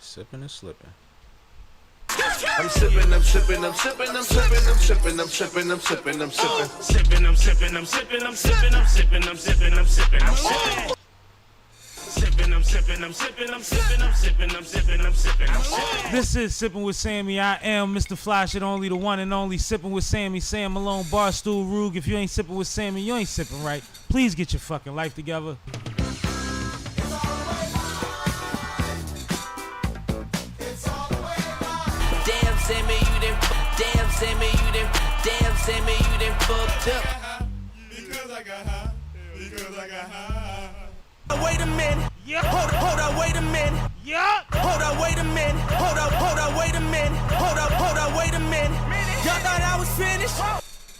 Sipping and slipping. I'm sipping, I'm sipping, I'm sipping, I'm sipping, I'm sipping, I'm sipping, I'm sipping, I'm sipping. Sipping, I'm sipping, I'm sipping, I'm sipping, I'm sipping, I'm sipping, I'm sipping, I'm sipping. Sipping, I'm sipping, I'm sipping, I'm sipping, I'm sipping, I'm sipping, I'm sipping, I'm sipping. This is Sipping with Sammy. I am Mr. Fly Shit Only, the one and only Sipping with Sammy. Sam Malone, Barstool Rug. If you ain't sipping with Sammy, you ain't sipping right. Please get your fucking life together. Damn, Sammy, you done. Damn, Sammy, you done. Damn, Sammy, you done fucked up. Because I got high. Because I got high. Wait a minute. Yeah. Hold up, wait a minute. Yeah. Hold up, wait a minute. Hold up, wait a minute. Hold up, wait a minute. Y'all thought I was finished?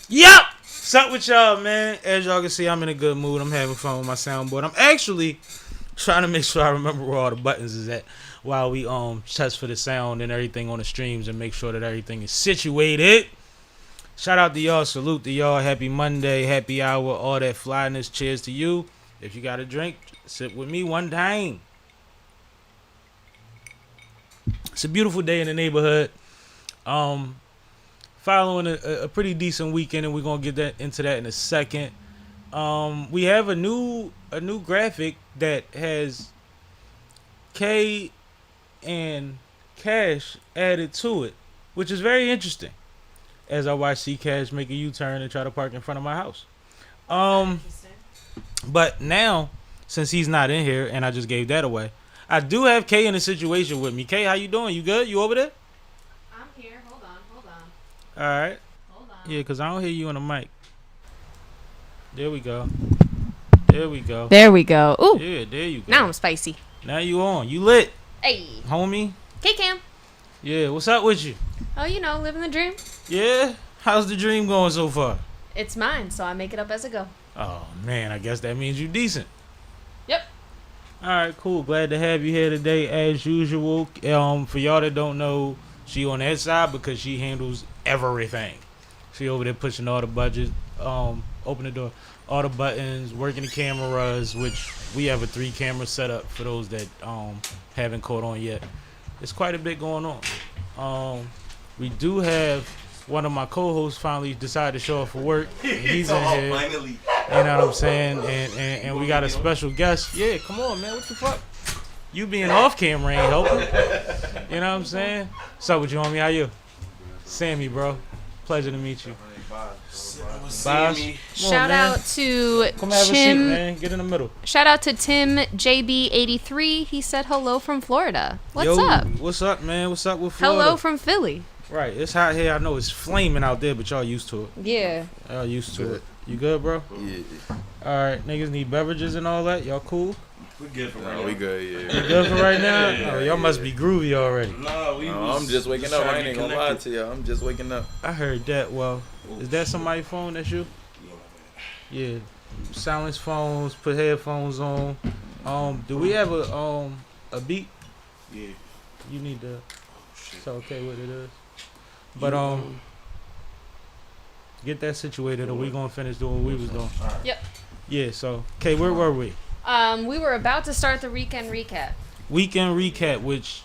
Yep. What's up with y'all, man? As y'all can see, I'm in a good mood. I'm having fun with my soundboard. I'm actually trying to make sure I remember where all the buttons is at while we test for the sound and everything on the streams and make sure that everything is situated. Shout out to y'all. Salute to y'all. Happy Monday. Happy hour. All that flyness. Cheers to you. If you got a drink, sip with me one time. It's a beautiful day in the neighborhood. Following a pretty decent weekend, and we're gonna get that into that in a second. We have a new graphic that has K and Cash added to it, which is very interesting. As I watch C Cash make a U-turn and try to park in front of my house. But now, since he's not in here, and I just gave that away, I do have Kay in a situation with me. Kay, how you doing? You good? You over there? I'm here. Hold on. All right. Hold on. Yeah, because I don't hear you on the mic. There we go. There we go. There we go. Ooh. Yeah, there you go. Now I'm spicy. Now you on. You lit, Hey. homie. K-Cam. Yeah, what's up with you? Oh, you know, living the dream. Yeah? How's the dream going so far? It's mine, so I make it up as I go. Oh, man, I guess that means you decent. Yep. All right, cool. Glad to have you here today, as usual. For y'all that don't know, she on that side because she handles everything. She over there pushing all the budgets, open the door, all the buttons, working the cameras, which we have a 3-camera setup for those that haven't caught on yet. It's quite a bit going on. We do have one of my co-hosts finally decided to show up for work. He's in here. Finally. You know what I'm saying? And we got a special guest. Yeah, come on, man. What the fuck? You being off camera ain't helping. You know what I'm saying? What's up with you, homie? How you? Sammy, bro. Pleasure to meet you. Boss. Shout out to Come have a seat, Tim. man. Get in the middle. Shout out to Tim JB83. He said hello from Florida. What's Yo, up? What's up, man? What's up with Florida? Hello from Philly. Right. It's hot here. I know it's flaming out there, but y'all used to it. Yeah. Y'all used to it. You good, bro? Yeah. All right. Niggas need beverages and all that. Y'all cool? We good for right now. We good, yeah. You good for right now? Oh, y'all must be groovy already. No, I'm just waking up. I ain't gonna lie to y'all. I'm just waking up. I heard that. Well, is that somebody's phone? That's you? Yeah. Silence phones. Put headphones on. Do we have a beat? Yeah. You need to. It's okay what it is. But get that situated, or we gonna finish doing what we was doing. Yep. Yeah. So, okay, where were we? We were about to start the weekend recap. Weekend recap, which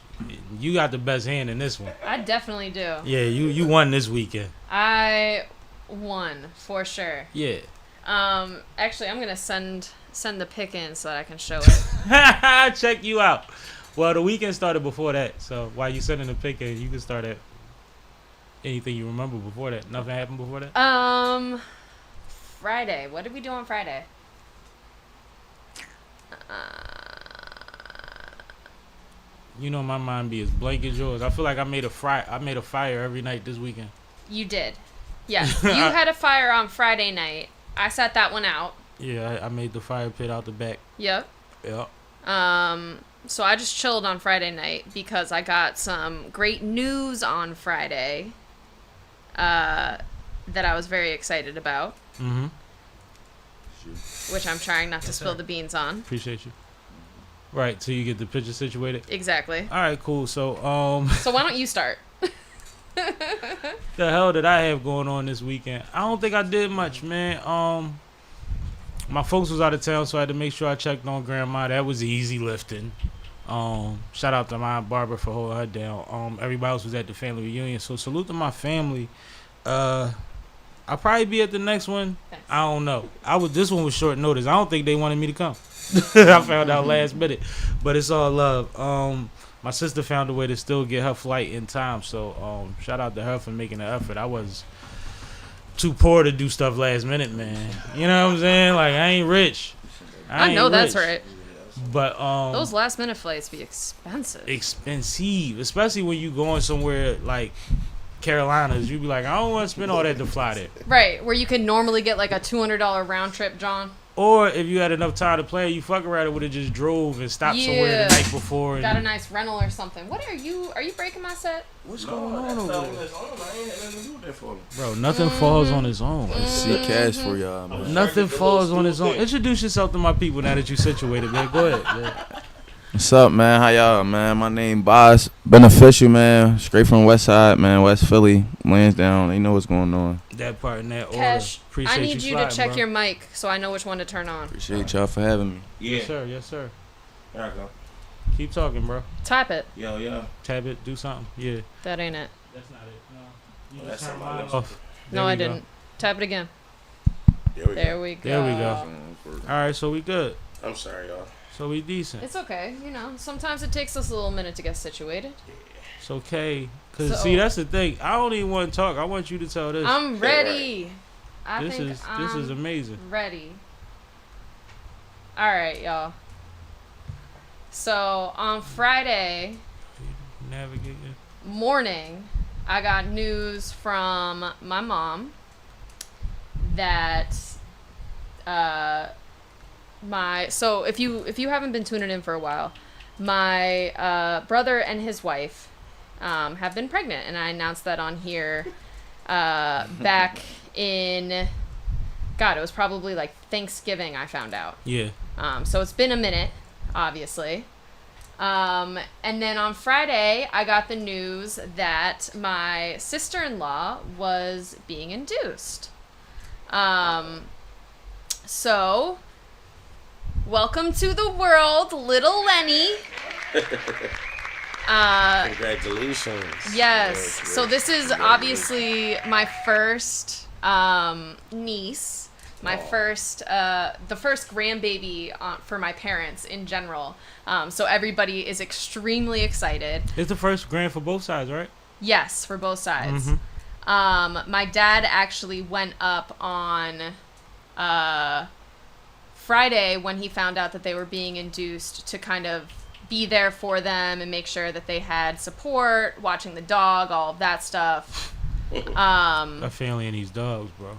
you got the best hand in this one. I definitely do. Yeah, you won this weekend. I won for sure. Yeah. Actually, I'm gonna send the pic in so that I can show it. Check you out. Well, the weekend started before that, so while you sending the pic in, you can start at anything you remember before that. Nothing happened before that? Friday. What did we do on Friday? You know my mind be as blank as yours. I feel like I made a fire every night this weekend. You did. Yeah. You had a fire on Friday night. I set that one out. Yeah, I made the fire pit out the back. Yep. Yeah. So I just chilled on Friday night because I got some great news on Friday that I was very excited about. Mm-hmm. Which I'm trying not to spill the beans on. Appreciate you. Right, so you get the picture situated? Exactly. All right, cool. So, So why don't you start? the hell did I have going on this weekend? I don't think I did much, man. My folks was out of town, so I had to make sure I checked on grandma. That was easy lifting. Shout out to my barber for holding her down. Everybody else was at the family reunion. So salute to my family. I'll probably be at the next one. Thanks. I don't know. This one was short notice. I don't think they wanted me to come. I found out last minute, but it's all love. My sister found a way to still get her flight in time. So shout out to her for making the effort. I was too poor to do stuff last minute, man. You know what I'm saying? Like I ain't rich. I know that's right. But Those last minute flights be expensive. Expensive, especially when you going somewhere like Carolinas. You be like, I don't want to spend all that to fly there. Right, where you can normally get like a $200 round trip, John. Or if you had enough time to plan, you fuck around, it would have just drove and stopped somewhere the night before. Got a nice rental or something. What are you breaking my set? What's going on over there? I ain't had nothing to do with that for me. Bro, nothing falls on its own. See cash for y'all, man. Nothing falls on its own. Introduce yourself to my people now that you situated, man. Go ahead, man. What's up, man? How y'all, man? My name Boss Beneficial, man. Straight from West Side, man. West Philly, Lansdowne. You know what's going on. That part in that order. Cash, Appreciate I need you sliding, to check bro. your mic so I know which one to turn on. Appreciate y'all for having me. Yeah. Yes, sir. Yes, sir. There I go. Keep talking, bro. Tap it. Yo. Tab it. Do something. Yeah. That ain't it. That's not it. No. You That's just turn somebody mine else. off. No, There I we go. didn't. Tap it again. There we go. There we go. There we go. All right, so we good. I'm sorry, y'all. So we decent. It's okay. You know, sometimes it takes us a little minute to get situated. It's okay. Cause So- see, that's the thing. I don't even want to talk. I want you to tell this. I'm ready. I This think is I'm amazing. ready. All right, y'all. So on Friday Navigating. morning, I got news from my mom that so if you haven't been tuning in for a while, my brother and his wife have been pregnant, and I announced that on here back in it was probably like Thanksgiving I found out. Yeah. So it's been a minute, obviously. And then on Friday, I got the news that my sister-in-law was being induced. So, welcome to the world, little Lenny. Congratulations. Yes. So this is obviously my first niece, my first the first grandbaby for my parents in general. So everybody is extremely excited. It's the first grand for both sides, right? Yes, for both sides. My dad actually went up on Friday when he found out that they were being induced to kind of be there for them and make sure that they had support, watching the dog, all of that stuff. A family and these dogs, bro.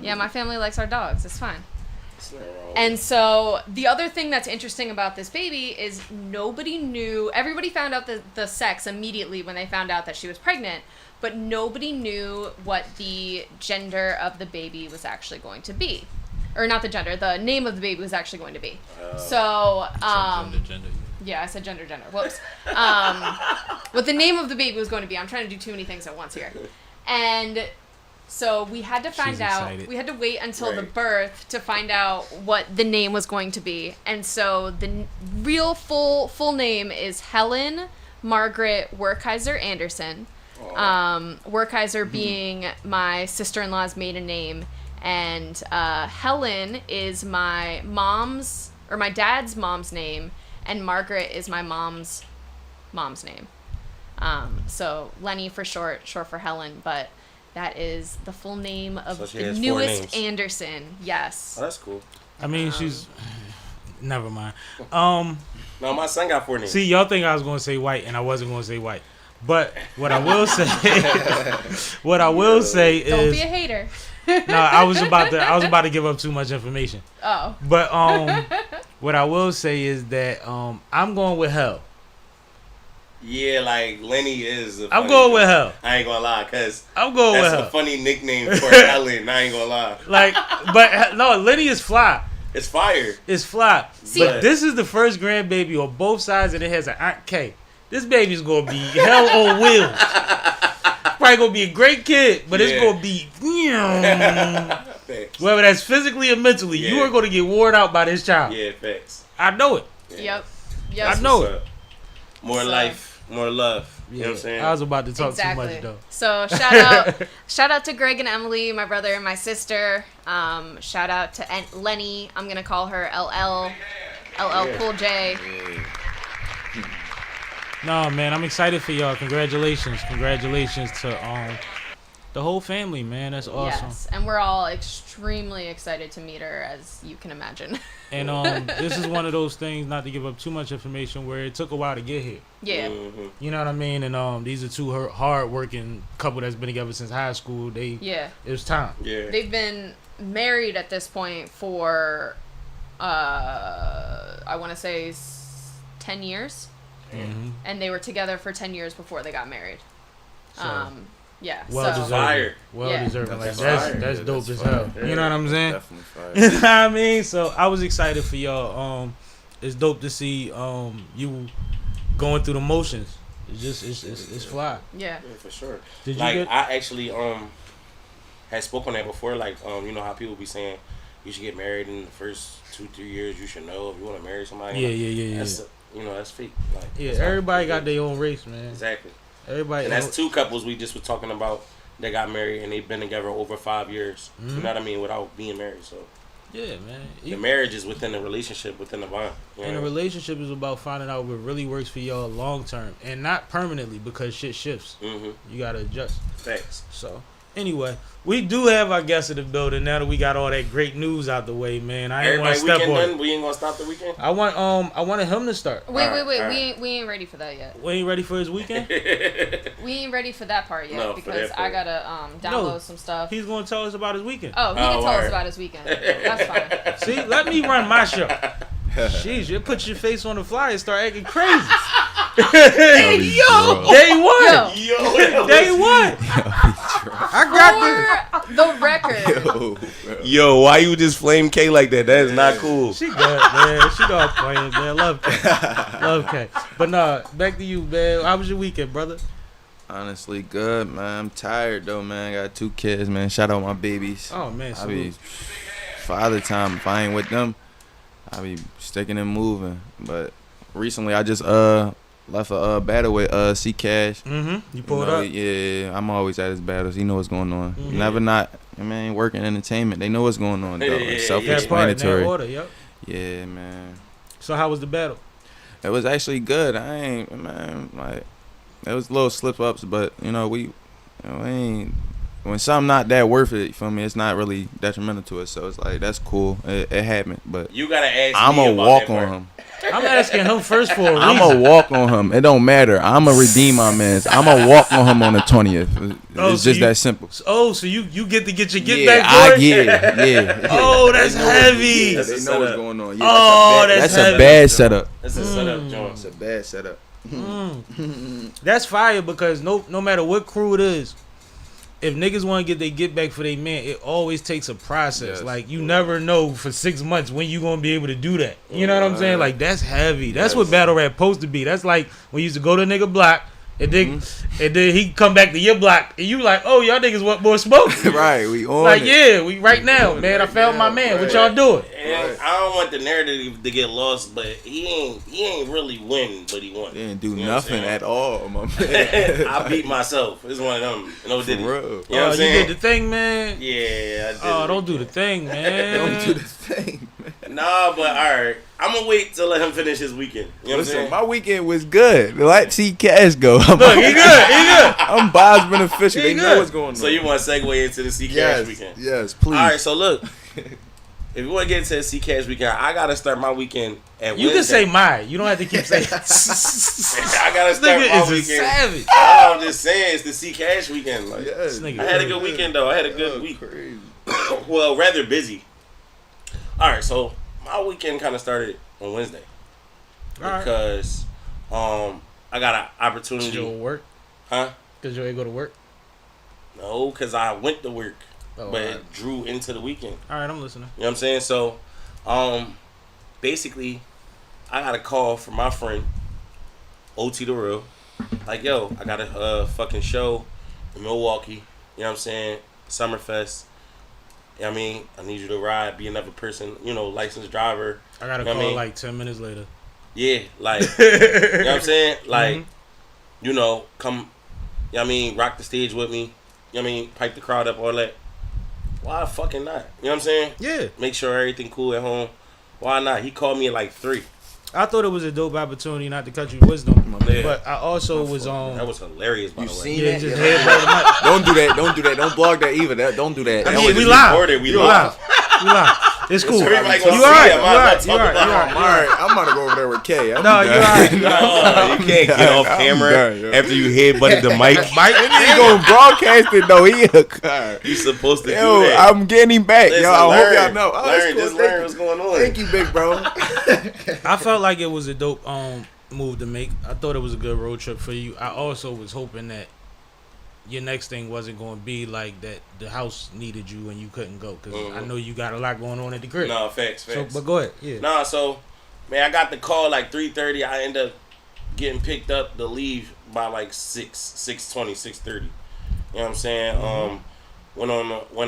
Yeah, my family likes our dogs. It's fine. And so the other thing that's interesting about this baby is nobody knew. Everybody found out the sex immediately when they found out that she was pregnant, but nobody knew what the gender of the baby was actually going to be. Or not the gender, the name of the baby was actually going to be. So, Gender. yeah, I said gender. Whoops. What the name of the baby was going to be. I'm trying to do too many things at once here. And so we had to find She's out. excited. We had to wait until the Right. birth to find out what the name was going to be. And so the real full name is Helen Margaret Werkheiser Anderson. Werkheiser being my sister-in-law's maiden name, and Helen is my dad's mom's name, and Margaret is my mom's name. So Lenny for short for Helen, but that is the full name of So she the has 4 newest names. Anderson. Yes. Oh, that's cool. I mean, she's. Never mind. No, my son got 4 names. See, y'all think I was gonna say white, and I wasn't gonna say white. But what I will say, Don't be is, a hater. no, I was about to give up too much information. Oh. But what I will say is that I'm going with Hell. Yeah, like Lenny is. I'm going with Hell. I ain't gonna lie, cause I'm going with that's Hell. a funny nickname for Helen. I ain't gonna lie. Like, but no, Lenny is fly. It's fire. It's fly. See- But this is the first grandbaby on both sides, and it has an Aunt K. This baby's gonna be hell on wheels. Probably gonna be a great kid, but it's Yeah. gonna be Facts. whether that's physically or mentally. You Yeah. are gonna get worn out by this child. Yeah, facts. I know it. Yep. I know What's it. up? More life, more love. You know what I'm saying? I was about to talk Exactly. too much though. So shout out to Greg and Emily, my brother and my sister. Shout out to Lenny. I'm gonna call her LL Cool J. No, man, I'm excited for y'all. Congratulations to the whole family, man. That's awesome. Yes, and we're all extremely excited to meet her, as you can imagine. And this is one of those things, not to give up too much information, where it took a while to get here. Yeah. Mm-hmm. You know what I mean? And these are two hard-working couple that's been together since high school. It was time. Yeah. They've been married at this point for, I want to say 10 years. Mm-hmm. And they were together for 10 years before they got married. So, yeah. well so deserved. Fire. Well Yeah. deserved. Like That's that's fire. that's Yeah, dope that's as hell. fire. You know what I'm saying? Definitely fire. You know what I mean? So I was excited for y'all. It's dope to see you going through the motions. It's just it's fly. Yeah. Yeah, for sure. Did you Like get? I actually had spoken on that before. Like you know how people be saying you should get married in the first 2-3 years. You should know if you want to marry somebody. Yeah. That's that's fake. Like Yeah, that's not- everybody got their own race, man. Exactly. Everybody. And that's two couples we just were talking about that got married and they've been together over 5 years. Mm-hmm. You know what I mean? Without being married. So Yeah, man. the marriage is within the relationship, within the bond. You And know? a relationship is about finding out what really works for y'all long term, and not permanently, because shit shifts. Mm-hmm. You gotta adjust. Facts. So anyway, we do have our guest in the building now that we got all that great news out the way, man. I ain't want Everybody to step weekend on done? it. We ain't gonna stop the weekend? I wanted him to start. Wait. Alright. We ain't ready for that yet. We ain't ready for his weekend. We ain't ready for that part yet No, for because that I part. gotta download No. some stuff. He's gonna tell us about his weekend. Oh, he can tell us alright. about his weekend. That's fine. See, let me run my show. Jeez, you put your face on the flyer and start acting crazy. Hey, yo! Day one. Yo, Day one. I got For the record, Yo, why you just flame K like that? That is not cool. this. She good, man. She dog playing, man. Love K. Love K. But nah, back to you, man. How was your weekend, brother? Honestly, good, man. I'm tired, though, man. I got 2 kids, man. Shout out my babies. Oh man, I be salute. father time. If I ain't with them, I be sticking and moving. But recently, I just left a battle with C Cash. Mm-hmm. You You pulled know, up. yeah, I'm always at his battles. He know what's going on. Mhm. Never not. I mean, working entertainment. They know what's going on, though. Yeah, It's yeah, yeah. That part in that self-explanatory. order, yep. Yeah, man. So how was the battle? It was actually good. I ain't, man, like, it was little slip-ups, but, we ain't, when something not that worth it, for me, it's not really detrimental to it, so it's like, that's cool. It happened, but You gotta ask I'm me going to about walk that part. on him. I'm asking him first for a reason. I'm going to walk on him. It don't matter. I'm going to redeem my mans. I'm going to walk on him on the 20th. Oh, It's so just you- that simple. Oh, so you get to get your get Yeah, back for it? yeah. Oh, that's heavy. That's They a know what's setup. going on. Yeah, Oh, that's that's a heavy. bad setup. That's a setup, John. It's a bad setup. That's fire because no matter what crew it is, if niggas want to get their get back for their man, it always takes a process. Yes. Like you never know for 6 months when you gonna be able to do that. You know what I'm saying? Like that's heavy. That's what Yes. battle rap supposed to be. That's like when you used to go to a nigga block and then Mm-hmm. and then he come back to your block and you like, oh y'all niggas want more smoke. Right, we on Like it. yeah, we right now, on man. it I right found my now, man. What right. y'all doing? And I don't want the narrative to get lost, but he ain't really win, but he won. They didn't do You know what I'm nothing saying? at all, my man. I beat myself. It's one of them. No For did it. real. You know what Oh, I'm you saying? did the thing, man. Yeah, I did. Oh, it. don't do the thing, man. Don't do the thing, man. Nah, but alright. I'm gonna wait to let him finish his weekend. You know what I'm Listen, saying? my weekend was good. Let C Cash go. Look, he good. He good. I'm Bob's beneficial. He They good. know what's going on. So you want to segue into the C Cash yes, weekend? yes, please. Alright, so look. If you want to get into the C Cash weekend, I gotta start my weekend at You can Wednesday. say my. You don't have to keep saying. I gotta This start nigga my is a weekend. savage. I'm just saying it's the C Cash weekend. Like, Yes. This nigga I had a good weekend though. I had a good week. Crazy. Well, rather busy. Alright, so my weekend kind of started on Wednesday Alright. because I got an Did you opportunity. work? Huh? Did you ain't go to work? No, because I went to work, Oh, but alright. it drew into the weekend. Alright, I'm listening. You know what I'm saying? So, basically, I got a call from my friend, OT the Real. Like, yo, I got a fucking show in Milwaukee. You know what I'm saying? Summerfest. You know what I mean? I need you to ride, be another person, licensed driver. I got a You know what I call mean? like 10 minutes later. Yeah, like, you know what I'm saying? Like, you know, come, you know what I mean, rock the stage with me. You know what I mean? Pipe the crowd up, all that. Why fucking not? You know what I'm saying? Yeah. Make sure everything cool at home. Why not? He called me at like 3. I thought it was a dope opportunity, not to cut you wisdom, Yeah. but I also was That was hilarious, by You the way. seen yeah, that? just Yeah. head by the mic. Don't do that. Don't do that. Don't blog that either. Don't do that. I That mean, was we just live. recorded. We We live. live. We live. It's cool. Everybody You gonna see alright? it. You I'm not alright? You talking alright? about You it. alright? I'm alright. I'm about to go over there with Kay. I'm No, you done. alright. No, you can't get off I'm camera done, yo. after you headbutted the mic. He ain't gonna broadcast it though. He a You supposed to yo. do that. I'm getting him back. Listen, Yo, I hope learn. y'all know. Oh, Learn, it's cool. just Thank learn you. what's going on. Thank you, big bro. I felt like it was a dope move to make. I thought it was a good road trip for you. I also was hoping that your next thing wasn't going to be like that the house needed you and you couldn't go, because I know you got a lot going on at the crib. No, facts. So, but go ahead. Yeah. Nah, so, man, I got the call like 3:30. I end up getting picked up to leave by like 6:20, 6:30. You know what I'm saying? Went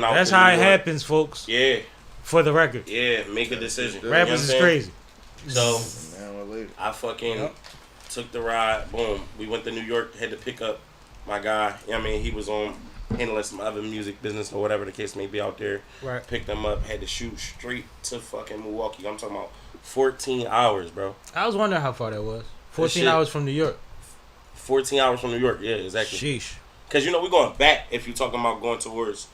out. That's to how New it York. happens, folks. Yeah, For the record, yeah. Make a decision. You know what I'm rappers is saying? crazy. So Man, I fucking took the ride. Boom. We went to New York. Had to pick up my guy. You know what I mean? He was on handling some other music business or whatever the case may be out there. Right. Picked him up. Had to shoot straight to fucking Milwaukee. I'm talking about 14 hours, bro. I was wondering how far that was. 14 shit- hours from New York. 14 hours from New York. Yeah, exactly. Sheesh. Because, you know, we're going back if you're talking about going towards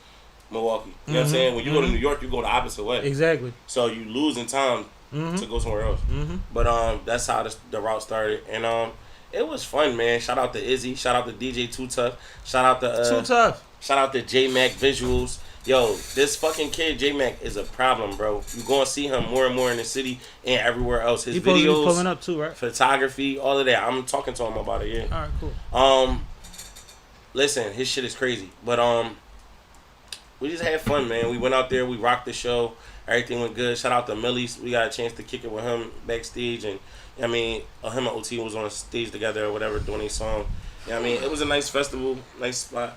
Milwaukee. You know what I'm saying? When you go to New York, you go the opposite way. Exactly. So you losing time to go somewhere else. But that's how the route started. And it was fun, man. Shout out to Izzy. Shout out to DJ Too Tough. Shout out to Too tough. Shout out to J Mac Visuals. Yo, this fucking kid J Mac is a problem, bro. You gonna see him more and more in the city and everywhere else. His He supposed to be videos, pulling up too, right? photography, all of that. I'm talking to him about it. Yeah. All right, cool. Listen, his shit is crazy, but we just had fun, man. We went out there, we rocked the show, everything went good. Shout out to Millie's. We got a chance to kick it with him backstage, and I mean, him and OT was on stage together or whatever doing a song. Yeah, I mean, it was a nice festival, nice spot.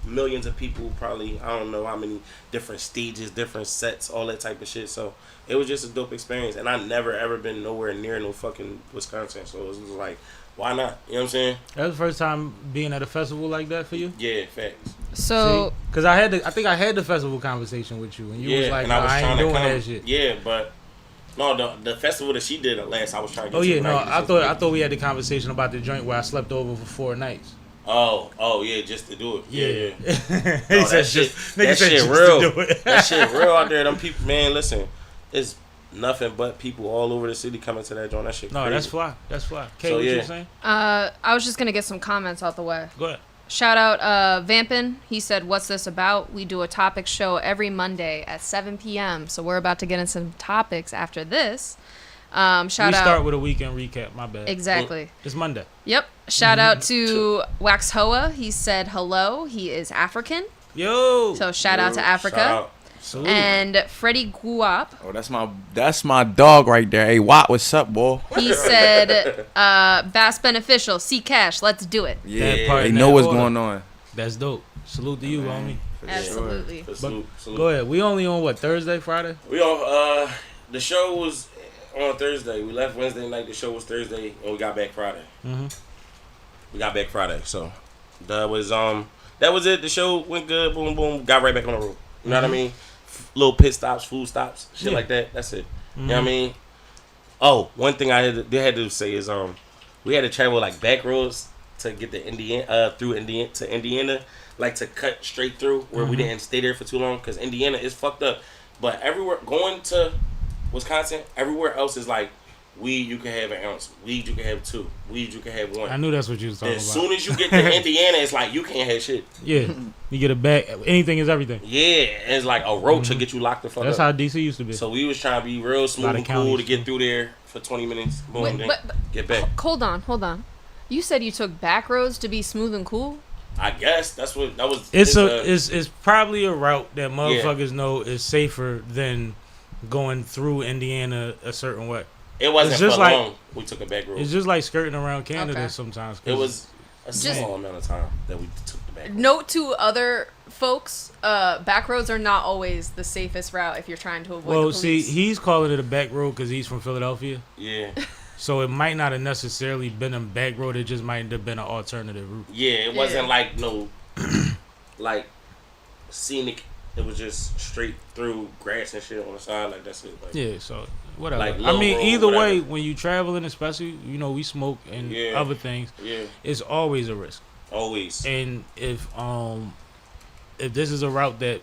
Millions of people, probably, I don't know how many different stages, different sets, all that type of shit. So it was just a dope experience, and I never ever been nowhere near no fucking Wisconsin. So it was like, why not? You know what I'm saying? That was the first time being at a festival like that for you? Yeah, facts. So Because I think I had the festival conversation with you, and you was like, and no, I was I trying ain't to doing come. that shit. Yeah, but no, the festival that she did at last, I was trying to get Oh to, yeah, but no, didn't I get thought to. I thought we had the conversation about the joint where I slept over for 4 nights. Oh yeah, just to do it. Yeah. He No, said that shit, nigga that said shit just to real. do it. That shit real out there. Them people, man. Listen, it's nothing but people all over the city coming to that joint. That shit. No, crazy. that's fly. That's fly. Kay, So, what yeah. you saying? I was just gonna get some comments out the way. Go ahead. Shout out Vampin. He said, "What's this about?" We do a topic show every Monday at 7 p.m. So we're about to get into some topics after this. Shout We out. start with a weekend recap. My bad. Exactly. It's Monday. Yep. Shout out to Wax Hoa. He said hello. He is African. Yo. So shout out to Africa. Shout out. Salute. And Freddie Guap. Oh, that's my dog right there. Hey, Watt, what's up, boy? He said, Bass Beneficial, C Cash, let's do it. Yeah, part they in know that what's order. going on. That's dope. Salute to you, homie. For Absolutely. Salute. Go ahead. We only on what, Thursday, Friday? We on. The show was on Thursday. We left Wednesday night. The show was Thursday, and we got back Friday. We got back Friday, so that was it. The show went good. Boom, boom. Got right back on the road. You know what I mean? Little pit stops, food stops, shit like that. That's it. You know what I mean? Oh, one thing I had to say is we had to travel like back roads to get to Indiana, like to cut straight through where we didn't stay there for too long because Indiana is fucked up. But everywhere going to Wisconsin, everywhere else is like weed you can have an ounce, weed you can have 2, weed you can have 1. I knew that's what you was talking As about. soon as you get to Indiana, it's like you can't have shit. Yeah. You get a bag. Anything is everything. Yeah, it's like a roach to get you locked the fuck That's up. how DC used to be. So we was trying to be real smooth Lot of and cool counties, to get too. through there for 20 minutes. Boom, Wait, then but- get back. Hold on. You said you took back roads to be smooth and cool? I guess that was. It's probably a route that motherfuckers know is safer than going through Indiana a certain way. It wasn't it's for just like- long. We took a back road. It's just like skirting around Canada Okay. sometimes. 'cause It was a Just- small amount of time that we took the back road. Note to other folks, back roads are not always the safest route if you're trying to avoid the Well, see, police. he's calling it a back road because he's from Philadelphia. Yeah. So it might not have necessarily been a back road. It just might have been an alternative route. Yeah, it wasn't like no, like scenic. It was just straight through grass and shit on the side. Like that's it. Like, Yeah, so whatever. Like I mean, low road, either way, whatever. when you traveling, especially, we smoke and Yeah. other things, yeah, it's always a risk. always. And if this is a route that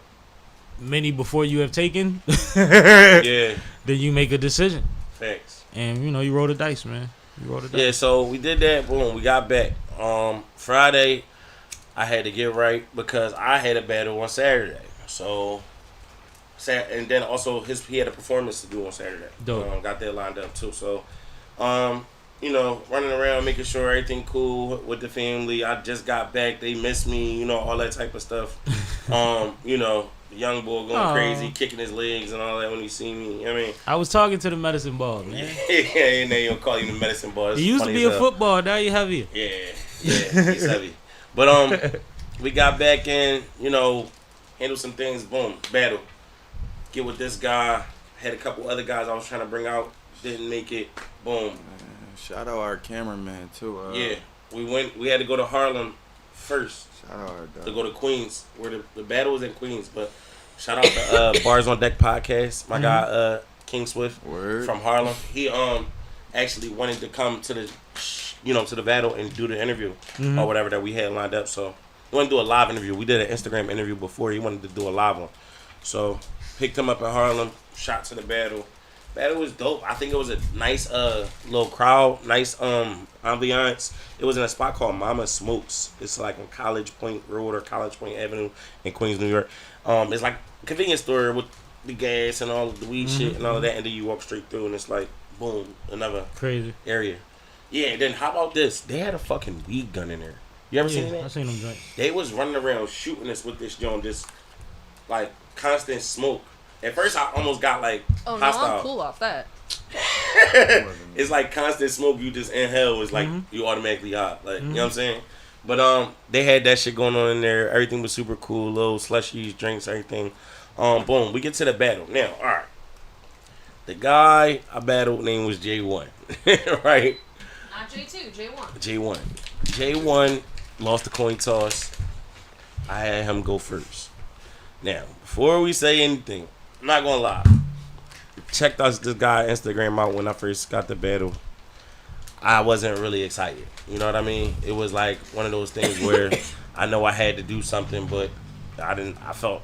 many before you have taken, Yeah, then you make a decision. facts. And you roll the dice, man. You roll the dice. Yeah, so we did that. Boom, we got back. Friday, I had to get right because I had a battle on Saturday. So, and then also he had a performance to do on Saturday. Dope. Got that lined up too. So, running around making sure everything cool with the family. I just got back. They miss me. All that type of stuff. The young boy going Aw. crazy, kicking his legs and all that when he see me. I mean, I was talking to the medicine ball, man. and they gonna call you the medicine ball. It's You used to funny be as a hell. football, now you heavier. Yeah, he's heavy. But we got back in, handle some things. Boom, battle. Get with this guy. Had a couple other guys I was trying to bring out. Didn't make it. Boom. Shout out our cameraman too. Yeah, we had to go to Harlem first Shout out our dog. to go to Queens, where the battle was in Queens. But shout out to Bars on Deck podcast. My guy King Swift Word. from Harlem. He actually wanted to come to the to the battle and do the interview or whatever that we had lined up. So he wanted to do a live interview. We did an Instagram interview before. He wanted to do a live one. So picked him up in Harlem. Shot to the battle. Battle was dope. I think it was a nice little crowd, nice ambiance. It was in a spot called Mama Smokes. It's like on College Point Road or College Point Avenue in Queens, New York. It's like a convenience store with the gas and all of the weed shit and all of that, and then you walk straight through and it's like boom, another Crazy. area. Yeah, and then how about this? They had a fucking weed gun in there. You ever seen I that? seen them drink. They was running around shooting us with this joint, just like constant smoke. At first, I almost got like Oh no, hostile. I'm cool off that. It's like constant smoke. You just inhale. It's like you automatically hot. Like you know what I'm saying. But they had that shit going on in there. Everything was super cool. Little slushies, drinks, everything. Boom. We get to the battle now. All right. The guy I battled name was J1, right? Not J2, J1. J1. J1 lost the coin toss. I had him go first. Now, before we say anything, I'm not gonna lie. Checked this guy Instagram out when I first got the battle. I wasn't really excited. You know what I mean? It was like one of those things where I know I had to do something, but I didn't.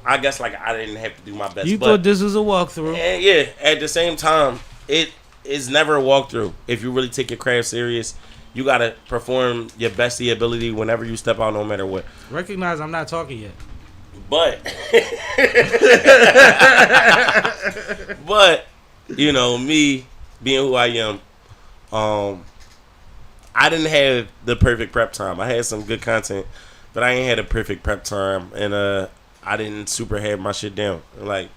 I guess like I didn't have to do my best. You but, thought this was a walkthrough. and yeah, at the same time, it is never a walkthrough. If you really take your craft serious, you gotta perform your best of your ability whenever you step out, no matter what. Recognize I'm not talking yet. But, me being who I am, I didn't have the perfect prep time. I had some good content, but I ain't had a perfect prep time, and I didn't super have my shit down. Like,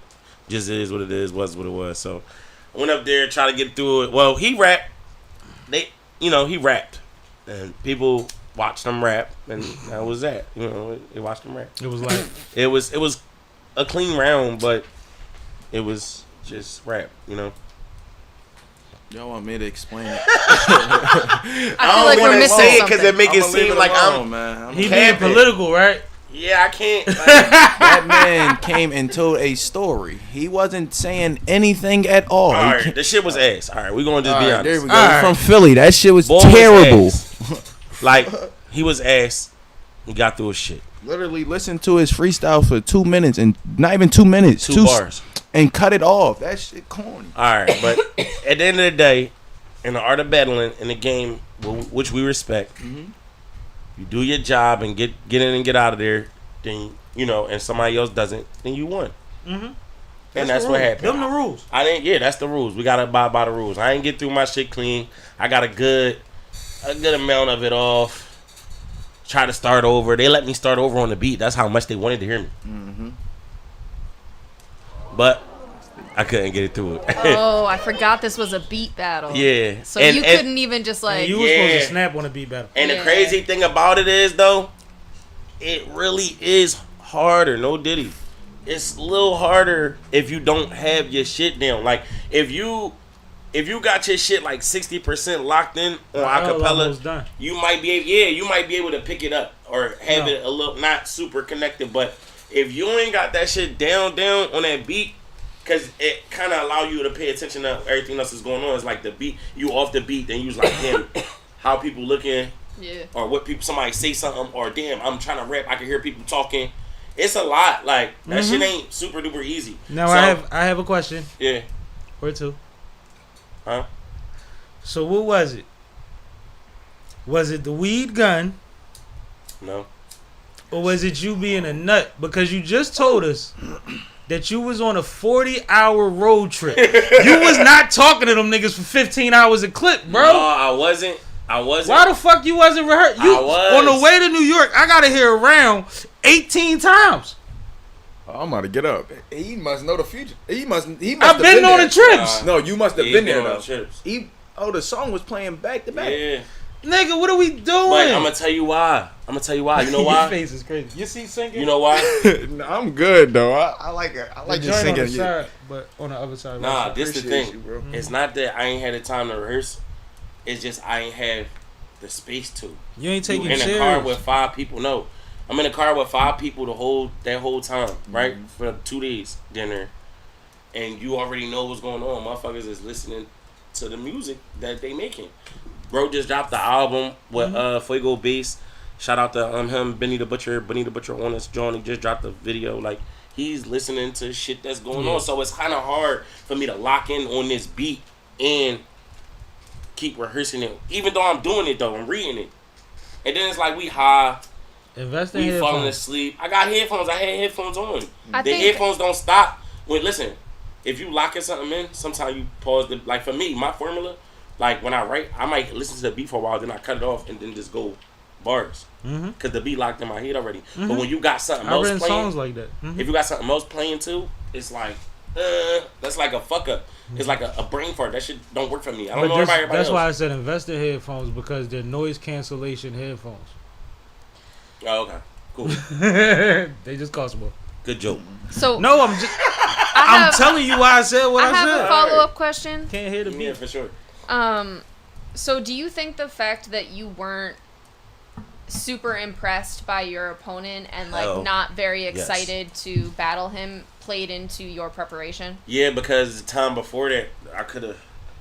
just is what it is, was what it was. So I went up there, tried to get through it. Well, he rapped. He rapped, and people watched him rap, and that was that. They watched him rap. It was like It was a clean round, but it was just rap, Y'all want me to explain it? I feel like we're missing say it something. because it make it I'ma leave seem like alone, I'm. man. he being capping. political, right? Yeah, I can't. Like, That man came and told a story. He wasn't saying anything at all. all He right, came- the shit was ass. All right, we gonna just All be right, honest. there we go. All He's right. from Philly. That shit was Boy was terrible. ass. Like he was ass. He got through his shit. Literally listened to his freestyle for 2 minutes and not even 2 minutes. Two bars. And cut it off. That shit corny. All right, but at the end of the day, in the art of battling, in the game, which we respect, you do your job and get in and get out of there. Then and somebody else doesn't, then you won. And that's what happened. Them the rules. I didn't. Yeah, that's the rules. We gotta abide by the rules. I ain't get through my shit clean. I got a good amount of it off. Try to start over. They let me start over on the beat. That's how much they wanted to hear me. But I couldn't get it through it. Oh, I forgot this was a beat battle. Yeah. So And- you and- couldn't even just like. And you were supposed Yeah. to snap on a beat battle. And the Yeah. crazy thing about it is, though, it really is harder. No diddy. It's a little harder if you don't have your shit down. Like, if you if you got your shit like 60% locked in on almost acapella, done. you might be able to pick it up or have it a little not super connected. But if you ain't got that shit down on that beat, because it kind of allow you to pay attention to everything else that's going on. It's like the beat, you off the beat, then you was like, damn, how people looking, or what people, somebody say something, or damn, I'm trying to rap, I can hear people talking. It's a lot. Like that shit ain't super duper easy. Now so, I have a question. Yeah. Or two. Huh? So what was it? Was it the weed gun? No. Or was it you being a nut? Because you just told us that you was on a 40-hour road trip. You was not talking to them niggas for 15 hours a clip, bro. No, I wasn't. Why the fuck you wasn't rehearsing? You I was. On the way to New York, I gotta hear around 18 times. I'm about to get up. He must know the future. He must. I've have been on there. the trips. No, you must have been there though. Trips. The song was playing back to back. Yeah. Nigga, what are we doing? But I'm gonna tell you why. You know why? Your face is crazy. You see singing? You know why? No, I'm good though. I like it. I like The just joint on singing. the side, but on the other side. Nah, right? this the Appreciate thing. you, bro. It's not that I ain't had the time to rehearse. It's just I ain't have the space to. You ain't You taking in serious. a car with 5 people. No, I'm in a car with 5 people that whole time, right? For 2 days dinner, and you already know what's going on. Motherfuckers is listening to the music that they making. Bro just dropped the album with Fuego Bass. Shout out to him, Benny the Butcher on this joint. He just dropped the video. Like he's listening to shit that's going on. So it's kind of hard for me to lock in on this beat and keep rehearsing it. Even though I'm doing it though, I'm reading it. And then it's like we high, Invest in we falling headphones. asleep. I got headphones. I had headphones on. I The think- headphones don't stop. When listen, if you locking something in, sometimes you pause the like for me, my formula, like when I write, I might listen to the beat for a while, then I cut it off and then just go bars. Cause the beat locked in my head already. But when you got something I've else written playing, songs like that. if you got something else playing too, it's like that's like a fuck up. It's like a brain fart. That shit don't work for me. I don't know about everybody That's else. why I said invest in headphones because they're noise cancellation headphones. Oh, okay, cool, They just cost more. good joke. So No, I'm have- telling you why I said what I I have said. a follow-up question. Can't hear the beat. Yeah, for sure. So do you think the fact that you weren't super impressed by your opponent and like Oh, not very yes. excited to battle him played into your preparation? Yeah, because the time before that, I could have.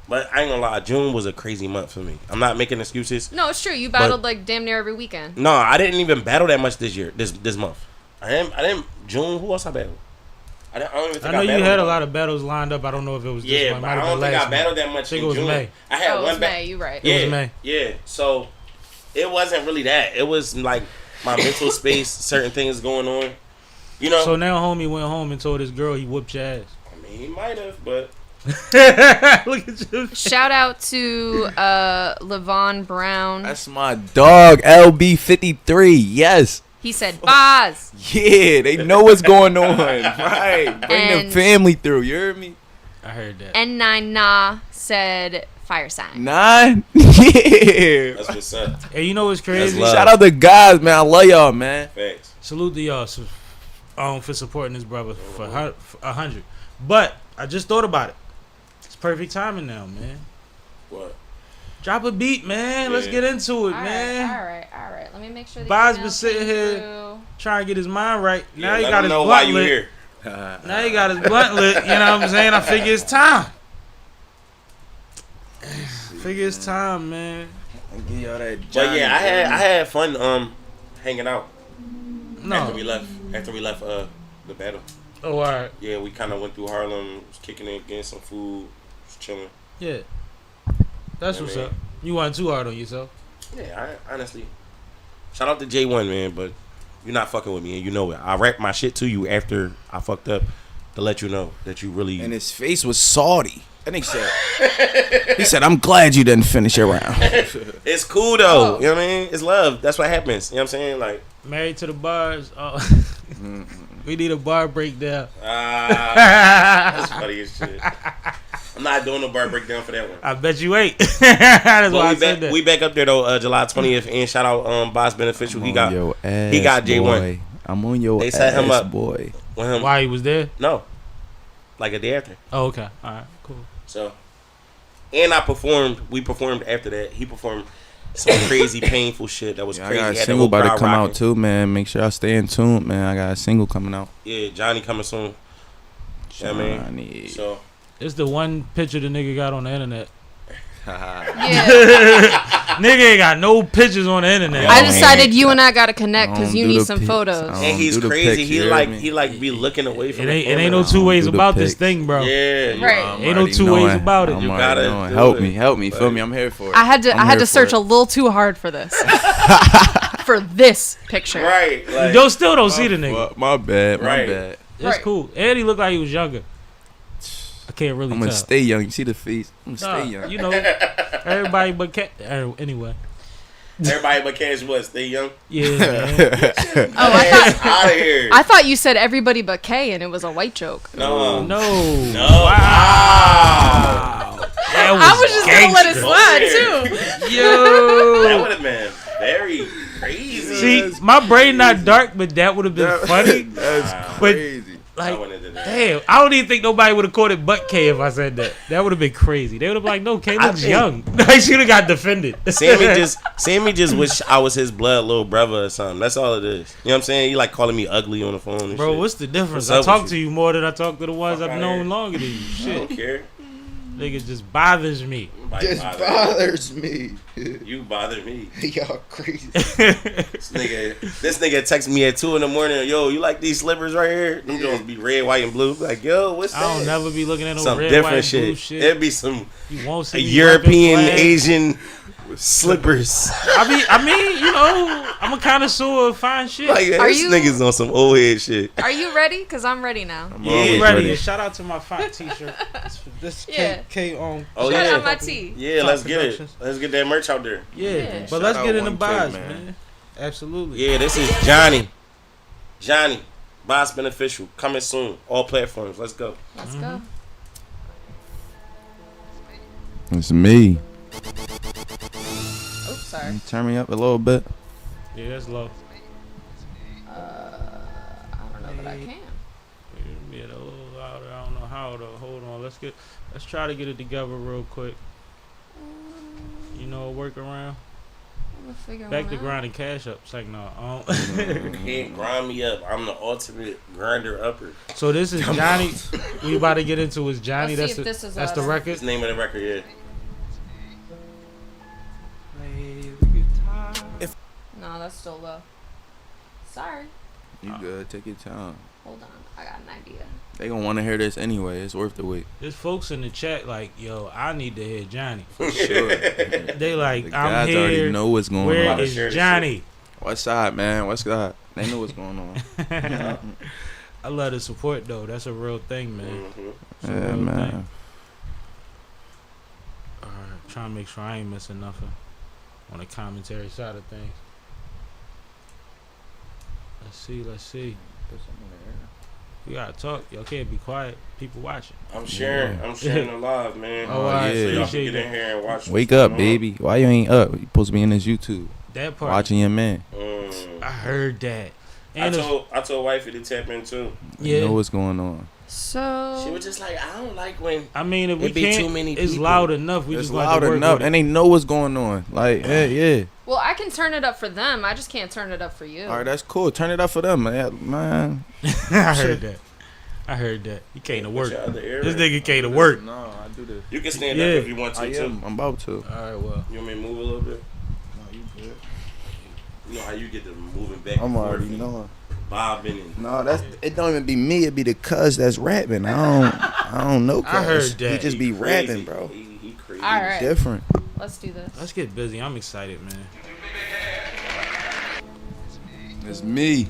But I ain't gonna lie, June was a crazy month for me. I'm not making excuses. No, it's true. You battled like damn near every weekend. No, I didn't even battle that much this year, this month. I didn't. June, who else I battled? I don't even think I know you battled had a nobody. lot of battles lined up. I don't know if it was this Yeah, one. but Might I have don't been think I last battled month. that much I think in it was June. May. I had Oh, it one was May. You right. Yeah, It was May. yeah. So it wasn't really that. It was like my mental space, certain things going on. You know. So now homie went home and told his girl he whooped your ass. I mean, he might have, but Look at you. Shout out to Levon Brown. That's my dog, LB53. Yes. He said, "Boz." Yeah, they know what's going on. Right. Bring the And- family through. You heard me? I heard that. N9 Nah said fire sign. 9? Yeah. that's what's up. Hey, you know what's crazy? love. Shout out to guys, man. I love y'all, man. Facts. Salute to y'all for supporting this brother for 100. But I just thought about it. It's perfect timing now, man. What? Drop a beat, man. Let's Yeah. get into it, All man. right. Let me make sure. Boz been sitting here Through. trying to get his mind right. Now Yeah, he let got him his know why blunt you lit. here. Now he got his blunt lit. You know what I'm saying? I figure it's time. Figure it's time, man. Give y'all that But yeah, I had fun hanging out after we No. left the battle. Oh, all right. Yeah, we kind of went through Harlem, was kicking it, getting some food, was chilling. Yeah. That's Yeah, what's man. up. You wasn't too hard on yourself. Yeah, I honestly, shout out to J1, man, but you're not fucking with me and you know it. I rap my shit to you after I fucked up to let you know that you really. And his face was salty. And he said, I'm glad you didn't finish your round. It's cool though. Oh. You know what I mean? It's love. That's what happens. You know what I'm saying? Like, Married to the bars. We need a bar breakdown. that's funny as shit. I'm not doing no bar breakdown for that one. I bet you ain't. That's why I But said that. we back up there though, July 20th, and shout out Boss Beneficial. He got J1. Boy. I'm on your They set him ass, up. boy. with him. Why he was there? No, like a day after. Oh, okay. All right. Cool. So And we performed after that. He performed some crazy, painful shit that was I crazy. got a Had the single whole about to crowd come rocking. out too, man. Make sure I stay in tune, man. I got a single coming out. Yeah, Johnny coming soon. Yeah, man. So It's the one picture the nigga got on the internet. Yeah. Nigga ain't got no pictures on the internet. I decided you and I gotta connect because I don't you do need the some pics. photos. I and he's do the crazy. pics, He you like heard me? he like be looking away from. It ain't the no camera. two ways do the about this pics. thing, bro. Yeah, Right. I'm Ain't no already two ways about it. I'm You already gotta knowing. do Help me, it. feel me. I'm here for it. I had to I'm here for search it. a little too hard for this. For this picture. Right. Like, You still don't see the nigga. Fuck, my bad, Right. my bad. It's Right. cool. And he looked like he was younger. I can't really I'm gonna tell. stay young. You see the face? I'm gonna Nah, stay young. you know, everybody but cat. Anyway, everybody but Cash was stay young. yeah, man. Oh, I Out of here. thought you said everybody but K and it was a white joke. No. No. Wow. That I was just gonna let it gangster. slide too. Yo. That would have been very crazy. See, my brain not dark, but that would have been funny. That's But crazy. I like, wouldn't have did that. damn, I don't even think nobody would have called it butt K if I said that. That would have been crazy. They would have been like, no, K I looks think- young. Like, she would have got defended. Sammy just wish I was his blood little brother or something. That's all it is. You know what I'm saying? He like calling me ugly on the phone and Bro, shit. what's the difference? What's I up talk with to you more than I talk to the ones Fuck I've outta known here. longer than you. I Shit. don't care. Nigga just bothers me. This Bother. bothers me. You bother me. Y'all crazy. This nigga text me at 2 a.m. Yo, you like these slippers right here? Them joints be red, white, and blue. Like, yo, what's that? I don't never be looking at no Some red, different white, shit. blue shit. It'd be some You won't a see me European, repping flags. Asian slippers. I mean, you know, I'm a connoisseur of fine shit. Like, Are this you- nigga's on some old head shit. Are you ready? Because I'm ready now. I'm Yeah, always ready. ready. And shout out to my font t-shirt. This Yeah. K on. Oh, Shout yeah. out my tea. Yeah, Top let's get it. Productions. Let's get that merch out there. Yeah, Yeah. but Shout let's out get in the 1K, buys, man. man. Absolutely. Yeah, this is Johnny. Johnny, Boss Beneficial, coming soon. All platforms. Let's go. Let's go. It's me. Oops, sorry. Turn me up a little bit. Yeah, that's low. I don't know that I can. Get a little louder. I don't know how though. Hold on. Let's try to get it together real quick. You know, a workaround. I'm gonna figure Back one to out. grinding cash up. It's like no. Can't grind me up. I'm the ultimate grinder upper. So this is Johnny. We about to get into is Johnny. Let's That's see if the, this is that's the louder. record. That's the name of the record, yeah. No, that's still low. Sorry. You good? Take your time. Hold on. I got an idea. They gonna want to hear this anyway. It's worth the wait. There's folks in the chat like, yo, I need to hear Johnny. Sure. They like, The I'm guys already here. know what's going Where on. is Share the Johnny? West side, man. West side. They know what's going on. I love the support though. That's a real thing, man. Mm-hmm. It's a Yeah, real man. thing. Alright, trying to make sure I ain't missing nothing on the commentary side of things. Let's see. We gotta talk. Y'all can't be quiet. People watching. I'm sharing. I'm sharing the live, man. Oh, I yeah. So y'all can appreciate get that. in here and watch. Wake what's up, going baby. Why you ain't up? You supposed to be in this YouTube That part. watching your man. on. I heard that. I And it's- told wifey to tap in too. You yeah. know what's going on. So. She was just like, I don't like when I mean, if we It be can't, too many it's people. loud enough. We It's just got loud to work enough, with and it. they know what's going on. Like, yeah. Well, I can turn it up for them. I just can't turn it up for you. All right, that's cool. Turn it up for them, man. I heard that. I heard that. He came to Put work. your other ear This in. nigga came to work. No, I do this. You can stand Yeah. up if you want to I too. am. I'm about to. All right, well. You want me to move a little bit? No, you good. You know how you get to moving back and I'm forth already and knowing. bobbing and No, it don't even be me. It be the cuz that's rapping. I don't know. Cuz. I heard that. He just be crazy. rapping, bro. He crazy. All right. Different. Let's do this. Let's get busy. I'm excited, man. It's me.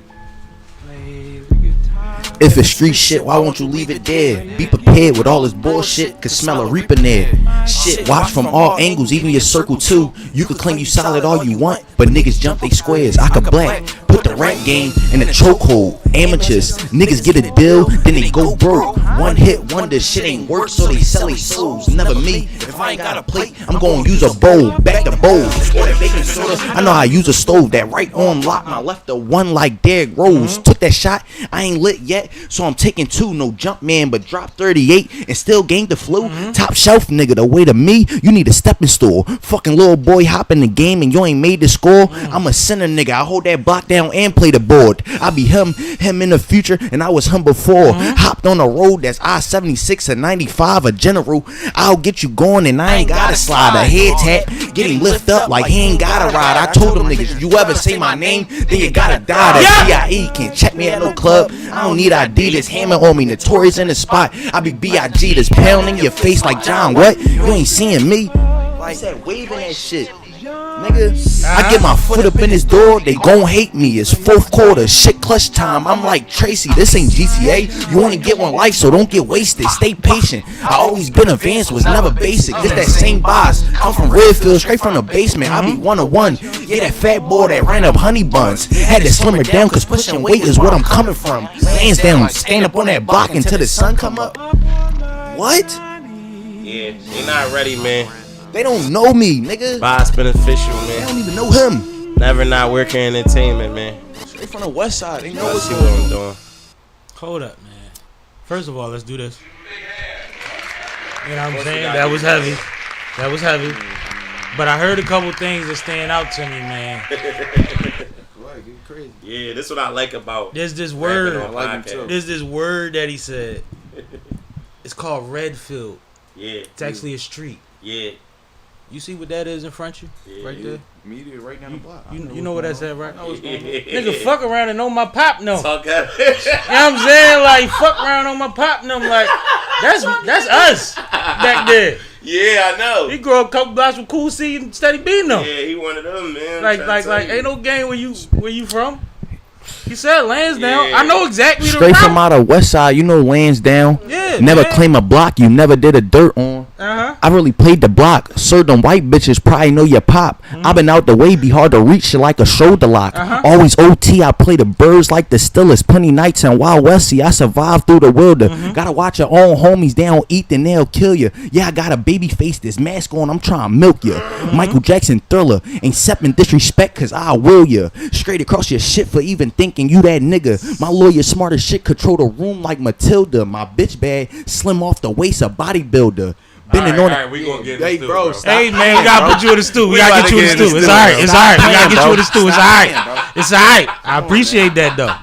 If it's street shit, why won't you leave it there? Be prepared with all this bullshit, cause smell a reaper there. Shit, watch from all angles, even your circle too. You could claim you solid all you want, but niggas jump they squares. I could black, put the rap game in a chokehold. Amateurs, niggas get a deal, then they go broke. One hit wonder, shit ain't work, so they sell their souls. Never me. If I ain't got a plate, I'm gonna use a bowl. Back to bowl. Or that baking soda. I know how I use a stove. That right arm lock, my left the one like Derrick Rose. Took that shot, I ain't lit yet, so I'm taking 2. No jump man, but drop 38 and still gained the flu. Top shelf nigga, the way to me, you need a stepping stool. Fucking little boy hop in the game and you ain't made the score. I'm a center nigga, I hold that block down and play the board. I be him in the future, and I was him before. Hopped on a road that's I-76 and 95, a general. I'll get you going and I ain't gotta slide. A head tap, get him lift up like he ain't gotta ride. I told them niggas, you ever say my name, then you gotta die. That CIE can't check me at no club. I don't need ID, this hammer on me, notorious in the spot. I be B.I.G. this pounding your face like John, what? You ain't seeing me? I said waving that shit. Nigga, I get my foot up in this door, they gon' hate me. It's 4th quarter, shit clutch time. I'm like Tracy, this ain't GTA. You only get one life, so don't get wasted. Stay patient. I always been advanced, was never basic. This that same boss. I'm from Redfield, straight from the basement. I be 101. Yeah, that fat boy that ran up honey buns. Had to slim her down, cause pushing weight is what I'm coming from. Hands down, stand up on that block until the sun come up. What? Yeah, they not ready, man. They don't know me, nigga. Boss beneficial, They man. don't even know him. Never not working entertainment, man. Straight from the west side. They know Let's what's see going what on. I'm doing. Hold up, man. First of all, let's do this. You know what I'm saying? That was heavy. That was heavy. But I heard a couple things that stand out to me, man. Yeah, this is what I like about There's this rapping word. on podcast. There's this word that he said. It's called Redfield. Yeah, It's actually a street. yeah. You see what that is in front of you? Yeah. Right there? Media right down the block. You know what that's at, right? Yeah. Nigga, fuck around and know my pop know. Talk out. You know what I'm saying? Like, fuck around on my pop know. Like, that's us back there. Yeah, I know. He grew up a couple blocks from Cool C and Steady beating them. Yeah, he one of them, man. Like, ain't no game where you from. He said Lansdowne. Yeah. I know exactly the Straight route. from out of west side, you know Lansdowne. Yeah, Never man. claim a block you never did a dirt on. Uh-huh. I really played the block. Sir, them white bitches probably know your pop. I been out the way, be hard to reach shit like a shoulder lock. Always OT, I play the birds like the Stillers. Plenty nights in Wild West, see, I survived through the wilder. Gotta watch your own homies, they don't eat, then they'll kill you. Yeah, I got a baby face, this mask on, I'm trying to milk you. Michael Jackson Thriller, ain't accepting disrespect, cause I will you. Straight across your shit for even thinking you that nigga. My lawyer smart as shit, control the room like Matilda. My bitch bad, slim off the waist, a bodybuilder. Bending on it. we gonna get Hey, this bro, bro. stop. Hey man, we gotta put you in the stew. We about gotta get to you in the get in stew. the It's alright. stew, It's bro. alright. We gotta get Stop you in the stew. It's playing, alright. It's alright. I appreciate that though.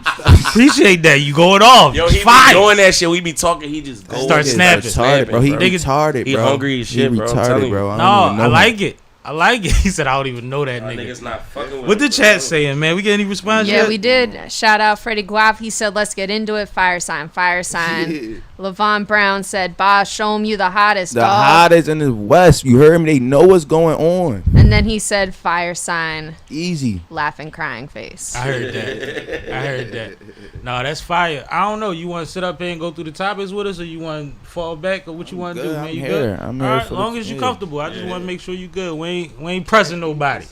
Appreciate that. You going off. Yo, It's he be fine. doing that shit. We be talking. He just go Start with it. snapping. Retarded, bro. He bro. Niggas- retarded, he bro. hungry as shit, He bro. I'm retarded, telling bro. you. I No, don't even know I him. like it. I like it. He said I don't even know that Y'all nigga. niggas not fucking with What the him, chat bro. saying, man? We get any response Yeah, yet? we did. Shout out Freddie Guav. He said, let's get into it. Fire sign, fire sign. Levon Brown said, boss, show him you the hottest, The dog. hottest in the West. You heard me? They know what's going on. And then he said, fire sign, Easy. laughing, crying face. I heard that. I heard that. No, that's fire. I don't know. You want to sit up here and go through the topics with us, or you want to fall back, or what you want to do, good. man? I'm You here. good? I'm All here right, for as long the- as you yeah. comfortable. I just want to make sure you good. We ain't pressing nobody.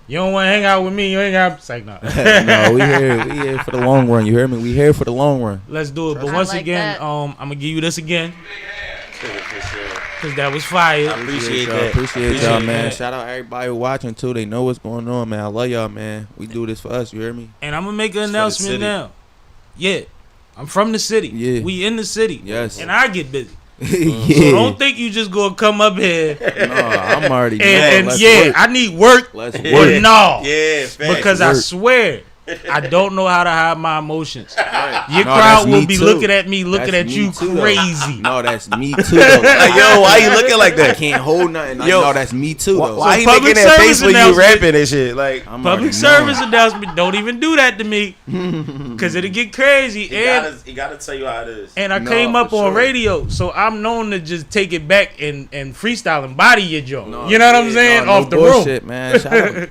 You don't want to hang out with me. You ain't got. It's like no. No, we here for the long run. You hear me? We here for the long run. Let's do it. But I once like again, that. I'm gonna give you this again For sure. because that was fire. I appreciate y'all. that. Appreciate y'all, man. that. Shout out everybody watching too. They know what's going on, man. I love y'all, man. We do this for us. You hear me? And I'm gonna make an It's for the announcement city. now. Yeah, I'm from the city. Yeah. We in the city. Yes. And I get busy. Yeah. So don't think you just gonna come up here No, I'm already. and Let's yeah, work. I need work. Let's But work. no, Yeah, facts. because I Work. swear I don't know how to hide my emotions. Your No, crowd that's will me be too. looking at me, looking That's at me you too, though. crazy. No, that's me too. Though. Like, yo, why you looking like I that? can't hold nothing. Like, Yo. no, that's me too. Though. Why he public making that face service when you announcement. rapping and shit? Like, I'm Public already service knowing. announcement. Don't even do that to me, cause it'll get crazy. he gotta tell you how it is. And I No, came up for on sure. radio, so I'm known to just take it back and freestyle and body your joke. No, you know what I'm yeah, saying? no Off the bullshit, room. man.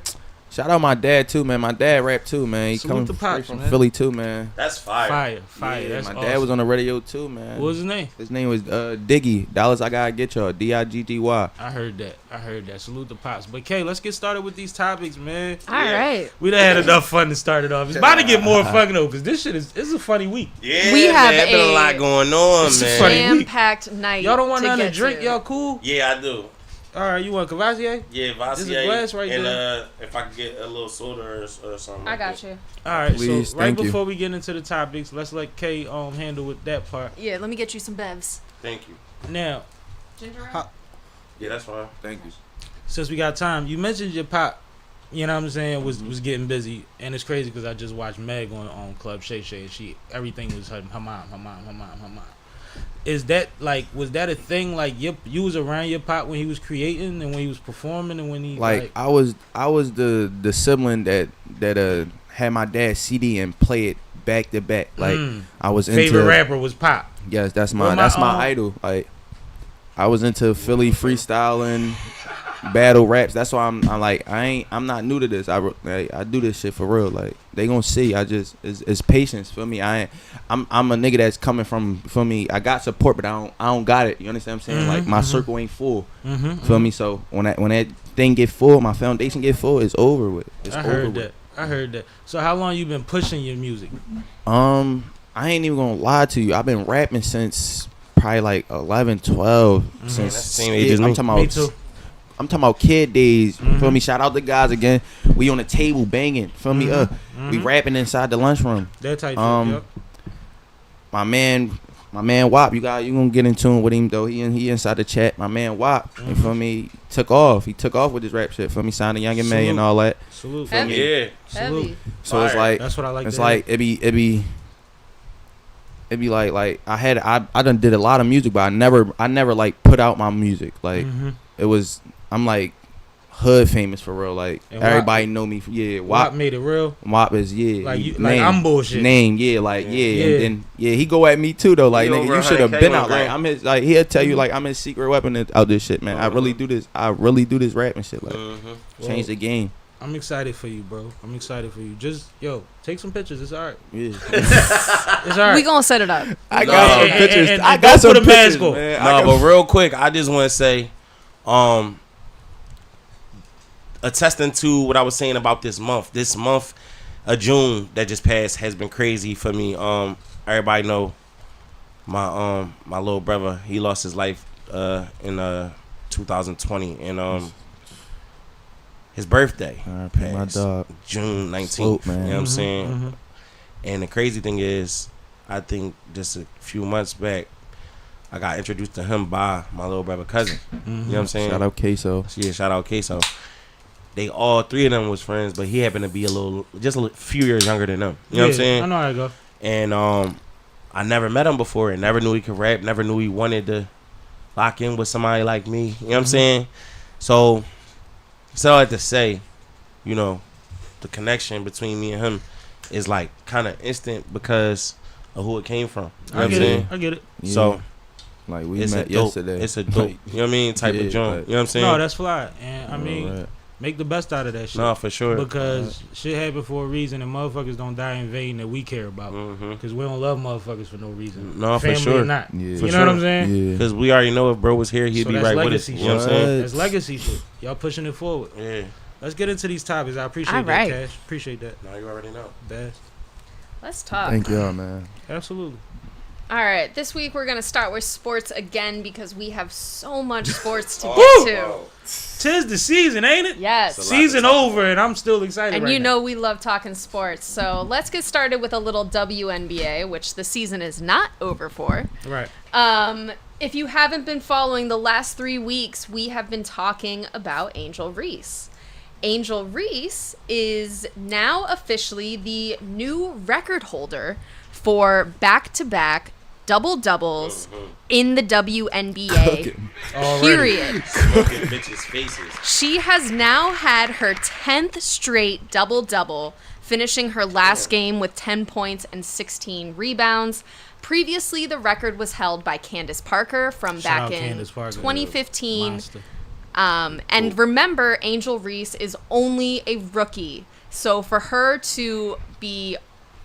Shout out my dad too, man. My dad rap too, man. He Salute coming the straight pops, from man. Philly too, man. That's fire. Fire. Yeah, That's my awesome. dad was on the radio too, man. What was his name? His name was Diggy. Dollars I gotta get y'all. Diggy. I heard that. Salute the pops. But Kay, let's get started with these topics, man. All right. We done had enough fun to start it off. It's about to get more fun though, because this shit is a funny week. Yeah, We have man. Been a a- lot going on, It's man. funny. Jam-packed night. Y'all don't want to nothing to get drink? Y'all cool? Yeah, I do. All right, you want Cavassier? Yeah, There's a Vassier. glass right and there. if I could get a little soda or something. I like got that. you. All right, Please, so right thank you. before we get into the topics, let's let Kay handle with that part. Yeah, let me get you some bevs. Thank you. Now, Ginger ale? How- Yeah, that's fine. Thank you. since we got time, you mentioned your pop. You know what I'm saying? Was getting busy, and it's crazy because I just watched Meg on Club Shay Shay, and everything was her mom. Is that was that a thing? Like you was around your pop when he was creating and when he was performing and when he I was the sibling that had my dad's CD and play it back to back. Like I was favorite into rapper was Pop. Yes, that's Well, my idol. Like I was into Philly freestyling, battle raps. That's why I'm not new to this. I do this shit for real. Like they gonna see. It's patience for me. I'm a nigga that's coming from me. I got support, but I don't got it. You understand what I'm saying? Like my circle ain't full. Feel me? So when that thing get full, my foundation get full, it's over with. It's I over with. heard that. So how long you been pushing your music? I ain't even gonna lie to you. I've been rapping since probably like 11, 12. Since That's the same age as me. I'm talking about. Me too. I'm talking about kid days. Feel me? Shout out the guys again. We on the table banging. Feel me? We rapping inside the lunchroom. That type shit. Yep. My man Wop, you gonna get in tune with him though. He inside the chat. My man Wop, you feel me? Took off. He took off with his rap shit. Feel me? Signed a Young and May and all that. Salute. Heavy. Yeah. Salute. Heavy. So it's like That's what I like. it's to like hear. it be like I done did a lot of music, but I never like put out my music. Like it was I'm like hood famous for real. Like And Wop- everybody know me. Wop made it real. Wop is Like you, name, like I'm bullshit. name Yeah. and then he go at me too though. Like He nigga, over you should have 100K been with out. Like Grant. I'm his. Like he'll tell you like I'm his secret weapon out this shit, man. I really do this. I really do this rapping shit. Like change the game. I'm excited for you, bro. I'm excited for you. Just take some pictures. It's alright. Yeah. It's alright. We gonna set it up. I got some and- pictures. and I don't got some put a mask pictures, on. man. No, but real quick, I just want to say, attesting to what I was saying about this month. This month of June that just passed has been crazy for me. Everybody know my little brother. He lost his life in 2020 and his birthday R.I.P. my passed dog. June 19th. Salute, man. You know what I'm saying? And the crazy thing is, I think just a few months back, I got introduced to him by my little brother cousin. You know what I'm saying? Shout out Queso. Yeah, shout out Queso. They all three of them was friends, but he happened to be just a few years younger than them. You know what I'm saying? I know how to go. And I never met him before and never knew he could rap, never knew he wanted to lock in with somebody like me. You know what I'm saying? So I had to say, you know, the connection between me and him is like kind of instant because of who it came from. You know what I'm saying? I get it. Yeah. So Like we it's a met dope, yesterday. it's a dope, you know what I mean, type Yeah, of joint. but- You know what I'm saying? No, that's fly. And I mean, Right. make the best out of that shit. No, for sure. Because shit happened for a reason, and motherfuckers don't die in vain that we care about. Because we don't love motherfuckers for no reason. No, for Family sure. or not. Yeah. You For know what I'm sure. saying? Yeah. Because we already know if bro was here, he'd So be that's right with us. legacy You know what I'm shit. saying? That's legacy shit. Y'all pushing it forward. Yeah. Let's get into these topics. I appreciate All that, right. Cash. Appreciate that. Now you already know. Best. Let's talk. Thank y'all, man. Absolutely. All right, this week we're gonna start with sports again because we have so much sports to get to. Tis the season, ain't it? Yes. Season over, and I'm still excited. And right you now. know we love talking sports, so let's get started with a little WNBA, which the season is not over for. Right. If you haven't been following the last 3 weeks, we have been talking about Angel Reese. Angel Reese is now officially the new record holder for back-to-back double-doubles in the WNBA, period. Smoking bitches' faces. She has now had her 10th straight double-double, finishing her last game with 10 points and 16 rebounds. Previously, the record was held by Candace Parker from Shout back out in Candace Parker. 2015. Monster. And remember, Angel Reese is only a rookie. So for her to be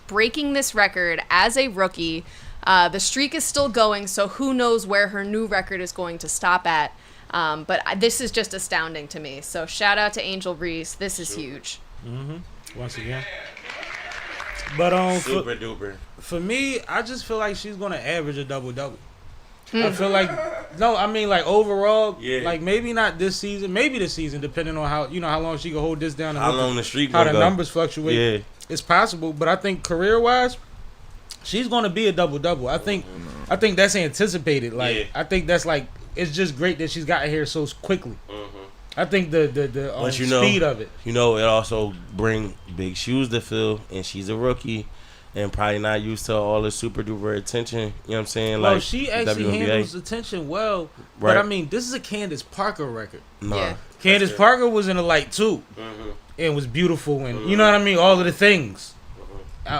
breaking this record as a rookie, the streak is still going, so who knows where her new record is going to stop at. But this is just astounding to me. So shout out to Angel Reese. This is huge. Once again. But Super duper. for me, I just feel like she's gonna average a double-double. I feel like like overall, like maybe not this season, maybe this season, depending on how how long she can hold this down and How long the streak how the gonna go. numbers fluctuate. Yeah. It's possible, but I think career-wise, she's gonna be a double-double. I think that's anticipated. Like Yeah. I think that's like it's just great that she's gotten here so quickly. I think the But speed of it. It also bring big shoes to fill, and she's a rookie. And probably not used to all the super duper attention. You know what I'm saying? Well, Like she actually WNBA. handles attention well. Right. But I mean, this is a Candace Parker record. Nah. Yeah. Candace Parker was in the light too, and was beautiful, and you know what I mean. All of the things,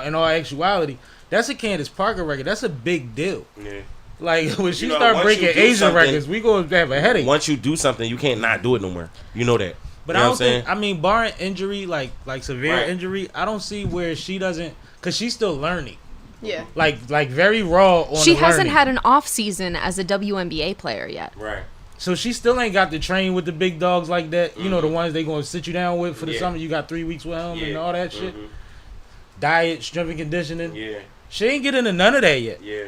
in all actuality, that's a Candace Parker record. That's a big deal. Yeah. Like when she You know, start once breaking you do Asian something- records, we gonna have a headache. Once you do something, you can't not do it no more. You know that. But you know I don't what I'm saying? think. I mean, barring injury, like severe Right. injury, I don't see where she doesn't, because she's still learning. Yeah. Like very raw on She the hasn't learning. had an off season as a WNBA player yet. Right. So she still ain't got to train with the big dogs like that. You know, the ones they gonna sit you down with for the Yeah. summer. You got 3 weeks with them and Yeah. all that shit. Diet, strength and conditioning. Yeah. She ain't get into none of that yet. Yeah.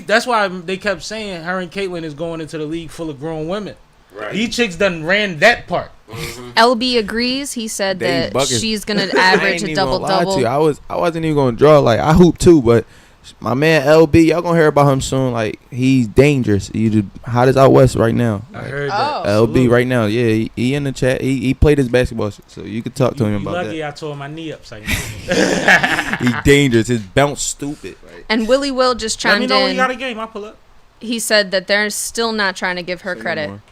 That's why they kept saying her and Caitlyn is going into the league full of grown women. Right. These chicks done ran that part. LB agrees. He said Dave that Buckets. she's gonna I ain't average a even gonna lie to you. double-double. I wasn't even gonna draw. Like I hoop too, but my man LB, y'all gonna hear about him soon. Like he's dangerous. He the hottest out west right now. I heard Oh. that. LB right now, yeah, he in the chat. He played his basketball shit, so you could talk to him You about lucky that. I tore my knee up. So He dangerous. His bounce stupid. Right? And Willie Will just let me chimed know when you got a in. game. I'll pull up. He said that they're still not trying to give her Say no credit. more.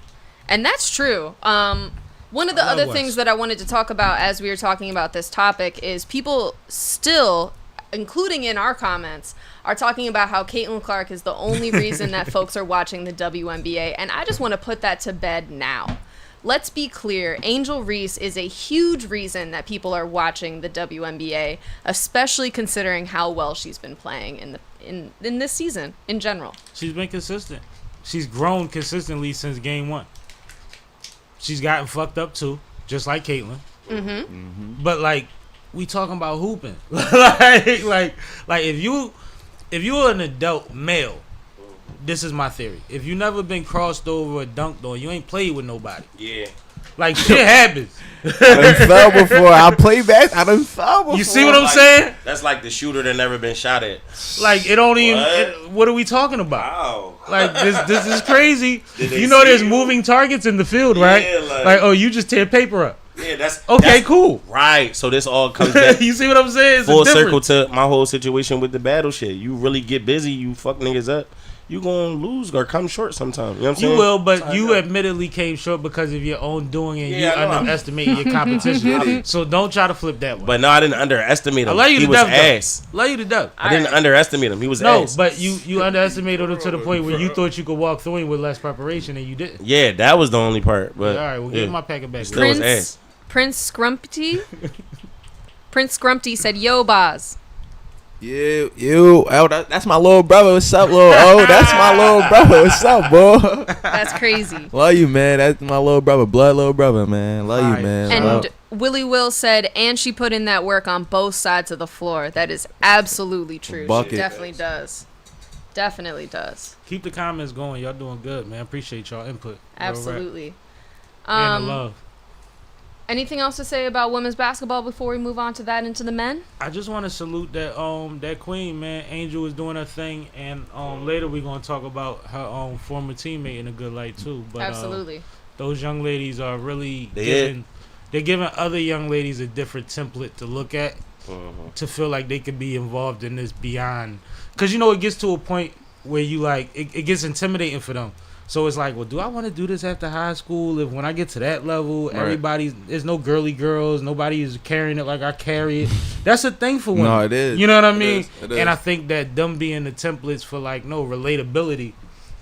And that's true. One of the I love other West. things that I wanted to talk about as we were talking about this topic is people still, including in our comments, are talking about how Caitlin Clark is the only reason that folks are watching the WNBA. And I just want to put that to bed now. Let's be clear. Angel Reese is a huge reason that people are watching the WNBA, especially considering how well she's been playing in this season in general. She's been consistent. She's grown consistently since game one. She's gotten fucked up too, just like Caitlyn. But like, we talking about hooping. like if you're an adult male, this is my theory. If you never been crossed over or dunked on, you ain't played with nobody. Yeah. Like shit happens. I done fell before. I play back. I done fell before. You see what I'm saying? That's like the shooter that never been shot at. Like it don't even. What? What are we talking about? Wow. Like this is crazy. Did they You know, see there's you? moving targets in the field, right? Yeah, like oh, you just tear paper up. Yeah, that's Okay, that's- cool. Right. So this all comes back You see what I'm saying? It's a full circle difference. to my whole situation with the battle shit. You really get busy, you fuck niggas up, you gonna lose or come short sometime. You know what I'm saying? You will, but That's you how it go. admittedly came short because of your own doing and Yeah, I you know. underestimating your competition. So don't try to flip that one. But no, I didn't underestimate I him. love you He to was death, though. ass. Love you to death. I didn't underestimate him. He was No, ass. but you underestimated him to the point where you thought you could walk through him with less preparation and you didn't. Yeah, that was the only part. But All right, well, yeah. give my packet back. Still was Prince ass. Prince Scrumpty Prince Scrumpty said, "Yo, Boz." Oh, that's my little brother. What's up, little? Oh, that's my little brother. What's up, boy? That's crazy. Love you, man. That's my little brother, blood little brother, man. Love Fire. you, man. And Love- Willie Will said, and she put in that work on both sides of the floor. That is absolutely true. Bucket. She definitely does. Definitely does. Keep the comments going. Y'all doing good, man. Appreciate y'all input. Real rap. Absolutely. And the love. Anything else to say about women's basketball before we move on to that into the men? I just want to salute that queen, man. Angel is doing her thing, and later we're gonna talk about her former teammate in a good light too. But Absolutely. those young ladies are really They they're giving other young ladies a different template to look at to feel like they could be involved in this beyond, because it gets to a point where you like it gets intimidating for them. So it's like, well, do I want to do this after high school? If when I get to that level, there's no girly girls, nobody is carrying it like I carry it. That's a thing for women. No, it is. You know what I It mean? is. It And is. I think that them being the templates for like relatability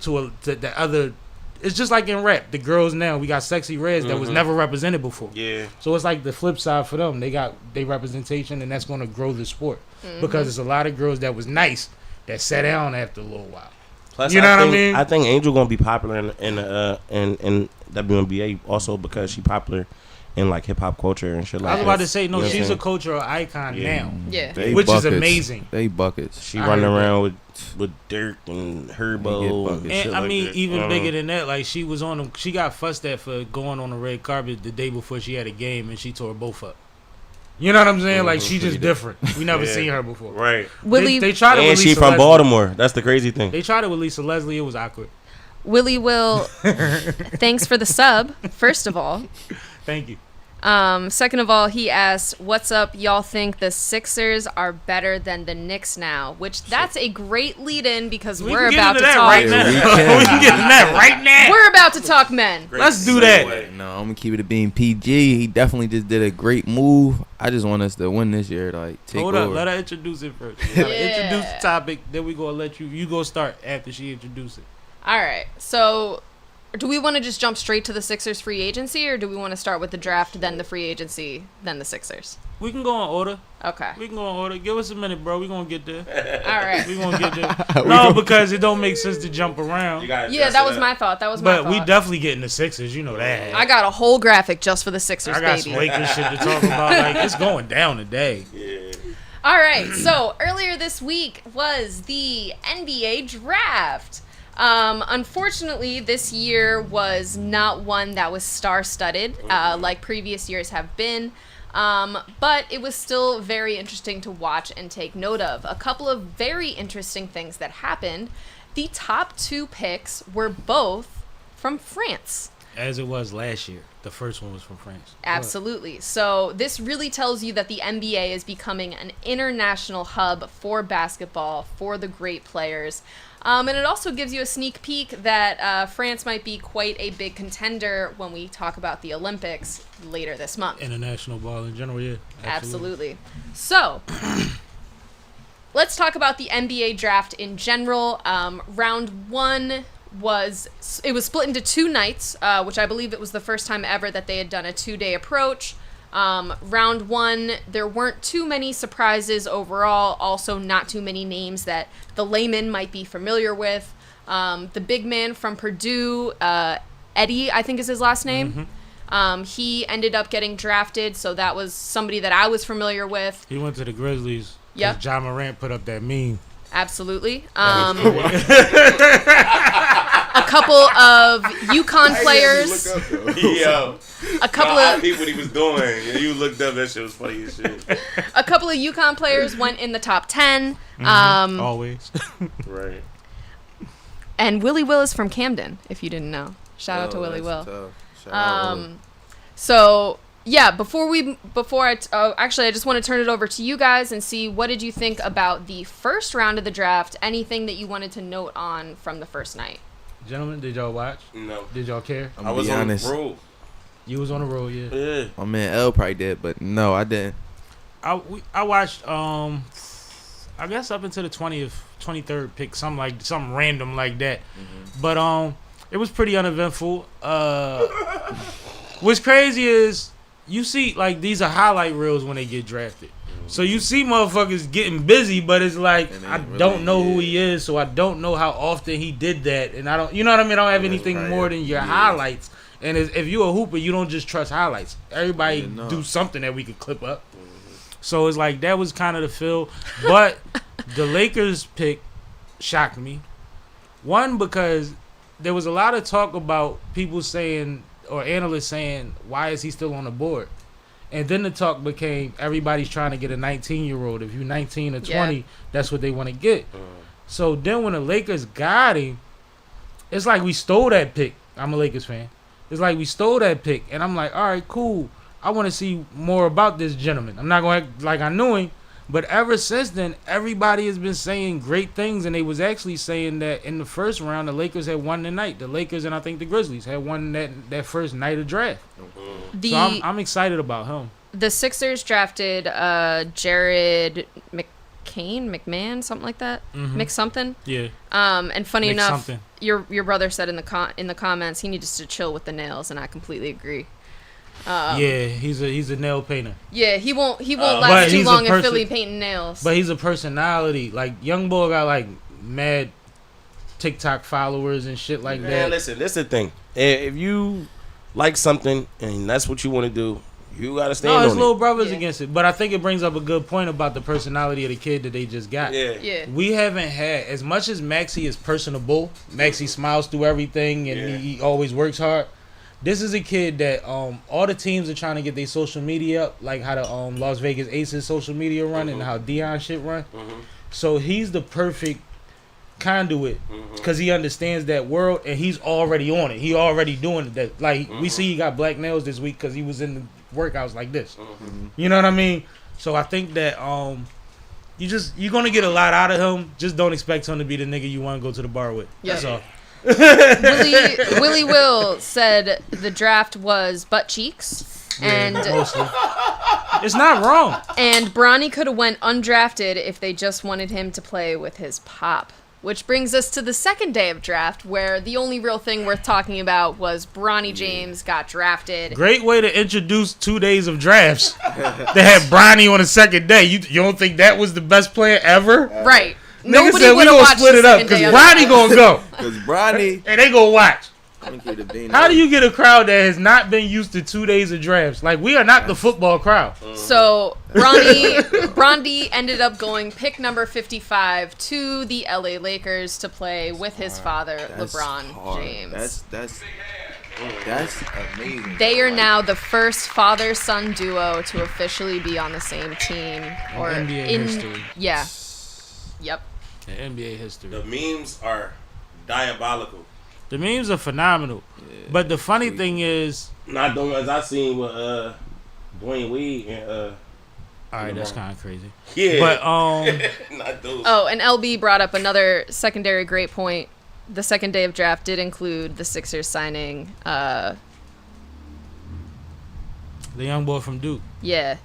to the other it's just like in rap. The girls now, we got sexy reds that was never represented before. Yeah. So it's like the flip side for them. They got their representation, and that's going to grow the sport because it's a lot of girls that was nice that sat down after a little while. Plus, You know what I mean? I think Angel gonna be popular in WNBA also because she popular in like hip hop culture and shit like that. I was about to say, no, You know what she's I'm a cultural icon now, Yeah. They which buckets. is amazing. They buckets. She I running heard around with Dirk and Herbo and And shit I like mean, that. even bigger than that, like she was on. She got fussed at for going on the red carpet the day before she had a game, and she tore both up. You know what I'm saying? Like she's just different. We never Yeah. seen her before. Right. Willie They tried to And with she Lisa from Leslie. Baltimore. That's the crazy thing. They tried it with Lisa Leslie. It was awkward. Willie Will, thanks for the sub, first of all. Thank you. Second of all, he asks, what's up? Y'all think the Sixers are better than the Knicks now? Which that's a great lead-in because We we're can get about into to that talk. right now. Yeah, we We can. can get into that right now. We're about to talk men. Let's do that. No, I'm gonna keep it a being PG. He definitely just did a great move. I just want us to win this year. Like, take Hold over. up, let her introduce it first. You gotta Yeah. Introduce the topic, then we gonna let you go start after she introduce it. All right. So, do we want to just jump straight to the Sixers free agency, or do we want to start with the draft, then the free agency, then the Sixers? We can go in order. Okay. We can go in order. Give us a minute, bro. We gonna get there. All right. We gonna get there. No, because it don't make sense to jump around. Yeah, that was my thought. That was my But thought. we definitely getting the Sixers. You know that. I got a whole graphic just for the Sixers, I got baby. some Lakers shit to talk about. Like it's going down today. All right, so earlier this week was the NBA draft. Unfortunately, this year was not one that was star-studded like previous years have been, but it was still very interesting to watch and take note of. A couple of very interesting things that happened. The top two picks were both from France. As it was last year. The first one was from France. Absolutely. So this really tells you that the NBA is becoming an international hub for basketball, for the great players. And it also gives you a sneak peek that France might be quite a big contender when we talk about the Olympics later this month. International ball in general, yeah. Absolutely. So, let's talk about the NBA draft in general. Round one was split into two nights, which I believe it was the first time ever that they had done a 2-day approach. Round one, there weren't too many surprises overall. Also, not too many names that the layman might be familiar with. The big man from Purdue, Eddie, I think is his last name. He ended up getting drafted, so that was somebody that I was familiar with. He went to the Grizzlies. Yep. John Morant put up that meme. Absolutely. A couple of UConn players. Yo, A couple I of peeped what he was doing. And you looked up, that shit was funny as shit. a couple of UConn players went in the top 10. Always. Right. And Willie Will is from Camden, if you didn't know. Shout out to Willie Will. Shout out Willie. So yeah, actually, I just want to turn it over to you guys and see what did you think about the first round of the draft. Anything that you wanted to note on from the first night? Gentlemen, did y'all watch? No. Did y'all care? I'm I was be on honest. the road. You was on the road, yeah. Yeah. My man L probably did, but no, I didn't. I watched I guess up until the 23rd pick, something random like that. But it was pretty uneventful. What's crazy is you see like these are highlight reels when they get drafted. So you see motherfuckers getting busy, but it's like And they I really- don't know who yeah. he is, so I don't know how often he did that, and I don't, you know what I mean? I don't have anything right. more than your highlights. And if you a hooper, you don't just trust highlights. Everybody Yeah, no. do something that we could clip up. So it's like that was kind of the feel, but the Lakers pick shocked me. One, because there was a lot of talk about people saying or analysts saying, why is he still on the board? And then the talk became everybody's trying to get a 19-year-old. If you're 19 or 20, Yeah. that's what they want to get. So then when the Lakers got him, it's like we stole that pick. I'm a Lakers fan. It's like we stole that pick. And I'm like, all right, cool. I want to see more about this gentleman. I'm not going to act like I knew him. But ever since then, everybody has been saying great things. And they was actually saying that in the first round, the Lakers had won the night. The Lakers and I think the Grizzlies had won that first night of draft. So I'm excited about him. The Sixers drafted Jared McMahon, something like that. Mick something. Yeah. And funny Mick enough, something. your brother said in the comments he needs to chill with the nails, and I completely agree. Yeah, he's a nail painter. Yeah, he won't But last too he's a long in person- Philly painting nails. But he's a personality. Like young boy got like mad TikTok followers and shit like Man, that. listen, this is the thing. If you like something and that's what you want to do, you gotta stand No, on his it. little brother's Yeah. against it. But I think it brings up a good point about the personality of the kid that they just got. Yeah. We haven't had, as much as Maxie is personable, Maxie smiles through everything and Yeah. he always works hard. This is a kid that all the teams are trying to get their social media up, like how the Las Vegas Aces social media run and how Dion shit run. So he's the perfect conduit because he understands that world and he's already on it. He already doing it. That like we see he got black nails this week because he was in the workouts like this. You know what I mean? So I think that you're gonna get a lot out of him. Just don't expect him to be the nigga you want to go to the bar with. Yeah. That's all. Willie Will said the draft was butt cheeks, and Mostly. It's not wrong. and Bronny could have went undrafted if they just wanted him to play with his pop. Which brings us to the second day of draft, where the only real thing worth talking about was Bronny James got drafted. Great way to introduce 2 days of drafts. They had Bronny on the second day. You don't think that was the best player ever? Right. Nigga Nobody said we would have gonna watched split the it up second because day of Bronny gonna go Because Bronny, and they gonna watch. how How do you get a crowd that has not been used to 2 days of drafts? Like we are not the football crowd. So Bronny ended up going pick number 55 to the LA Lakers to play with his father, LeBron James. That's amazing. They are now the first father-son duo to officially be on the same team or NBA in history. Yeah. Yep. In NBA history. The memes are diabolical. The memes are phenomenal. But the funny thing is, Not the ones I seen with Dwayne Wade and all right, that's kind of crazy. yeah, But not those. Oh, and LB brought up another secondary great point. The second day of draft did include the Sixers signing the young boy from Duke. yeah.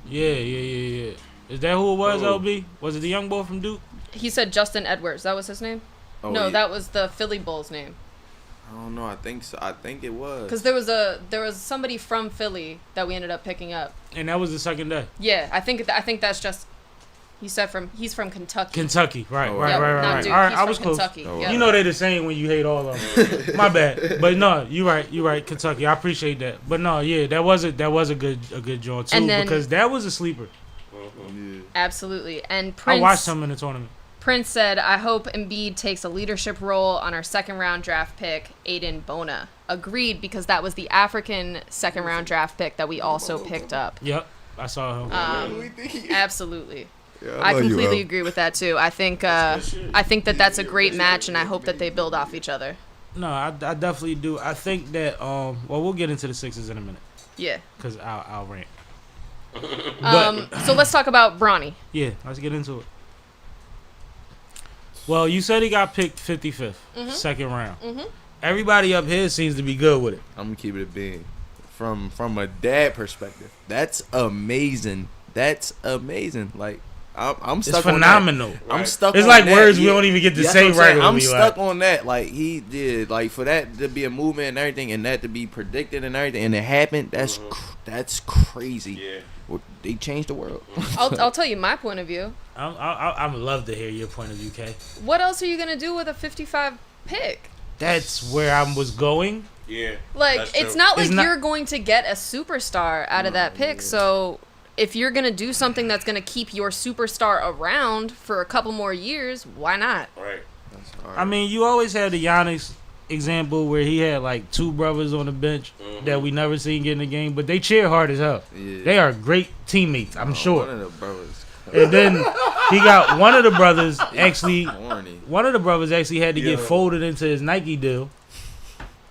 Yeah. Is that who it was, Oh. LB? Was it the young boy from Duke? He said Justin Edwards. That was his name? Oh, No, yeah. that was the Philly Bulls name. I don't know. I think so. I think it was. Because there was somebody from Philly that we ended up picking up. And that was the second day. Yeah, I think that's just. He said he's from Kentucky. Kentucky. Right. Oh, right. Yep, not All Duke. right, He's I from was close. Kentucky. Oh, Yep. You know they're the same when you hate all of them. My bad. But no, you're right, Kentucky. I appreciate that. But no, yeah, that was a good joint too And then- because that was a sleeper. Absolutely. And I watched him in the tournament. Prince said, I hope Embiid takes a leadership role on our second round draft pick, Aiden Bona. Agreed, because that was the African second round draft pick that we also picked up. Yep, I saw him. Absolutely. Yeah, I love you, completely bro. agree with that too. I think that's a great match, and I hope that they build off each other. No, I definitely do. I think that well, we'll get into the Sixers in a minute Yeah. because I'll rant. So let's talk about Bronny. Yeah, let's get into it. Well, you said he got picked 55th, second round. Everybody up here seems to be good with it. I'm gonna keep it a bean. From a dad perspective, that's amazing. That's amazing. Like I'm It's stuck on phenomenal. that. I'm stuck. It's on like that. words we Yeah. don't even get to That's say what I'm saying. regularly. I'm stuck like, on that. Like he did. Like for that to be a movement and everything, and that to be predicted and everything, and it happened. That's crazy. Yeah. Well, they changed the world. I'll tell you my point of view. I would love to hear your point of view, Kay. What else are you gonna do with a 55 pick? That's where I was going. Yeah. Like, that's it's true. not like It's not- you're going to get a superstar out of that pick. So if you're going to do something that's going to keep your superstar around for a couple more years, why not? Right. I mean, you always had the Giannis example where he had like two brothers on the bench that we never seen get in the game, but they cheer hard as hell. Yeah. They are great teammates, I'm sure. One of the brothers. And then he got one of the brothers actually. Corny. One of the brothers actually had to get folded into his Nike deal.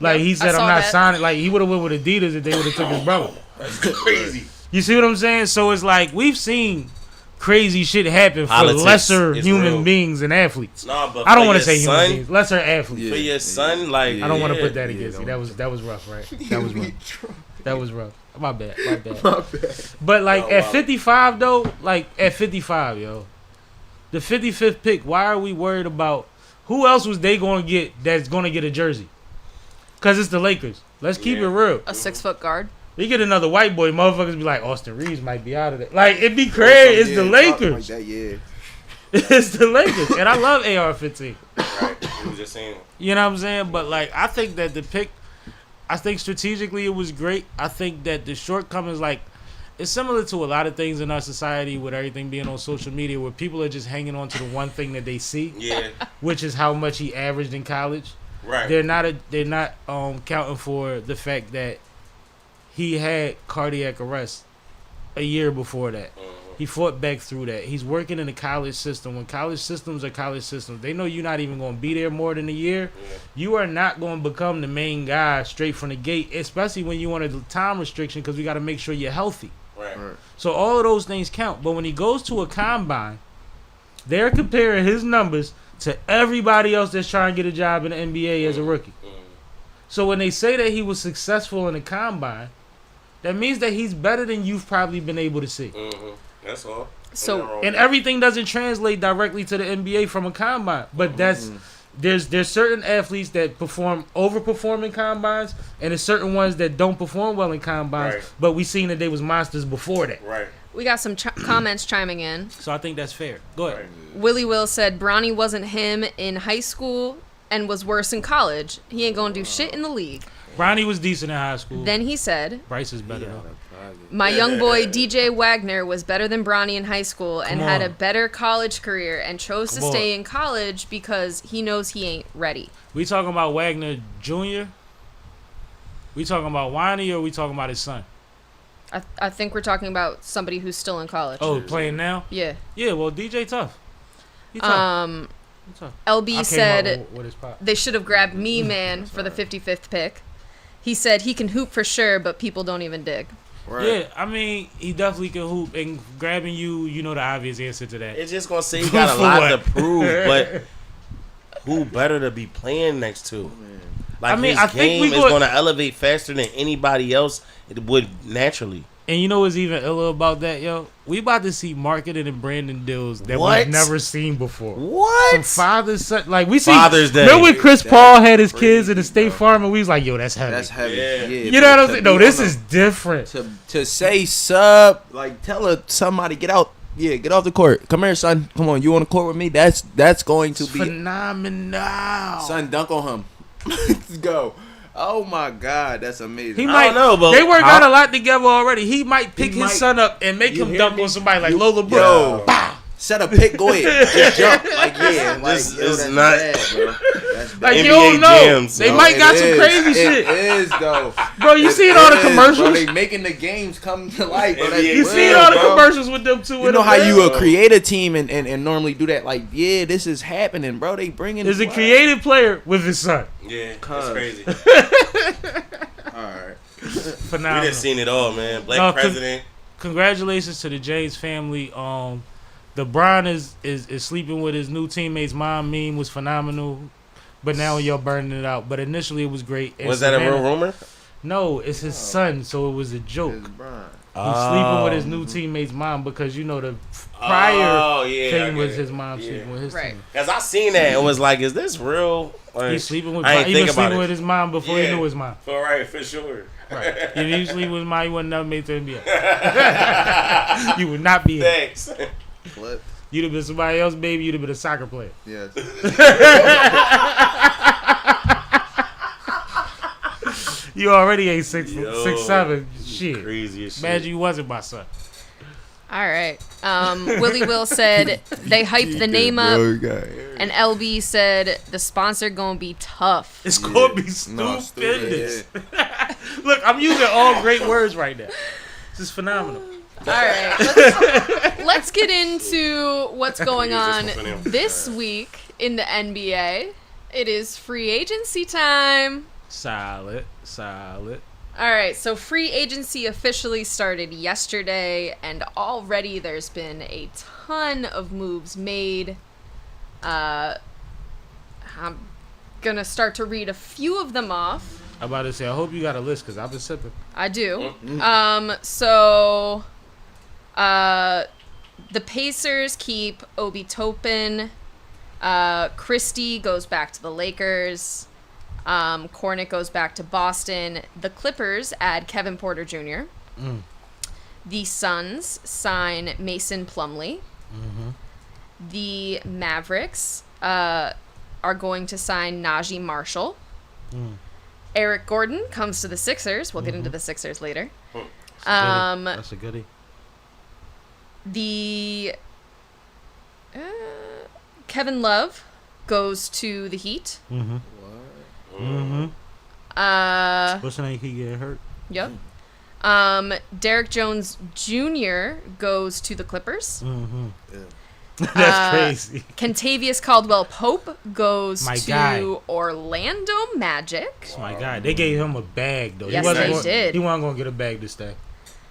Like he Yep, said, I I'm saw not that. signing. Like he would have went with Adidas if they would have took his brother. That's crazy. You see what I'm saying? So it's like we've seen crazy shit happen Politics for lesser is human real. beings and athletes. Nah, but I don't for want to your say human son- beings, lesser athletes. For your son, like I don't want to yeah. put that against you. That was rough, right? That was rough. That was rough. My bad. But like Oh, at wow. 55 though, like at 55, yo, the 55th pick. Why are we worried about Who else was they going to get that's going to get a jersey? Because it's the Lakers. Let's keep it real. A 6-foot guard. You get another white boy, motherfuckers be like, Austin Reeves might be out of there. Like, it'd be crazy. It's the Lakers. Like that, yeah. It's the Lakers. And I love AR-15. Right. You was just saying. You know what I'm saying? But, like, I think that the pick, I think strategically it was great. I think that the shortcomings, like, it's similar to a lot of things in our society with everything being on social media where people are just hanging on to the one thing that they see. Yeah. Which is how much he averaged in college. Right. They're not counting for the fact that he had cardiac arrest a year before that. He fought back through that. He's working in the college system. When college systems are college systems, they know you're not even going to be there more than a year. Yeah. You are not going to become the main guy straight from the gate, especially when you want a time restriction because we got to make sure you're healthy. Right. So all of those things count. But when he goes to a combine, they're comparing his numbers to everybody else that's trying to get a job in the NBA as a rookie. So when they say that he was successful in the combine, that means that he's better than you've probably been able to see. That's all. So and everything doesn't translate directly to the NBA from a combine. But there's certain athletes that overperform in combines, and there's certain ones that don't perform well in combines. Right. But we seen that they was monsters before that. Right. we got some comments chiming in. So I think that's fair. Go ahead. Willie Will said Bronny wasn't him in high school and was worse in college. He ain't gonna do shit in the league. Bronny was decent in high school. Then he said, Bryce is better though. my young boy DJ Wagner was better than Bronny in high school and had a better college career and chose to stay in college because he knows he ain't ready. We talking about Wagner Jr.? We talking about Whiney or we talking about his son? I think we're talking about somebody who's still in college. Oh, playing now? Yeah. Yeah, well, DJ tough. He tough. LB said they should have grabbed me, man, for the 55th pick. He said he can hoop for sure, but people don't even dig. Right. Yeah, I mean, he definitely can hoop. And grabbing you know the obvious answer to that. It's just going to say he got a lot to prove, but who better to be playing next to? Like, I mean, his game is going to elevate faster than anybody else it would naturally. And you know what's even iller about that, yo? We about to see marketing and branding deals that we've never seen before. What? Some father's son, like we see. Father's Day. Remember when Chris Paul had his kids in the State Farm and we was like, yo, that's heavy. That's heavy. Yeah. You know what I'm saying? No, this is different. To say sub, like tell somebody get out. Yeah, get off the court. Come here, son. Come on, you on the court with me? That's going to be phenomenal. Son, dunk on him. Let's go. Oh my God, that's amazing. I don't know, but they work out a lot together already. He might pick his son up and make him dunk on somebody like Lola Brooke. Set a pick, go ahead. Just jump. Like, yeah. This is not. Like, you don't know. Jams, they might got some crazy shit. It is, though. Bro, you see all the commercials? Bro, they making the games come to life. Bro. You see all the commercials with them two. You know how you create a team and normally do that? Like, yeah, this is happening, bro. They bringing. There's a creative player with his son. Yeah, it's crazy. Alright. Phenomenal. We done seen it all, man. Black president. Congratulations to the James family. The Bron is sleeping with his new teammate's mom meme was phenomenal. But now y'all burning it out. But initially it was great. And was that a real rumor? No, it's his son, so it was a joke. He's sleeping with his new teammate's mom because you know the prior thing was his mom sleeping with his team. Because I seen that and was like, is this real? Like, he's sleeping with with his mom before he knew his mom. For sure. Right. If you sleep with his mom, you would never make the NBA. You would not be. Thanks. What? You'd have been somebody else, baby. You'd have been a soccer player. Yes. You already ain't 6'7". Shit. Crazy as shit. Imagine you wasn't my son. All right. Willie Will said they hyped the name up, and LB said the sponsor gonna be tough. It's gonna be stupendous. Look, I'm using all great words right now. This is phenomenal. All right, let's get into what's going on this week in the NBA. It is free agency time. Solid. All right, so free agency officially started yesterday, and already there's been a ton of moves made. I'm gonna start to read a few of them off. I'm about to say, I hope you got a list because I've been sipping. I do. So the Pacers keep Obi Toppin, Christie goes back to the Lakers. Kornick goes back to Boston. The Clippers add Kevin Porter Jr. The Suns sign Mason Plumlee. The Mavericks are going to sign Najee Marshall. Eric Gordon comes to the Sixers. We'll get into the Sixers later. That's a goodie. The Kevin Love goes to the Heat. What's the name? He get hurt. Yep. Derek Jones Jr. goes to the Clippers. That's crazy. Kentavious Caldwell-Pope goes My to guy. Orlando Magic. Oh my God, they gave him a bag though. Yes, he wasn't they going, did. He wasn't gonna get a bag this day.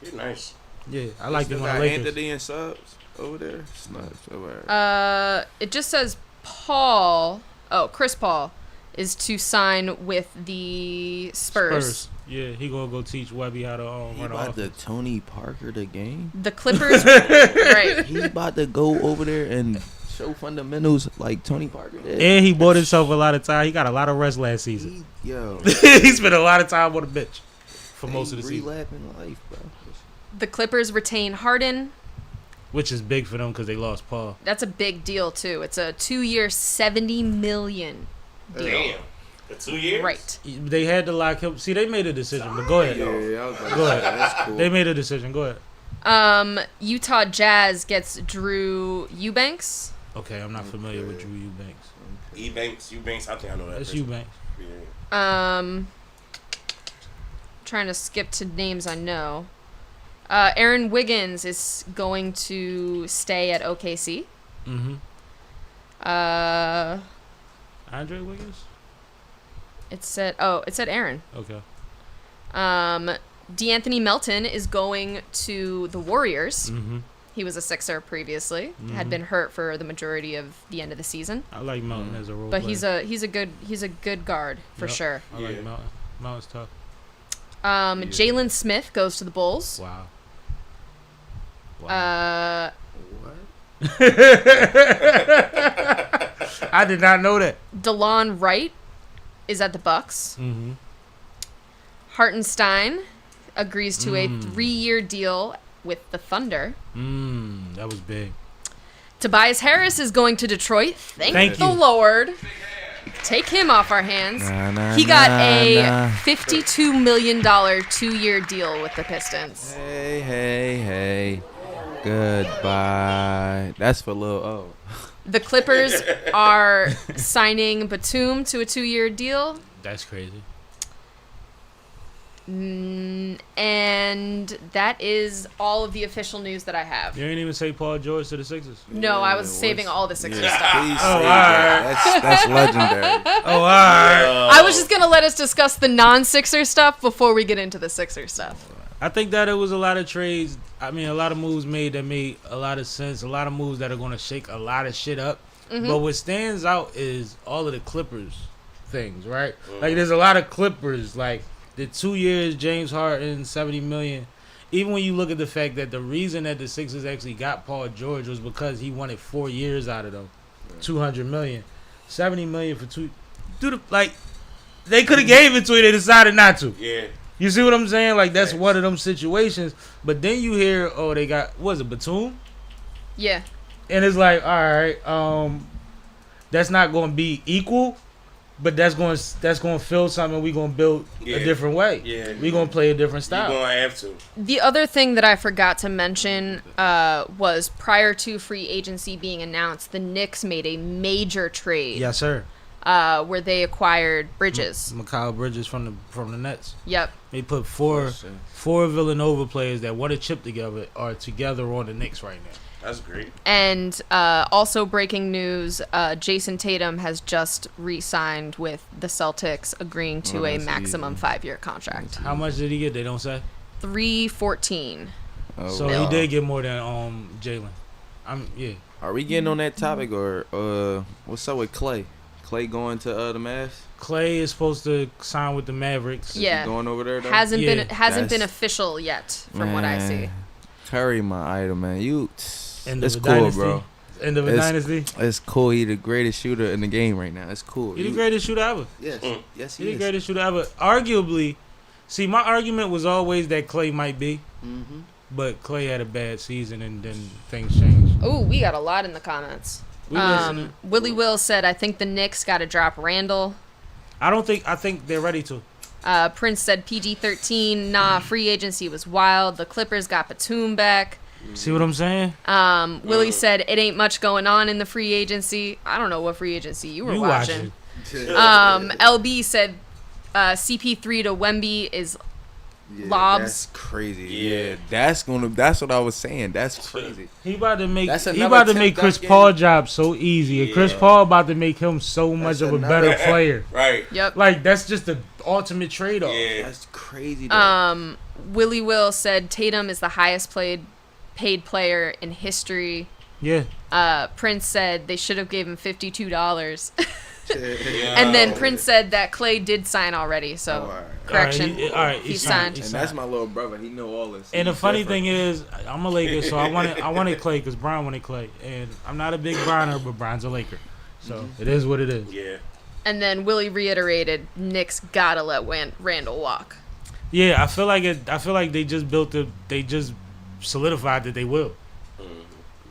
He's nice. Yeah, I like them Still on got the Lakers. Anthony and Subs over there. It's not so bad. It just says Paul. Oh, Chris Paul is to sign with the Spurs. Yeah, he gonna go teach Webby how to He run about off. to Tony Parker the game. The Clippers, right? He about to go over there and show fundamentals like Tony Parker did. And he bought himself a lot of time. He got a lot of rest last season. He spent a lot of time on the bench for most of the season, Relapping life, bro. The Clippers retain Harden. which is big for them because they lost Paul. That's a big deal too. It's a 2-year, $70 million deal. Damn. For 2 years? Right. They had to lock him. See, they made a decision, but go ahead. Yeah, I was like, Go ahead. that's cool. They made a decision. Go ahead. Utah Jazz gets Drew Eubanks. Okay, I'm not familiar with Drew Eubanks. Eubanks, I think I know that. That's person. Eubanks. Yeah. Trying to skip to names I know. Aaron Wiggins is going to stay at OKC. Mm-hmm. Andre Wiggins? It said Aaron. Okay. D'Anthony Melton is going to the Warriors. Mm-hmm. He was a Sixer previously. Had been hurt for the majority of the end of the season. I like Melton as a role But player. he's a good guard for Yep. sure. I like Melton. Melton's tough. Jalen Smith goes to the Bulls. Wow. I did not know that. DeLon Wright is at the Bucks. Mm-hmm. Hartenstein agrees to a 3-year deal with the Thunder. That was big. Tobias Harris is going to Detroit. Thank the you. Lord. Take him off our hands. Nah, He got nah, a nah. $52 million 2-year deal with the Pistons. Hey. Goodbye. That's for Lil O. The Clippers are signing Batum to a 2-year deal. That's crazy. And that is all of the official news that I have. You ain't even say Paul George to the Sixers. No, I was saving all the Sixers stuff. Please Oh, say that. That's legendary. Oh, all right. I was just going to let us discuss the non-Sixer stuff before we get into the Sixer stuff. I think that it was a lot of trades. I mean, a lot of moves made that made a lot of sense. A lot of moves that are going to shake a lot of shit up. But what stands out is all of the Clippers things, right? Like, there's a lot of Clippers. Like, the 2 years, James Harden, $70 million. Even when you look at the fact that the reason that the Sixers actually got Paul George was because he wanted 4 years out of them, $200 million, $70 million for 2. Dude, like, they could have gave it to you. They decided not to. Yeah. You see what I'm saying? Like, that's one of them situations. But then you hear, oh, they got, what is it, Batum? Yeah. And it's like, all right, that's not going to be equal, but that's going to fill something. We're going to build a different way. Yeah. We're going to play a different style. You're going to have to. The other thing that I forgot to mention was prior to free agency being announced, the Knicks made a major trade. Yes, sir. Where they acquired Bridges. Mikal Bridges from the Nets. Yep. They put four Villanova players that want to chip together are together on the Knicks right now. That's great. And also breaking news, Jason Tatum has just re-signed with the Celtics, agreeing to a maximum 5-year contract. How much did he get? They don't say. $314. Oh, So he did get more than Jalen. Yeah. Are we getting on that topic or what's up with Clay? Clay going to the Mavs? Clay is supposed to sign with the Mavericks. Yeah. He going over there though? Hasn't been That's- official yet, from what I see. Curry, my idol, man. End it's of a cool, dynasty. bro. End of a dynasty. It's cool. He the greatest shooter in the game right now. It's cool. He the greatest shooter ever. Yes, yes, He the greatest shooter ever. Arguably, see, my argument was always that Clay might be, but Clay had a bad season and then things changed. Oh, we got a lot in the comments. We listening. Willie Will said, I think the Knicks got to drop Randall. I think they're ready to. Prince said PG-13. Nah, free agency was wild. The Clippers got Batum back. See what I'm saying? Willie said it ain't much going on in the free agency. I don't know what free agency you were watching. LB said CP3 to Wemby is lobs. That's crazy. Yeah, that's what I was saying. That's crazy. He about to make another Chris game. Paul job so easy. And Chris Paul about to make him so much of a better player. Right. Yep. Like that's just the ultimate trade-off. Yeah. That's crazy. Though. Willie Will said Tatum is the highest paid player in history. Yeah. Prince said they should have gave him $52. And then Prince said that Clay did sign already, so correction. All right, he signed. And that's my little brother. He know all this. And the funny thing is, I'm a Laker, so I wanted Clay because Brian wanted Clay, and I'm not a big Briner, but Brian's a Laker, so it is what it is. Yeah. And then Willie reiterated, Knicks gotta let Randall walk. Yeah, I feel like they just solidified that they will.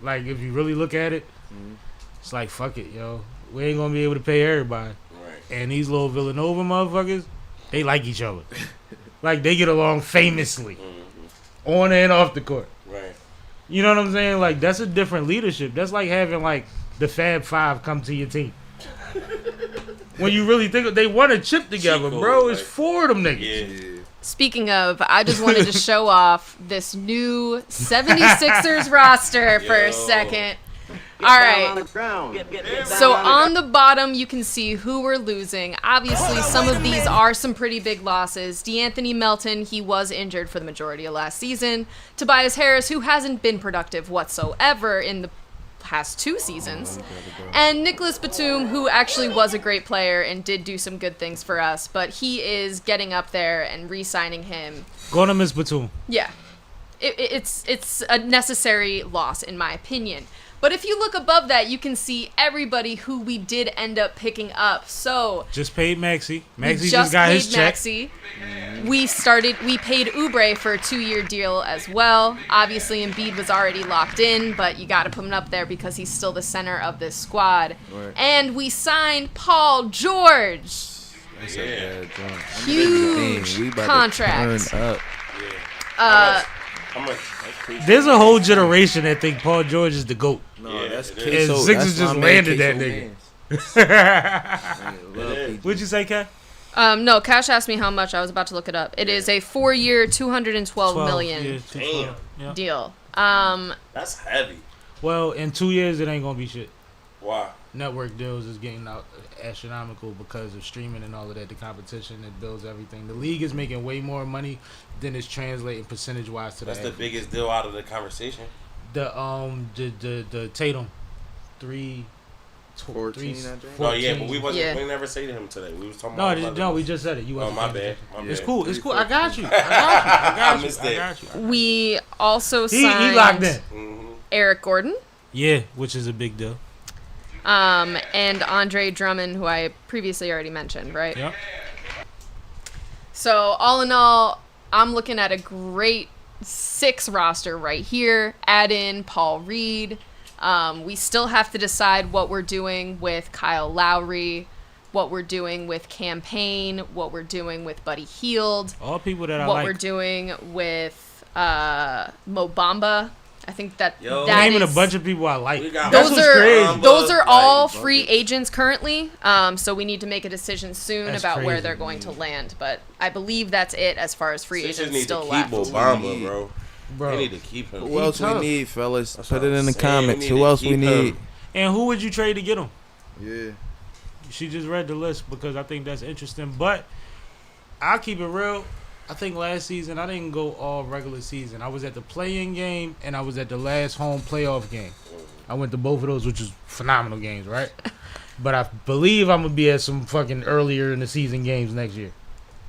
Like if you really look at it, it's like fuck it, yo. We ain't gonna be able to pay everybody. Right. And these little Villanova motherfuckers, they like each other. Like they get along famously, on and off the court. Right. You know what I'm saying? Like that's a different leadership. That's like having like the Fab Five come to your team. When you really think they won a chip together, Chico, bro. It's like, 4 of them niggas. Yeah. Speaking of, I just wanted to show off this new 76ers roster for a second. All right. So on the bottom, you can see who we're losing. Obviously, some of these are some pretty big losses. DeAnthony Melton, he was injured for the majority of last season. Tobias Harris, who hasn't been productive whatsoever in the past 2 seasons. And Nicholas Batum, who actually was a great player and did do some good things for us, but he is getting up there and re-signing him. Gonna miss Batum. Yeah. It's a necessary loss, in my opinion. But if you look above that, you can see everybody who we did end up picking up. So just paid Maxey. Maxey we just got his check. Maxey. We paid Oubre for a 2-year deal as well. Obviously, Embiid was already locked in, but you got to put him up there because he's still the center of this squad. Right. And we signed Paul George. That's a bad joint. Huge contract. There's a whole generation that think Paul George is the GOAT. No, that's and Sixers just landed that nigga. What'd you say, Kat? No, Cash asked me how much. I was about to look it up. It is a 4-year, $212 million deal. That's heavy. Well, in 2 years, it ain't gonna be shit. Why? Network deals is getting out astronomical because of streaming and all of that. The competition that builds everything. The league is making way more money than it's translating percentage wise to That's the the biggest deal out of the conversation. The Tatum 3 14, I think. Oh yeah, but we never say to him today. We was talking about we just said it. You wasn't my bad. It's cool. I got you. I got you. We also signed he locked in. Eric Gordon. Yeah, which is a big deal. And Andre Drummond, who I previously already mentioned, right? Yep. So all in all, I'm looking at a great 6 roster right here. Add in Paul Reed. We still have to decide what we're doing with Kyle Lowry, what we're doing with Campaign, what we're doing with Buddy Hield. All people that I what like. What we're doing with Mo Bamba. I think that naming a bunch of people I like. Those are all free agents currently. So we need to make a decision soon about where they're going to land. But I believe that's it as far as free agents still left. Keep Obama, bro. They need to keep him. Who else we need, fellas? Put it in the comments. Who else we need? And who would you trade to get him? Yeah. She just read the list because I think that's interesting. But I'll keep it real. I think last season I didn't go all regular season. I was at the play-in game and I was at the last home playoff game. I went to both of those, which is phenomenal games, right? But I believe I'm gonna be at some fucking earlier in the season games next year.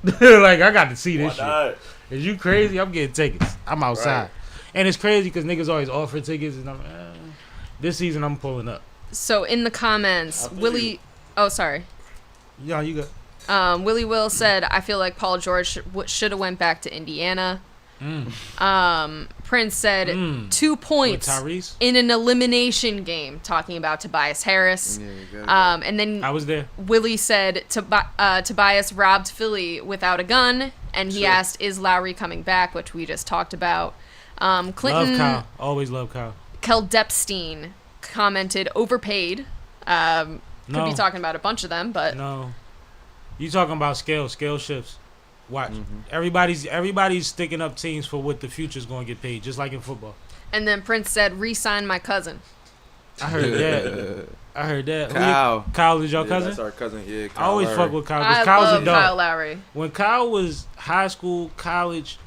Like I got to see this shit. Is you crazy? I'm getting tickets. I'm outside, and it's crazy because niggas always offer tickets, and I'm, This season, I'm pulling up. So in the comments, Willie. Oh, sorry. Yeah, you got. Willie Will said, "I feel like Paul George should have went back to Indiana." Prince said 2 points With Tyrese? in an elimination game, talking about Tobias Harris. And then I was there. Willie said Tobias robbed Philly without a gun, and he asked, "Is Lowry coming back?" Which we just talked about. Clinton Love Kyle. Always love Kyle. Keldepstein commented, "Overpaid." Could No. be talking about a bunch of them, but No. You talking about scale shifts. Watch. Everybody's sticking up teams for what the future's going to get paid, just like in football. And then Prince said, "Re-sign my cousin." I heard that. I heard that. Kyle. Kyle is your Yeah, cousin? that's our cousin. Yeah, I always Lowry. fuck with Kyle I because Kyle's love a dog. Kyle Lowry. When Kyle was high school, college,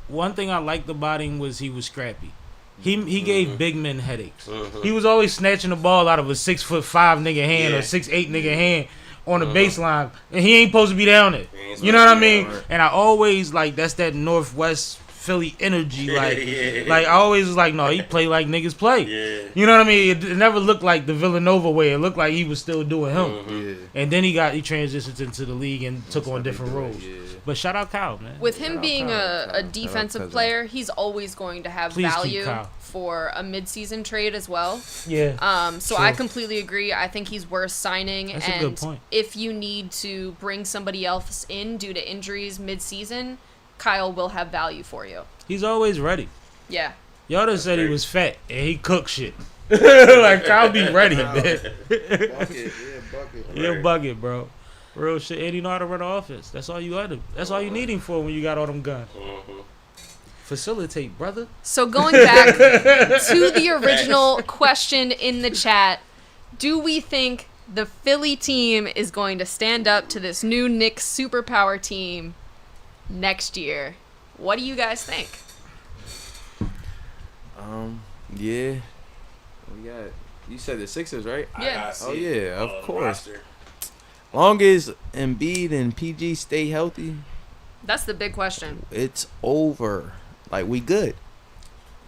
one thing I liked about him was he was scrappy. He gave big men headaches. He was always snatching the ball out of a 6'5" nigga hand or 6'8" nigga hand on the baseline, and he ain't supposed to be down there. You know what I mean? And I always that's that Northwest Philly energy. Like I always was like, no, he play like niggas play. Yeah. You know what I mean? It never looked like the Villanova way. It looked like he was still doing him. And then he transitioned into the league and took on different roles. But shout out Kyle, man. With him being a Kyle. defensive Cousin. player, he's always going to have Please keep value Kyle. for a mid-season trade as well. Yeah. So True. I completely agree. I think he's worth signing. That's a and good point. if you need to bring somebody else in due to injuries mid-season, Kyle will have value for you. He's always ready. Yeah. Y'all done said he was fat and he cook shit. Like Kyle be ready, man. Bucket. He a bucket, bro. Real shit. And he know how to run the offense. That's all you got to. That's all you need him for when you got all them guns. Facilitate, brother. So going back to the original question in the chat, do we think the Philly team is going to stand up to this new Knicks superpower team next year? What do you guys think? Yeah. We got. You said the Sixers, right? Yeah. Oh yeah, of course. Long as Embiid and PG stay healthy, That's the big question. it's over. Like we good.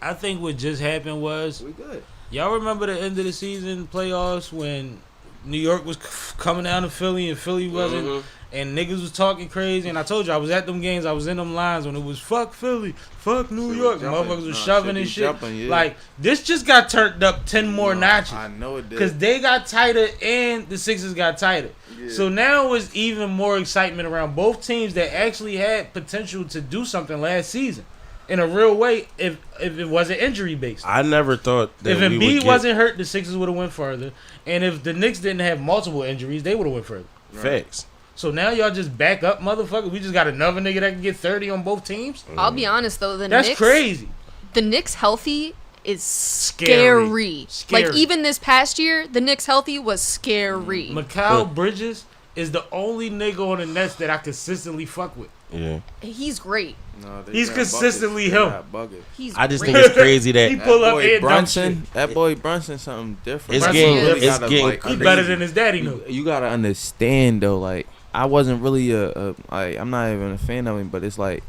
I think what just happened was, We good. y'all remember the end of the season playoffs when New York was coming down to Philly and Philly wasn't, and niggas was talking crazy. And I told you I was at them games, I was in them lines when it was fuck Philly, fuck New Shit York. was jumping. Motherfuckers was Nah, shoving shit and be shit. jumping, yeah. Like this just got turned up 10 more notches. I know it did. Because they got tighter and the Sixers got tighter. Yeah. So now it's even more excitement around both teams that actually had potential to do something last season in a real way if it wasn't injury based. I never thought that If we Embiid would get wasn't hurt, the Sixers would have went further. And if the Knicks didn't have multiple injuries, they would have went further. facts. So now y'all just back up, motherfucker. We just got another nigga that can get 30 on both teams. I'll be honest though, That's Knicks, crazy. The Knicks healthy is scary. Scary. Like even this past year, the Knicks healthy was scary. Mikal Bridges is the only nigga on the Nets that I consistently fuck with. Yeah. He's great. No, they He's got consistently buckets. They him. got buckets. He's I just great. think it's crazy that He pull That up boy and Brunson. dunk That boy Brunson, something different. It's Brunson getting, really it's gotta, getting like, He crazy. better than his daddy knew. You gotta understand though, like I wasn't really I'm not even a fan of him, but it's like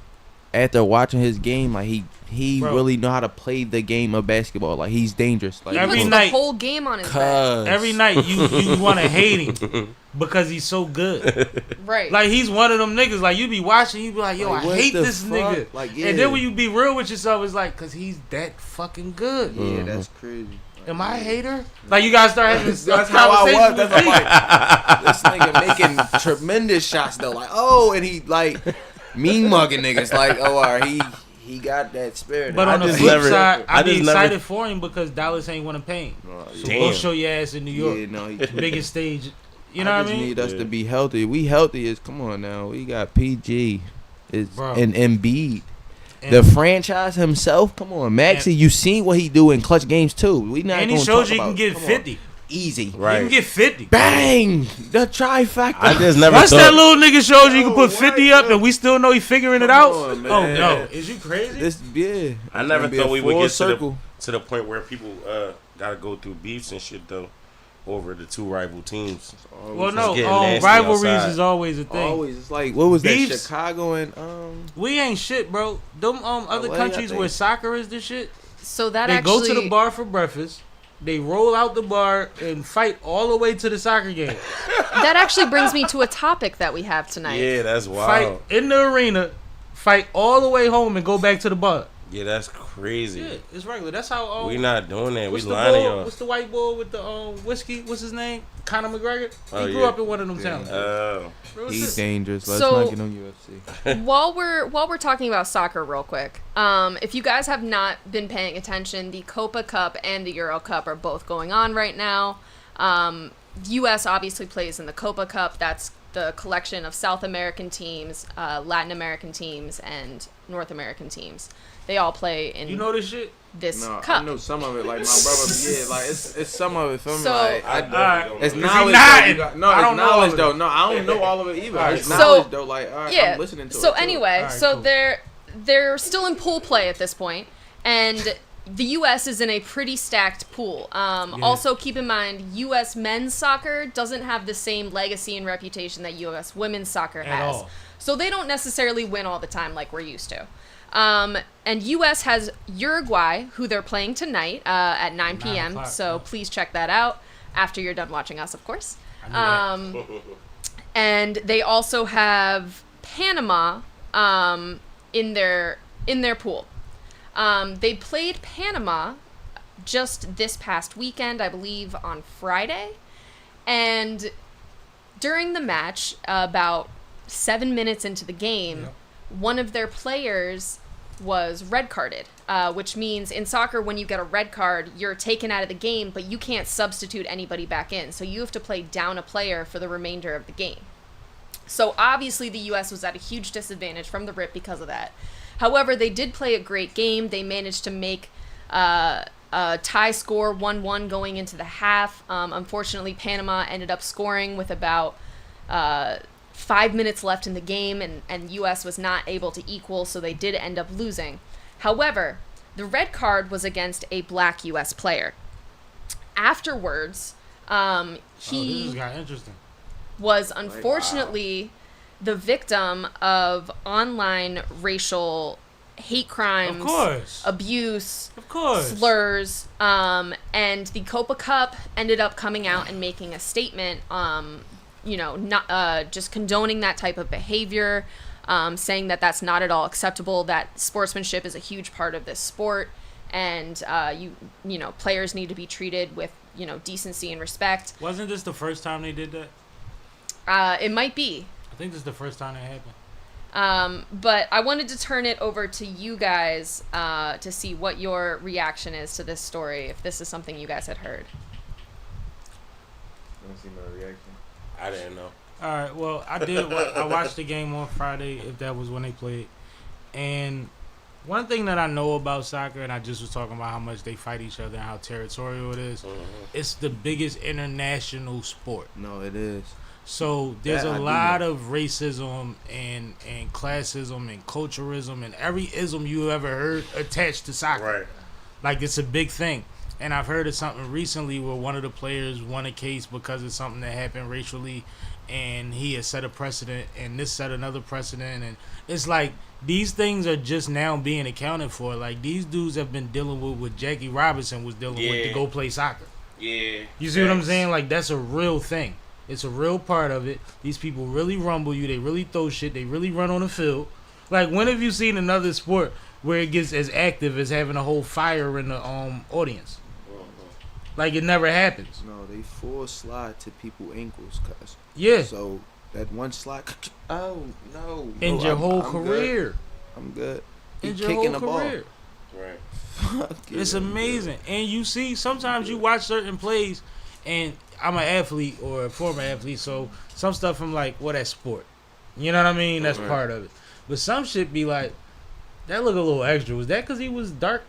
after watching his game, like he Bro. really know how to play the game of basketball. Like he's dangerous. Like He Every puts night- the whole game on his back. Every night you want to hate him because he's so good. Right. Like he's one of them niggas. Like you be watching, you be like, yo, Like, I what hate the this fuck? nigga. Like, And yeah. then when you be real with yourself, it's like, cause he's that fucking good. yeah, that's crazy. Am I a hater? Like you gotta start having That's how I was. conversations That's with me. like this nigga making tremendous shots though. Like and he like mean mugging niggas. Like he got that spirit. But I on the just flip never- side, I I be just never- excited for him because Dallas ain't want to pay him. So Damn. go show your ass in New York. Yeah, no, he Biggest stage. You know I what I just mean? need us to be healthy. We healthy as come on now. We got PG Bro. and Embiid. And- The franchise himself, come on, Maxie. You seen what he do in clutch games too. We not And he gonna showed talk you he can about- get come on. 50. Easy. He Right. can get 50. Bang! The trifecta. I just never Once that thought. little nigga showed you can put Yo, 50 what, up yo? and we still know he figuring it Come out. on, Oh man. no, is you crazy? This yeah. I never Gonna be thought a we would full get circle. to the point where people gotta go through beefs and shit though over the two rival teams. Well, It's no, getting nasty rivalries outside. is always a thing. Always, it's like what was Beefs? that? Chicago and We ain't shit, bro. Them other LA, I countries think. where soccer is the shit, So that they actually go to the bar for breakfast, they roll out the bar and fight all the way to the soccer game. That actually brings me to a topic that we have tonight. Yeah, that's Fight wild. in the arena, fight all the way home, and go back to the bar. Yeah, that's crazy. Yeah, it's regular. That's how. We not doing that. We What's the lying to boy? y'all. What's the white boy with the whiskey? What's his name? Conor McGregor. Oh, He grew yeah. up in one of them towns. Real He's shit. dangerous. Let's So- not get on UFC. while we're talking about soccer real quick, if you guys have not been paying attention, the Copa Cup and the Euro Cup are both going on right now. U.S. obviously plays in the Copa Cup. That's the collection of South American teams, Latin American teams, and North American teams. They all play in You know this shit? this No, cup. I know some of it. Like my brother, yeah, like it's some of it. For me, So- like it's Is he knowledge. Though. nodding? You got, no, I it's don't know all knowledge of though. it. No, I don't know all of it either. Alright, It's cool. knowledge So- though. Like, all right, Yeah. I'm listening to it. So too. anyway, Alright, so cool. they're still in pool play at this point, and the U.S. is in a pretty stacked pool. Also, keep in mind, U.S. men's soccer doesn't have the same legacy and reputation that U.S. women's soccer At has. all. So they don't necessarily win all the time like we're used to. And U.S. has Uruguay, who they're playing tonight at 9 p.m. o'clock, So yeah. please check that out after you're done watching us, of course. I knew that. And they also have Panama in their pool. They played Panama just this past weekend, I believe, on Friday. And during the match, about 7 minutes into the game, Yep. one of their players was red carded, which means in soccer, when you get a red card, you're taken out of the game, but you can't substitute anybody back in. So you have to play down a player for the remainder of the game. So obviously the U.S. was at a huge disadvantage from the rip because of that. However, they did play a great game. They managed to make a tie score 1-1 going into the half. Unfortunately, Panama ended up scoring with about 5 minutes left in the game, and U.S. was not able to equal, so they did end up losing. However, the red card was against a black U.S. player. Afterwards, This he just got interesting. was unfortunately the victim of online racial hate crimes, Of course. abuse, Of course. slurs, and the Copa Cup ended up coming out and making a statement, not just condoning that type of behavior, saying that that's not at all acceptable, that sportsmanship is a huge part of this sport, and players need to be treated with decency and respect. Wasn't this the first time they did that? It might be. I think this is the first time that happened. But I wanted to turn it over to you guys to see what your reaction is to this story, if this is something you guys had heard. Let me see my reaction. I didn't know. All right. Well, I did. I watched the game on Friday, if that was when they played. And one thing that I know about soccer, and I just was talking about how much they fight each other and how territorial it is, it's the biggest international sport. No, it is. So there's That I a do lot know. of racism and classism and culturalism and every ism you ever heard attached to soccer. Right. Like, it's a big thing. And I've heard of something recently where one of the players won a case because of something that happened racially, and he had set a precedent, and this set another precedent. And it's like, these things are just now being accounted for. Like, these dudes have been dealing with what Jackie Robinson was dealing with to Yeah. go play soccer. Yeah. You see what I'm saying? Like, that's a real thing. It's a real part of it. These people really rumble you. They really throw shit. They really run on the field. Like, when have you seen another sport where it gets as active as having a whole fire in the audience? Like, it never happens. No, they full slide to people ankles, cuz. Yeah. So that one slide. Oh no. In no, your whole I'm career. Good. I'm good. He In your kicking whole the ball. career. Right. Fuck It's yeah, I'm amazing. And you see, sometimes you watch certain plays, and I'm an athlete or a former athlete, so some stuff I'm like, well, that's sport. You know what I mean? That's Right. part of it. But some shit be like, that look a little extra. Was that because he was dark?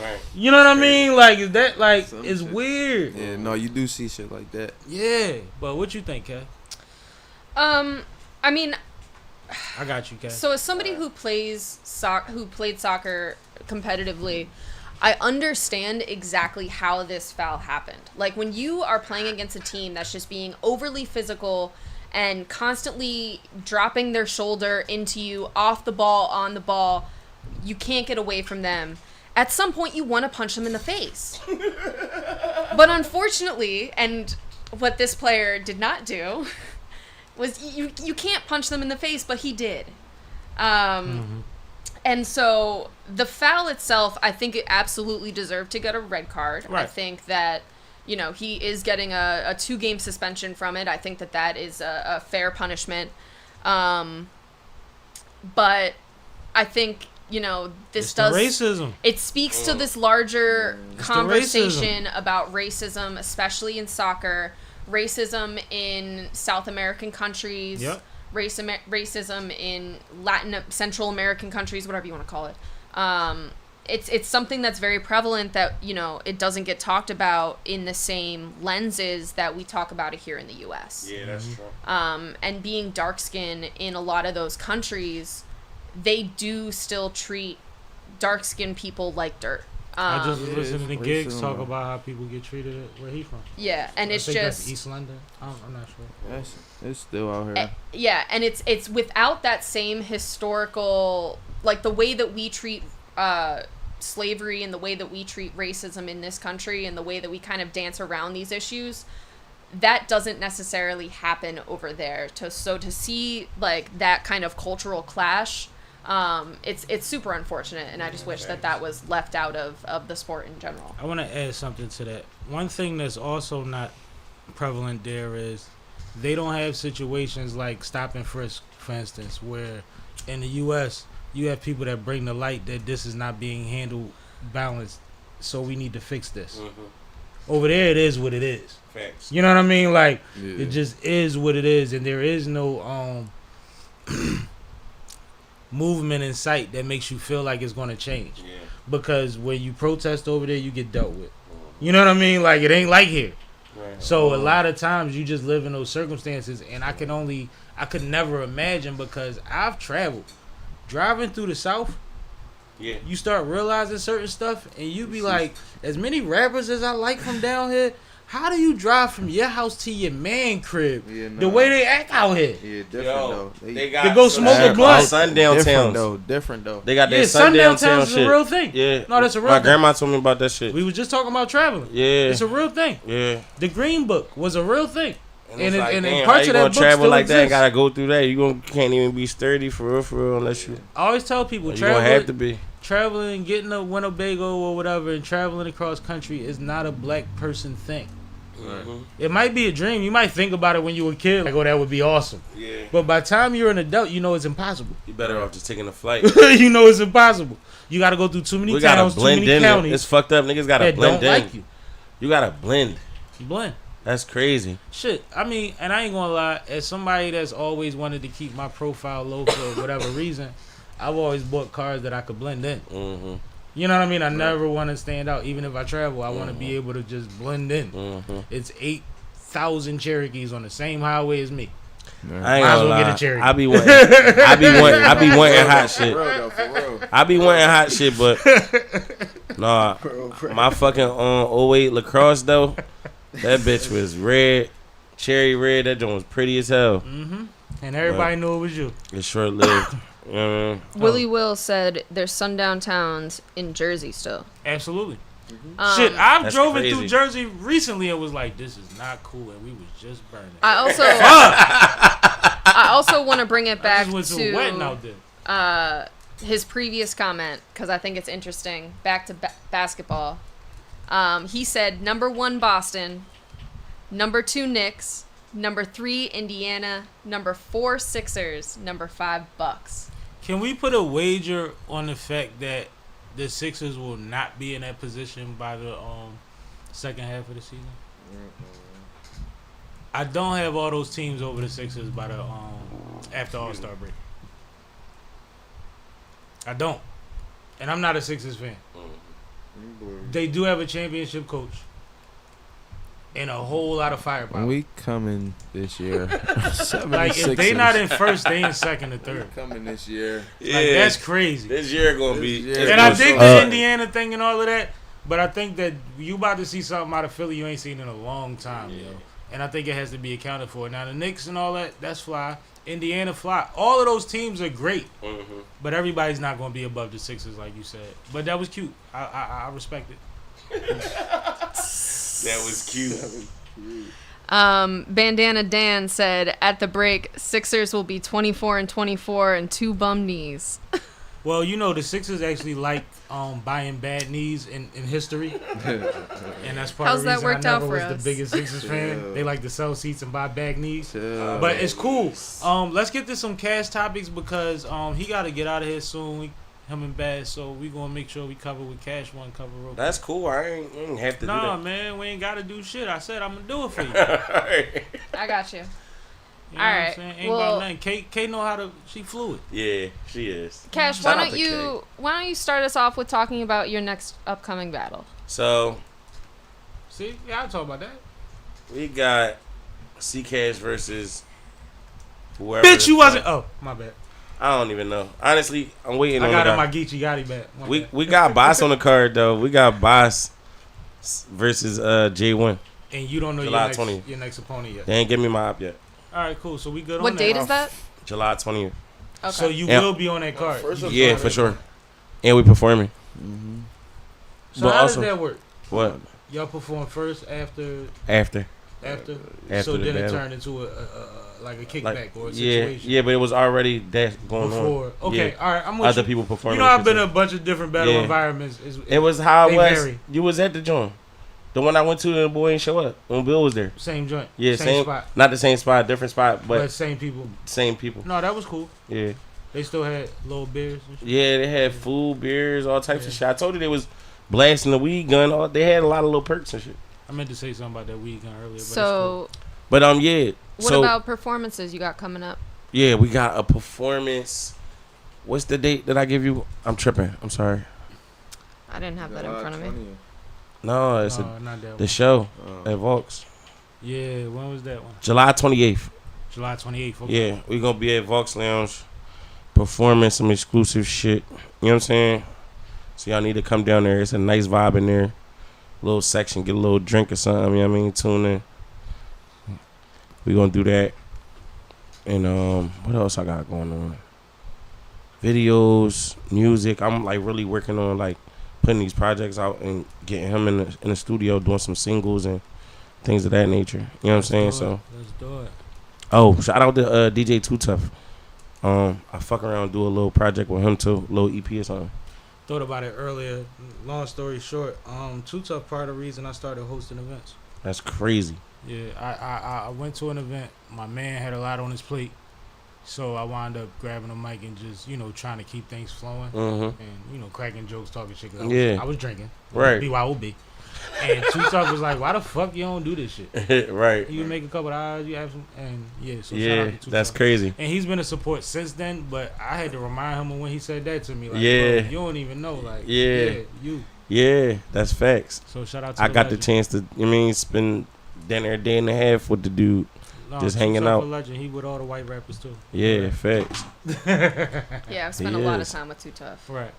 Right. You know what I mean? Like, is that, like, Some it's shit. weird. good. Yeah, no, you do see shit like that. Yeah. But what you think, Kay? I mean, I got you, Kay. so as somebody who played soccer competitively, I understand exactly how this foul happened. Like, when you are playing against a team that's just being overly physical and constantly dropping their shoulder into you, off the ball, on the ball, you can't get away from them. at some point you want to punch them in the face. But unfortunately, and what this player did not do was you can't punch them in the face, but he did. And so the foul itself, I think it absolutely deserved to get a red card. Right. I think that, you know, he is getting a 2-game suspension from it. I think that is a fair punishment. But I think, you know, this It's the racism. It speaks to this larger conversation about racism, especially in soccer, racism in South American countries, racism in Central American countries, whatever you want to call it. It's something that's very prevalent that, you know, it doesn't get talked about in the same lenses that we talk about it here in the U.S. Yeah, that's true. And being dark-skinned in a lot of those countries, they do still treat dark-skinned people like dirt. I just listened to Gigs racism, talk bro. about how people get treated where he from. Yeah, and I it's think just that's East London. I'm not sure. It's still out here. yeah, and it's without that same historical, like the way that we treat slavery and the way that we treat racism in this country and the way that we kind of dance around these issues, that doesn't necessarily happen over there. So to see like that kind of cultural clash, it's super unfortunate, and I just wish that was left out of the sport in general. I want to add something to that. One thing that's also not prevalent there is they don't have situations like stop and frisk, for instance, where in the U.S. you have people that bring the light that this is not being handled balanced, so we need to fix this. Over there, it is what it is. Facts. You know what I mean? Like, Yeah. it just is what it is, and there is no movement in sight that makes you feel like it's going to change. Yeah. Because when you protest over there, you get dealt with. You know what I mean? Like, it ain't like here. Right. So a lot of times you just live in those circumstances, and I could never imagine, because I've traveled. Driving through the South, Yeah. you start realizing certain stuff, and you be like, as many rappers as I like from down here, how do you drive from your house to your man crib? Yeah, The way they act out here. Yeah, different Yo, though. they got They go some smoke a shit blunt. called sundown different towns. Different though. They got that Yeah, sundown sundown towns town is shit. a real thing. Yeah. No, that's a real My thing. grandma told me about that shit. We was just talking about traveling. Yeah. It's a real thing. Yeah. The Green Book was a real thing. And it's like, and damn, parts how you of that gonna book travel still like that and exist. gotta go through that? You can't even be sturdy for real unless you. I always tell people You gonna have to be. traveling, getting a Winnebago or whatever, and traveling across country is not a black person thing. It might be a dream. You might think about it when you were a kid, like, oh, that would be awesome. Yeah. But by the time you're an adult, you know it's impossible. You better off just taking a flight. You know it's impossible. You got to go through too many We gotta towns, too blend many in. counties It's fucked up. Niggas gotta that blend don't in. like you. You gotta blend. Blend. That's crazy. Shit, I mean, and I ain't gonna lie, as somebody that's always wanted to keep my profile low for whatever reason, I've always bought cars that I could blend in. Mm-hmm. You know what I mean? I never want to stand out. Even if I travel, I want to be able to just blend in. Mm-hmm. It's 8,000 Cherokees on the same highway as me. I ain't Might as gonna well get lie. a Cherokee. I be wanting hot shit. For real though, for real. I be wanting hot shit, but nah, my fucking 08 lacrosse though, that bitch was red, cherry red. That joint was pretty as hell. Mm-hmm. And everybody knew it was you. It's short lived. You know what I mean? Willie Will said there's sundown towns in Jersey still. Absolutely. Shit, I've That's driven crazy. through Jersey recently and was like, this is not cool, and we was just burning. I also want to bring it I back just went to a wedding out there. his previous comment, because I think it's interesting. Back to basketball. He said number 1 Boston, number 2 Knicks, number 3 Indiana, number 4 Sixers, number 5 Bucks. Can we put a wager on the fact that the Sixers will not be in that position by the second half of the season? I don't have all those teams over the Sixers by the after All-Star break. I don't. And I'm not a Sixers fan. They do have a championship coach and a whole lot of firepower. We coming this year. Like, if they not in first, they in second or third. Coming this year. Like, that's crazy. This year gonna be. This year. And I It's dig gonna the show. Indiana thing and all of that, but I think that you about to see something out of Philly you ain't seen in a long time, yo. and I think it has to be accounted for. Now the Knicks and all that, that's fly. Indiana fly. All of those teams are great, but everybody's not going to be above the Sixers, like you said. But that was cute. I respect it. That was cute. Bandana Dan said at the break, Sixers will be 24-24 and 2 bum knees. Well, you know, the Sixers actually like buying bad knees in history. And that's part How's of the that reason worked I out never for was us? the biggest Sixers fan. They like to sell seats and buy bad knees. Yeah. But it's cool. Let's get to some cash topics because he got to get out of here soon. Him and Bad, so we going to make sure we cover with Cash One cover real quick. That's cool. I ain't have to do that. Nah, man, we ain't got to do shit. I said I'm going to do it for you. I got you. You know All what I'm right. saying? Ain't Well, about nothing. K know how to. She fluid. Yeah, she is. Cash, Shout why out don't to you start us off with talking about your next upcoming battle? So See, yeah, I'll talk about that. we got C-Cash versus whoever. Bitch, you the wasn't. fuck. Oh, my bad. I don't even know. Honestly, I'm waiting I on got the in guy. my Geechee Gotti back. My bad. We got Boss on the card though. We got Boss versus J1. And you don't know July your 20th. next opponent yet. They ain't give me my op yet. All right, cool. So we good on What that. date is that? July 20th. Okay. So you Yeah. will be on that card. Yeah, for sure. And we performing. So But how also- does that work? What? Y'all perform first, after, After so the then it battle. turned into a like a kickback Like, or a yeah, situation. yeah, but it was already that going Before. on. Okay, Yeah. all right. I'm with Other you. people performing. You know, I've and been shit, in a bunch of different battle Yeah. environments. It was how They it was. vary. You was at the joint. The one I went to, the boy ain't show up when Bill was there. Same joint. Yeah, same spot. Not the same spot, different spot, But but same people. same people. No, that was cool. Yeah, They still had little beers and shit. yeah. They had food, beers, all types of Yeah. shit. I told you they was blasting the weed gun. They had a lot of little perks and shit. I meant to say something about that weed gun earlier. But So, But yeah. what So about performances you got coming up? yeah, we got a performance. What's the date that I give you? I'm tripping. I'm sorry. I didn't have that in front of me. No, it's it's cool. No, not that the one. show at Vox. Yeah, when was that one? July 28th. July 28th. Okay. Yeah, we gonna be at Vox Lounge performing some exclusive shit. You know what I'm saying? So y'all need to come down there. It's a nice vibe in there. Little section, get a little drink or something. You know what I mean? Tune in. We gonna do that. And what else I got going on? Videos, music. I'm like really working on like putting these projects out and getting him in the studio doing some singles and things of that nature. You know what I'm saying? So Let's do it. oh, shout out to DJ Too Tough. I fuck around and do a little project with him too, little EP or something. Thought about it earlier. Long story short, Too Tough part of the reason I started hosting events. That's crazy. Yeah, I went to an event. My man had a lot on his plate, so I wound up grabbing a mic and just trying to keep things flowing Mm-hmm. and cracking jokes, talking shit. 'Cause Yeah. I was drinking. Right. BYOB. And Too Tough was like, "Why the fuck you don't do this shit? Right. You make a couple of hours, you have some." And yeah, so shout Yeah, out to Too that's Tough. crazy. And he's been a support since then, but I had to remind him of when he said that to me. Like, Yeah. bro, you don't even know. Like, Yeah. you. Yeah, that's facts. So shout out to I got legend. the chance to, spend down there a day and a half with the dude. just Too hanging Tough out. a legend. He with all the white rappers too. Yeah, facts. Yeah, I've spent a lot of Yes. time with Too Tough. Right.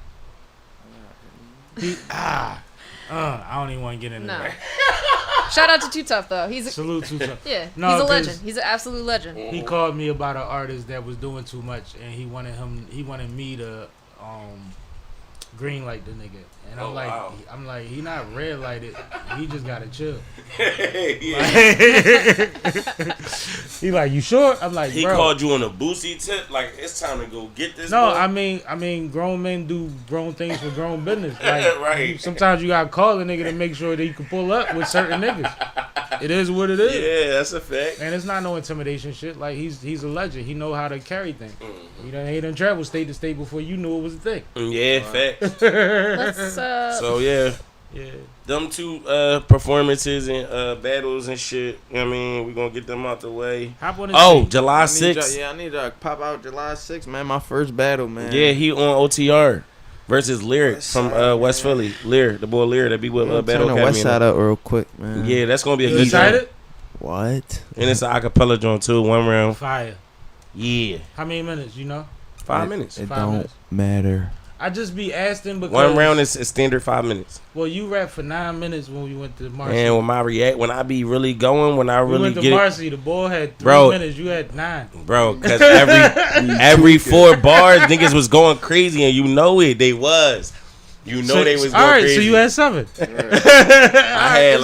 I don't even want to get into No. that. Shout out to Too Tough though. He's Salute Too Tough. yeah, No, he's a 'cause- legend. He's an absolute legend. He called me about an artist that was doing too much, and he wanted me to green light the nigga. And I'm Oh, like, wow. he not red lighted. He just gotta chill. He like, you sure? I'm like, He bro. called you on a boosie tip, like it's time to go get this. No, boy. I mean, grown men do grown things for grown business. Like, Right. sometimes you gotta call a nigga to make sure that he can pull up with certain niggas. It is what it is. Yeah, that's a fact. And it's not no intimidation shit. Like, he's a legend. He know how to carry things. He done traveled state to state before you knew it was a thing. Yeah, facts. Let's So yeah, Yeah. them two performances and battles and shit. You know what I mean, we gonna get them out the way. Hop on the Oh, tape. July I 6th. need to pop out July 6th, man. My first battle, man. Yeah, he on OTR versus Lyric from West Philly. Lear, the boy Lear that be with Battle Turn the Academy. West Side up real quick, man. Yeah, that's gonna be a You good joint. excited? What? And it's an acapella joint too, one round. Fire. Yeah, How many minutes, you know? 5 minutes. It 5 don't minutes. matter. I just be asking because 1 round is standard 5 minutes. Well, you rapped for 9 minutes when we went to Marcy. And when I be really going, when I we really went to get Marcy, the ball had 3 Bro. minutes. You had 9. bro, because every 4 bars, niggas was going crazy, and you know it. They was. You know they was going all right, crazy. so you had 7. I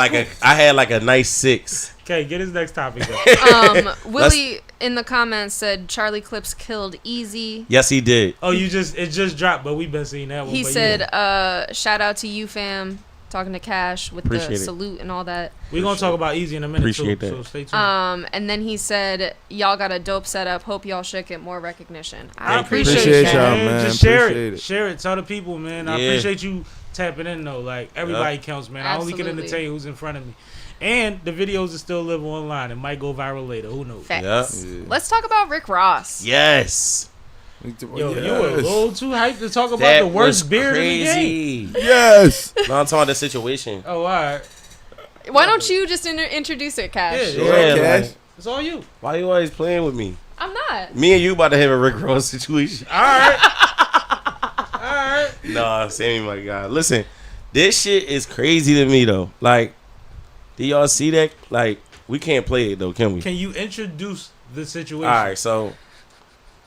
had like a nice 6. Okay, get his next topic up. Willie in the comments said Charlie Clips killed Easy. Yes, he did. Oh, it just dropped, but we've been seeing that one. He but said, shout out to you, fam. Talking to Cash with Appreciate the it. salute and all that. We're going to talk about Easy in a minute, Appreciate too, that. so stay tuned. And then he said, y'all got a dope setup. Hope y'all should get more recognition. I Thank you. appreciate y'all, that. man. Just share Appreciate it. it. Share it. Tell the people, man. I Yeah. appreciate you tapping in, though. Like, everybody counts, man. I only can Absolutely. entertain who's in front of me. And the videos are still live online. It might go viral later. Who knows? Facts. Yeah. Let's talk about Rick Ross. Yes. Yo, you were a little too hyped to talk about That the worst was beard in the game. crazy. Yes. No, I'm talking about the situation. Oh, all right. Why don't you just introduce it, Cash? Yeah, Yeah, Cash. like, It's all you. why you always playing with me? I'm not. Me and you about to have a Rick Ross situation. All right. All right. Nah, Sammy, my God. Listen, this shit is crazy to me, though. Like, do y'all see that? Like, we can't play it, though, can we? Can you introduce the situation? All right, so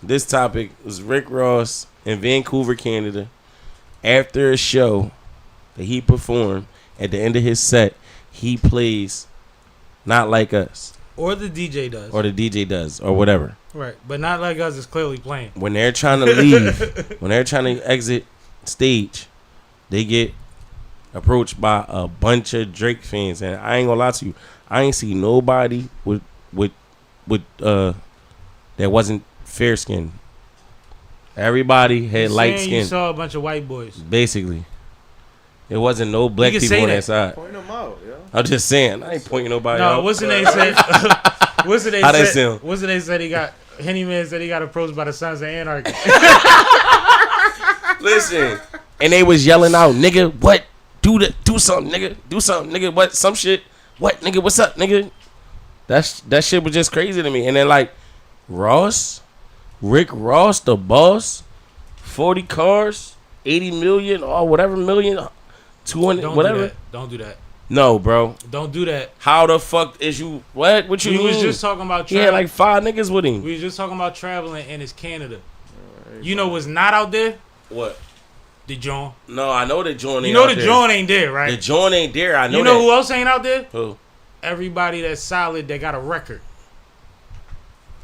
this topic was Rick Ross in Vancouver, Canada. After a show that he performed, at the end of his set, he plays Not Like Us. Or the DJ does. Or the DJ does, or whatever. Right. But Not Like Us is clearly playing. When they're trying to leave, when they're trying to exit stage, they get approached by a bunch of Drake fans. And I ain't gonna lie to you, I ain't see nobody with that wasn't fair skinned. Everybody had You're light saying You skin. saw a bunch of white boys. Basically. It wasn't no black You can people say on that. that side. Point them out, yo. I'm just saying, I ain't pointing nobody No, out. what's the name said? What's the name How that said? sound? What's the name said? Henny Man said he got approached by the Sons of Anarchy. Listen, and they was yelling out, nigga, what? Do something, nigga. Do something, nigga. What? Some shit. What, nigga? What's up, nigga? That shit was just crazy to me. And then like Rick Ross, the boss, 40 cars, 80 million or whatever million, 200, Don't whatever. do that. Don't do that. No, bro. Don't do that. How the fuck is you? What? What you We mean? was just talking about He had traveling. like 5 niggas with him. We was just talking about traveling, and it's Canada. You know what's not out there? What? The John. No, I know the joint ain't You know out the there. John ain't there, right? The joint ain't there. I know You know that. who else ain't out there? Who? Everybody that's solid that got a record.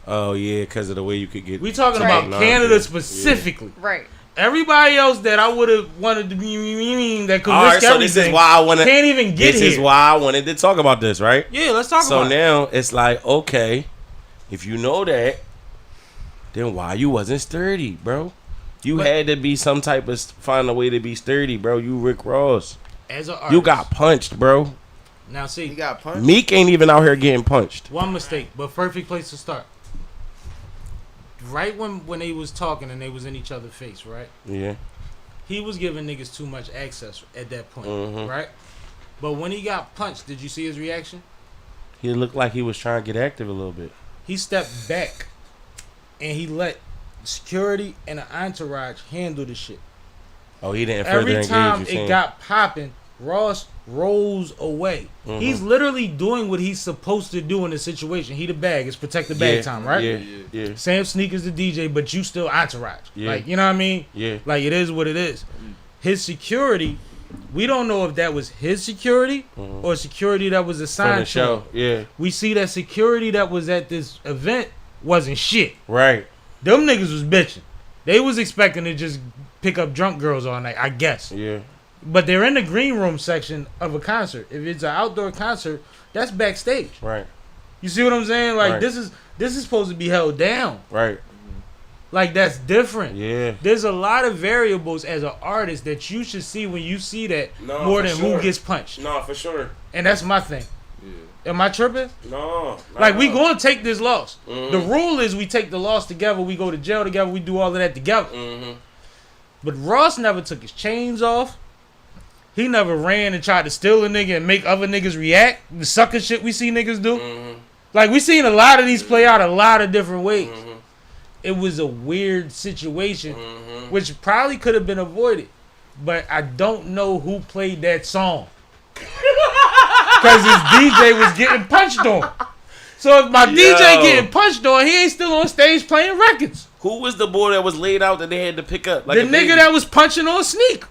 Oh yeah, because of the way you could get. We talking Right. about Canada specifically. Right. Everybody else that I would have wanted to be that could All risk right, so everything this is why I want to. can't even get This here. is why I wanted to talk about this, right? Yeah, let's talk So about it. now it's like, okay, if you know that, then why you wasn't sturdy, bro? You But- had to be some type of find a way to be sturdy, bro. You Rick Ross. As an artist. You got punched, bro. Now see, He got punched. Meek ain't even out here getting punched. one mistake, but perfect place to start. Right when they was talking and they was in each other's face, right? Yeah. He was giving niggas too much access at that point, Mhm. right? But when he got punched, did you see his reaction? He looked like he was trying to get active a little bit. He stepped back and he let security and an entourage handle the shit. Oh, he didn't further Every engage. time you it saying. got popping, Ross rolls away. Mhm. He's literally doing what he's supposed to do in the situation. He the bag. It's protect the bag time, right? Yeah, yeah, Sam Sneakers the DJ, but you still entourage. Yeah. Like, you know what I mean? yeah. Like, it is what it is. His security, we don't know if that was his security Mhm. or security that was From assigned the to show, him. yeah, We see that security that was at this event wasn't shit. right. Them niggas was bitching. They was expecting to just pick up drunk girls all night, I guess. Yeah, But they're in the green room section of a concert. If it's an outdoor concert, that's backstage. right, You see what I'm saying? Like, Right. this is supposed to be held down. right. Like, that's different. Yeah. There's a lot of variables as an artist that you should see when you see that No, more for than sure. who gets punched. No, for sure. And that's my thing. Am I tripping? No. Like, we going to take this loss. Mhm. The rule is we take the loss together. We go to jail together. We do all of that together. Mm-hmm. But Ross never took his chains off. He never ran and tried to steal a nigga and make other niggas react. The sucker shit we see niggas do. Mm-hmm. Like, we seen a lot of these play out a lot of different ways. Mm-hmm. it was a weird situation, which probably could have been avoided. But I don't know who played that song. Because his DJ was getting punched on. So if my DJ getting punched on, he ain't still on stage playing records. Who was the boy that was laid out that they had to pick up? Like the nigga that was punching on Sneak.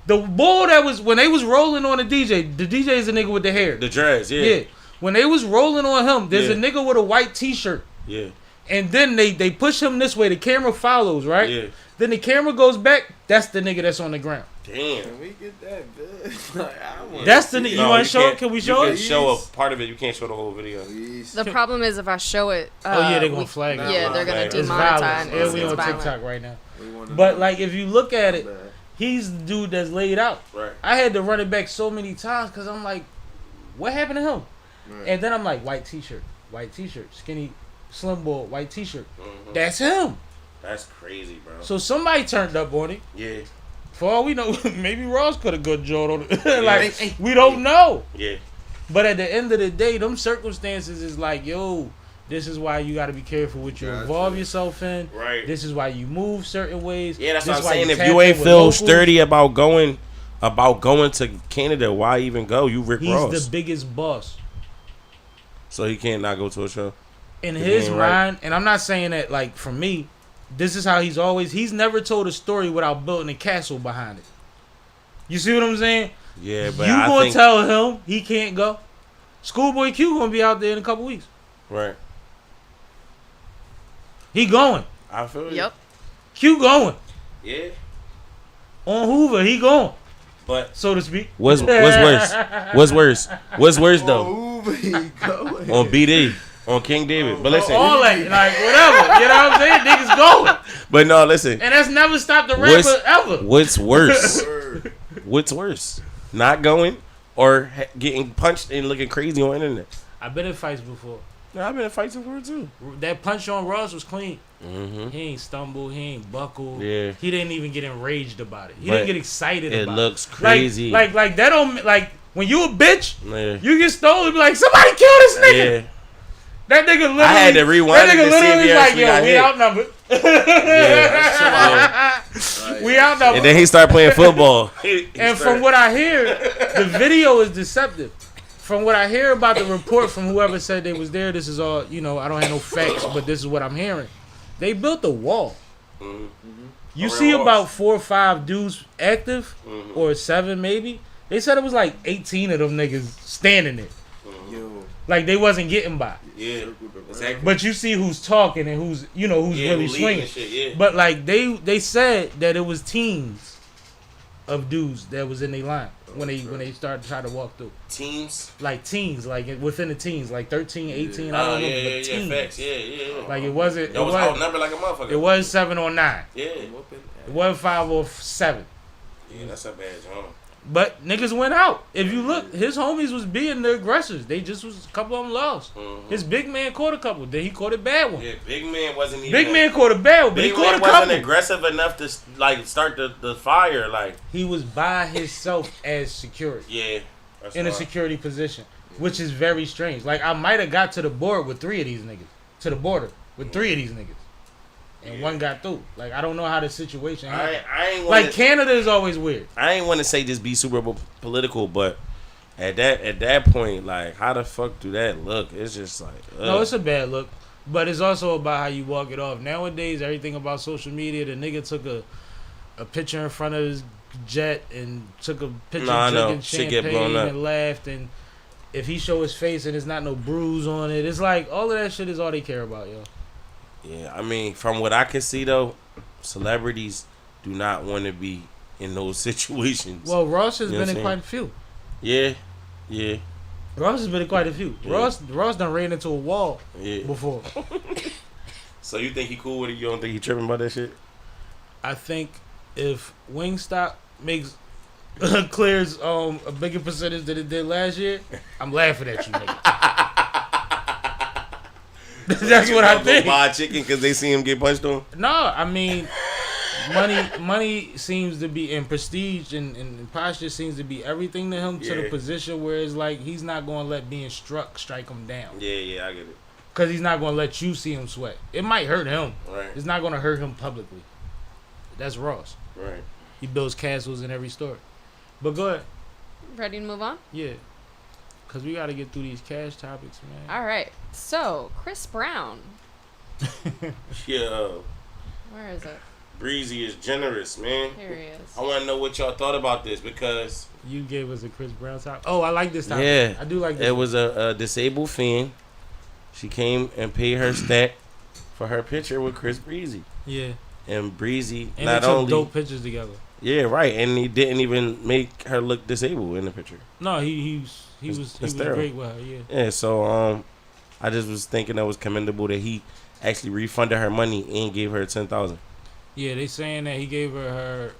The boy that was, when they was rolling on the DJ is a nigga with the hair. The dreads, Yeah. When they was rolling on him, there's a nigga with a white t-shirt. Yeah. And then they push him this way. The camera follows, right? Yeah. Then the camera goes back. That's the nigga that's on the ground. Damn. Can we get that good? That's the nigga. You want to show it? Can we show You it? can show a part of it. You can't show the whole video. The problem is if I show it. Oh yeah, they're gonna flag it. Yeah, they're gonna It's demonetize. violent. Yeah, we It's on violent. TikTok right now. But like, if you look at it, he's the dude that's laid out. Right. I had to run it back so many times because I'm like, what happened to him? And then I'm like, white t-shirt, skinny, slim boy, white t-shirt. That's him. That's crazy, bro. So somebody turned up on it. Yeah. For all we know, maybe Ross could have good jawed on it. Like, we don't know. Yeah. But at the end of the day, them circumstances is like, yo, this is why you got to be careful what you involve yourself in. Right. This is why you move certain ways. Yeah, that's This what is I'm why saying. If tap you in ain't with feel locals. sturdy about going to Canada, why even go? You Rick He's Ross. the biggest boss. So he can't not go to a show. In He his ain't mind, right. and I'm not saying that like for me, this is how he's never told a story without building a castle behind it. You see what I'm saying? Yeah, but you I gonna think tell him he can't go? Schoolboy Q gonna be out there in a couple weeks. right. He going. I feel you. Yep. Q going. Yeah. On Hoover, he going, But so to speak. what's worse? What's worse? What's worse though? Oh, going. On BD, on King David. But listen, All that, like whatever. You know what I'm saying? Niggas going. but no, listen. And that's never stopped the rapper ever. What's worse? What's worse? Not going or getting punched and looking crazy on internet? I've been in fights before. Yeah, I've been in fights before too. That punch on Ross was clean. Mm-hmm. He ain't stumble. He ain't buckle. Yeah. He didn't even get enraged about it. He But didn't get excited it about looks it. crazy. Like that don't like when you a bitch, Yeah. you get stolen. Be like somebody kill this nigga. Yeah. That nigga literally. I had to rewind That it nigga to see if literally he like, actually yo, got we hit. outnumbered. Yeah. We outnumbered. And then he started playing football. And from what I hear, the video is deceptive. From what I hear about the report from whoever said they was there, this is all, I don't have no facts, but this is what I'm hearing. They built a wall. You Around see walls. about 4 or 5 dudes active, or 7 maybe. They said it was like 18 of them niggas standing there. Yo. Like they wasn't getting by. Yeah, exactly. But you see who's talking and who's really who leading swinging. and shit, yeah. But like they said that it was teams of dudes that was in their line when they started to try to walk through. Teams. Like teens, like within the teens, like 13, 18, I don't know, but teens. Facts. Yeah. Like it wasn't. That was outnumbered like a motherfucker. It was 7 or 9. Yeah. It wasn't 5 or 7. Yeah, that's a bad job. But niggas went out. If you look, his homies was being the aggressors. They just was a couple of them lost. His big man caught a couple. Then he caught a bad one. Yeah, big man wasn't even. Big man caught a bad one, but he Big caught man a couple. wasn't aggressive enough to like start the fire. Like He was by himself as security yeah, that's in a why. security position, which is very strange. Like I might have got to the board with 3 of these niggas, to the border with 3 of these niggas, and one got through. Like I don't know how the situation happened. I ain't wanna, Like Canada is always weird. I ain't want to say just be super political, but at that point, like how the fuck do that look? It's just like No, it's a bad look, but it's also about how you walk it off. Nowadays, everything about social media. The nigga took a picture in front of his jet and took a picture drinking Shit get blown champagne up. and laughed. And if he show his face and there's not no bruise on it, it's like all of that shit is all they care about, yo. Yeah, I mean, from what I can see though, celebrities do not want to be in those situations. Well, Ross has You know been what in I'm quite a few. Yeah. Ross has been in quite a few. Yeah. Ross done ran into a wall Yeah. before. So you think he cool with it? You don't think he tripping about that shit? I think if Wingstop makes clears a bigger percentage than it did last year, I'm laughing at you, nigga. That's what I think. Buy chicken because they see him get punched on. No, I mean, money seems to be, and prestige and posture seems to be everything to him, to the Yeah. position where it's like he's not going to let being struck strike him down. Yeah, I get it. Because he's not going to let you see him sweat. It might hurt him. Right. It's not going to hurt him publicly. That's Ross. Right. He builds castles in every store. But go ahead. Ready to move on? Yeah. Because we got to get through these cash topics, man. All right. So, Chris Brown. Yeah. Where is it? Breezy is generous, man. Here he is. I want to know what y'all thought about this because You gave us a Chris Brown topic. Oh, I like this topic. Yeah. I do like this. it was a disabled fan. She came and paid her stack for her picture with Chris Breezy. Yeah. And Breezy And not they took only dope pictures together. yeah, right, and he didn't even make her look disabled in the picture. No, he was sterile. great with her, yeah. Yeah, so I just was thinking that was commendable that he actually refunded her money and gave her 10,000. Yeah, they saying that he gave her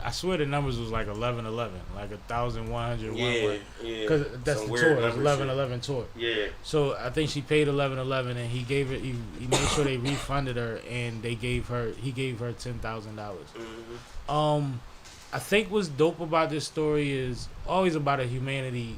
I swear the numbers was like 1111, like 1,100. Yeah. Because that's Some the weird tour, it's number 1111 tour. Yeah. So I think she paid 1111, and he gave it. He made sure they refunded her, and he gave her $10,000. Mm-hmm. I think what's dope about this story is always about a humanity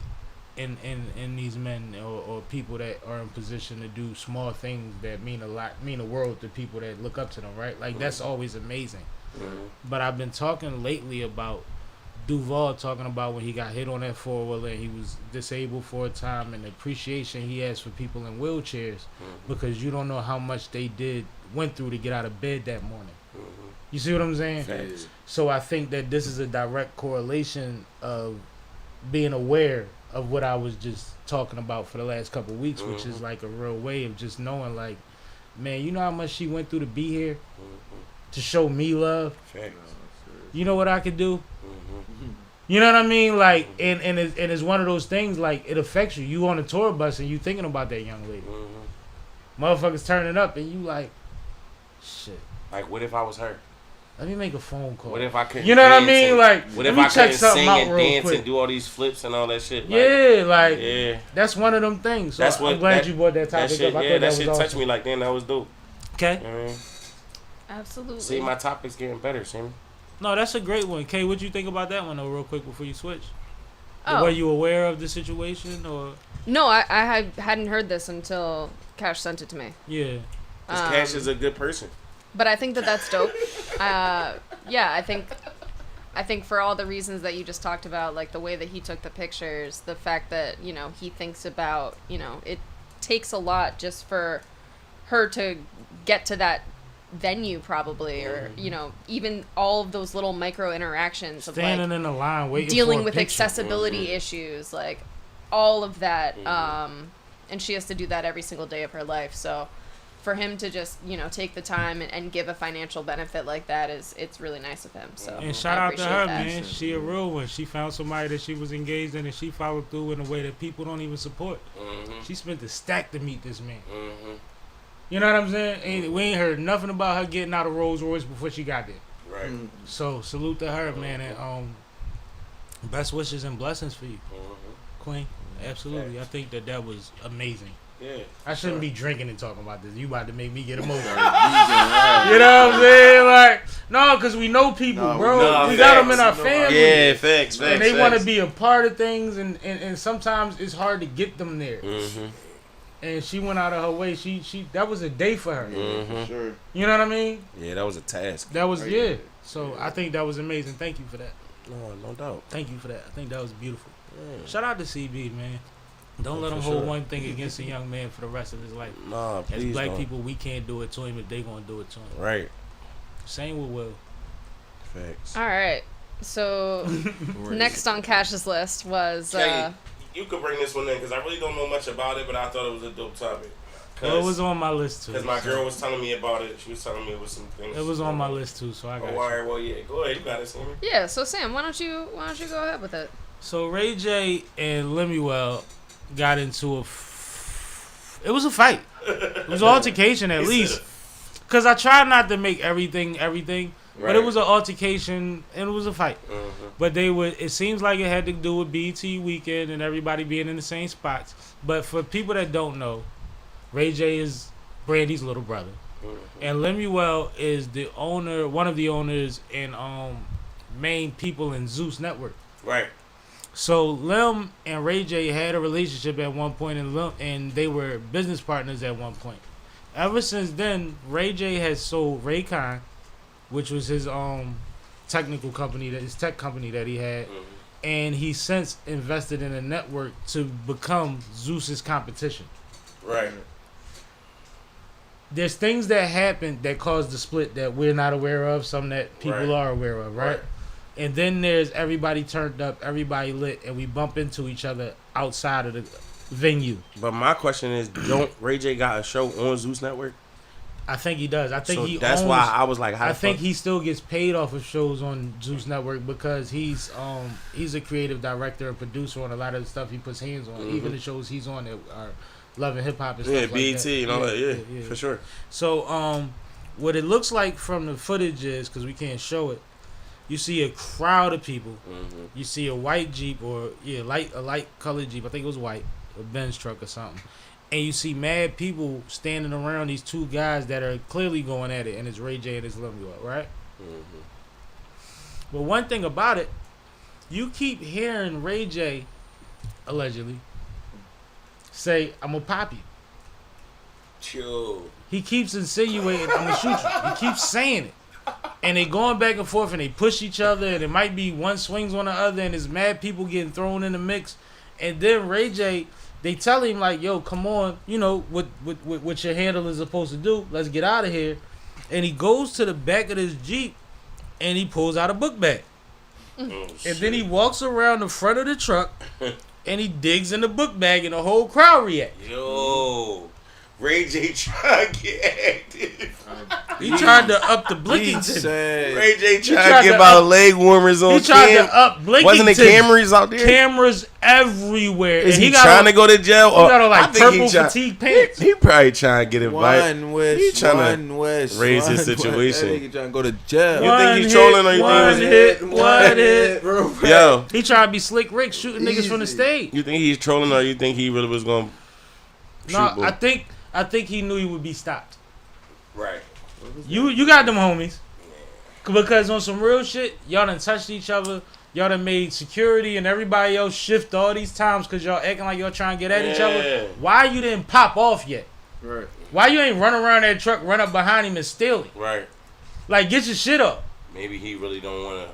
in these men or people that are in position to do small things that mean the world to people that look up to them, right? Like that's always amazing. Mm-hmm. But I've been talking lately about Duval talking about when he got hit on that 4-wheeler and he was disabled for a time and the appreciation he has for people in wheelchairs because you don't know how much they went through to get out of bed that morning. You see what I'm saying? Facts. So I think that this is a direct correlation of being aware of what I was just talking about for the last couple of weeks, which is like a real way of just knowing, like, man, you know how much she went through to be here to show me love. Facts. You know what I could do? You know what I mean? Like, and it's one of those things, like, it affects you. You on a tour bus and you thinking about that young lady. Motherfuckers turning up and you like, shit. Like, what if I was her? Let me make a phone call. What if I couldn't? You know what I dance mean? and- Like, what let if me I check couldn't something sing out and real dance quick. and do all these flips and all that shit? Like, Yeah, like, yeah. that's one of them things. So That's what. I'm glad that, you brought that that topic shit, up. I yeah, thought that was shit awesome. touched me like, damn, that was dope. Okay. You know what I mean? Absolutely. See, my topic's getting better, Sammy. No, that's a great one. Kay, what you think about that one, though, real quick, before you switch? Oh. Were you aware of the situation, or? No, I hadn't heard this until Cash sent it to me. Yeah. Because Cash is a good person. But I think that that's dope. Yeah, I think for all the reasons that you just talked about, like the way that he took the pictures, the fact that, you know, he thinks about, you know, it takes a lot just for her to get to that venue probably, or, you know, even all of those little micro interactions of Standing like in the line waiting dealing for a with picture. accessibility issues, like all of that. And she has to do that every single day of her life. So for him to just, you know, take the time and give a financial benefit like that it's really nice of him. So And shout I out to appreciate her, that. man. She a real one. She found somebody that she was engaged in, and she followed through in a way that people don't even support. She spent the stack to meet this man. You know what I'm saying? We ain't heard nothing about her getting out of Rolls Royce before she got there. Right. So salute to her, man, and best wishes and blessings for you, Queen. Absolutely, I think that was amazing. Yeah. I shouldn't be drinking and talking about this. You about to make me get emotional. You know what I'm saying? Like, no, because we know people, bro. We got them in our family. Yeah, facts. And they want to be a part of things, and sometimes it's hard to get them there. And she went out of her way. She that was a day for her. For sure. You know what I mean? Yeah, that was a task. That was, yeah. So I think that was amazing. Thank you for that. No doubt. Thank you for that. I think that was beautiful. Shout out to CB, man. Don't let him for hold sure. one thing against a young man for the rest of his life. Nah, As please black don't. people, we can't do it to him if they gonna do it to him. Right. Same with Will. Facts. All right. So next on Cash's list was Kay, you could bring this one in because I really don't know much about it, but I thought it was a dope topic. Well, it was on my list too. Because my girl was telling me about it. She was telling me it was some things. It was on my list too, so I got Oh, you. all right. Well, yeah. Go ahead. You got it, Sammy. yeah. So Sam, why don't you go ahead with it? So Ray J and Lemuel got into it was a fight. It was an altercation at least. Because I try not to make everything, but it was an altercation and it was a fight. But it seems like it had to do with BET weekend and everybody being in the same spots. But for people that don't know, Ray J is Brandy's little brother. And Lemuel is one of the owners and main people in Zeus Network. Right. So Lim and Ray J had a relationship at one point, and they were business partners at one point. Ever since then, Ray J has sold Raycon, which was his technical company, his tech company that he had, and he since invested in a network to become Zeus's competition. Right. There's things that happened that caused the split that we're not aware of, some that people are aware of, right? And then there's everybody turned up, everybody lit, and we bump into each other outside of the venue. But my question is, don't Ray J got a show on Zeus Network? I think he does. I think So he that's owns, why I was like, how I the think fuck? he still gets paid off of shows on Zeus Network because he's a creative director and producer on a lot of the stuff he puts hands on. Even the shows he's on that are Love and Hip Hop and stuff like BET that. and all that. Yeah, for sure. So what it looks like from the footage is, because we can't show it, you see a crowd of people. You see a white Jeep or a light colored Jeep. I think it was white, a Benz truck or something. And you see mad people standing around these two guys that are clearly going at it, and it's Ray J and it's Lil York, right? But one thing about it, you keep hearing Ray J, allegedly, say, "I'm gonna pop you." Chill. He keeps insinuating, "I'm gonna shoot you." He keeps saying it. And they going back and forth and they push each other, and it might be one swings on the other, and there's mad people getting thrown in the mix. And then Ray J, they tell him like, "Yo, come on, you know what your handle is supposed to do. Let's get out of here." And he goes to the back of this Jeep and he pulls out a book bag. And then he walks around the front of the truck and he digs in the book bag, and the whole crowd reacts. Yo, Ray J tried to get active. He tried to up the Blickington. Ray J tried tried to to give out up- leg warmers on He tried cam. to up Blickington. Wasn't the cameras out there? Cameras everywhere. Is And he got trying on, to go to jail? He Or got on like I think purple he try- fatigue pants. He probably trying to get invited. One wish, He tryna one wish, raise his one wish. situation. That nigga trying to go to jail. You think he's trolling or you one think hit, one hit. bro? Yo, He tried to be Slick Rick shooting niggas from the stage. you think he's trolling or you think he really was going to No, shoot? I think he knew he would be stopped. Right. You got them homies. Because on some real shit, y'all done touched each other. Y'all done made security and everybody else shift all these times because y'all acting like y'all trying to get at each Yeah. other. Why you didn't pop off yet? Right. Why you ain't run around that truck, run up behind him and steal it? Right. Like, get your shit up. Maybe he really don't want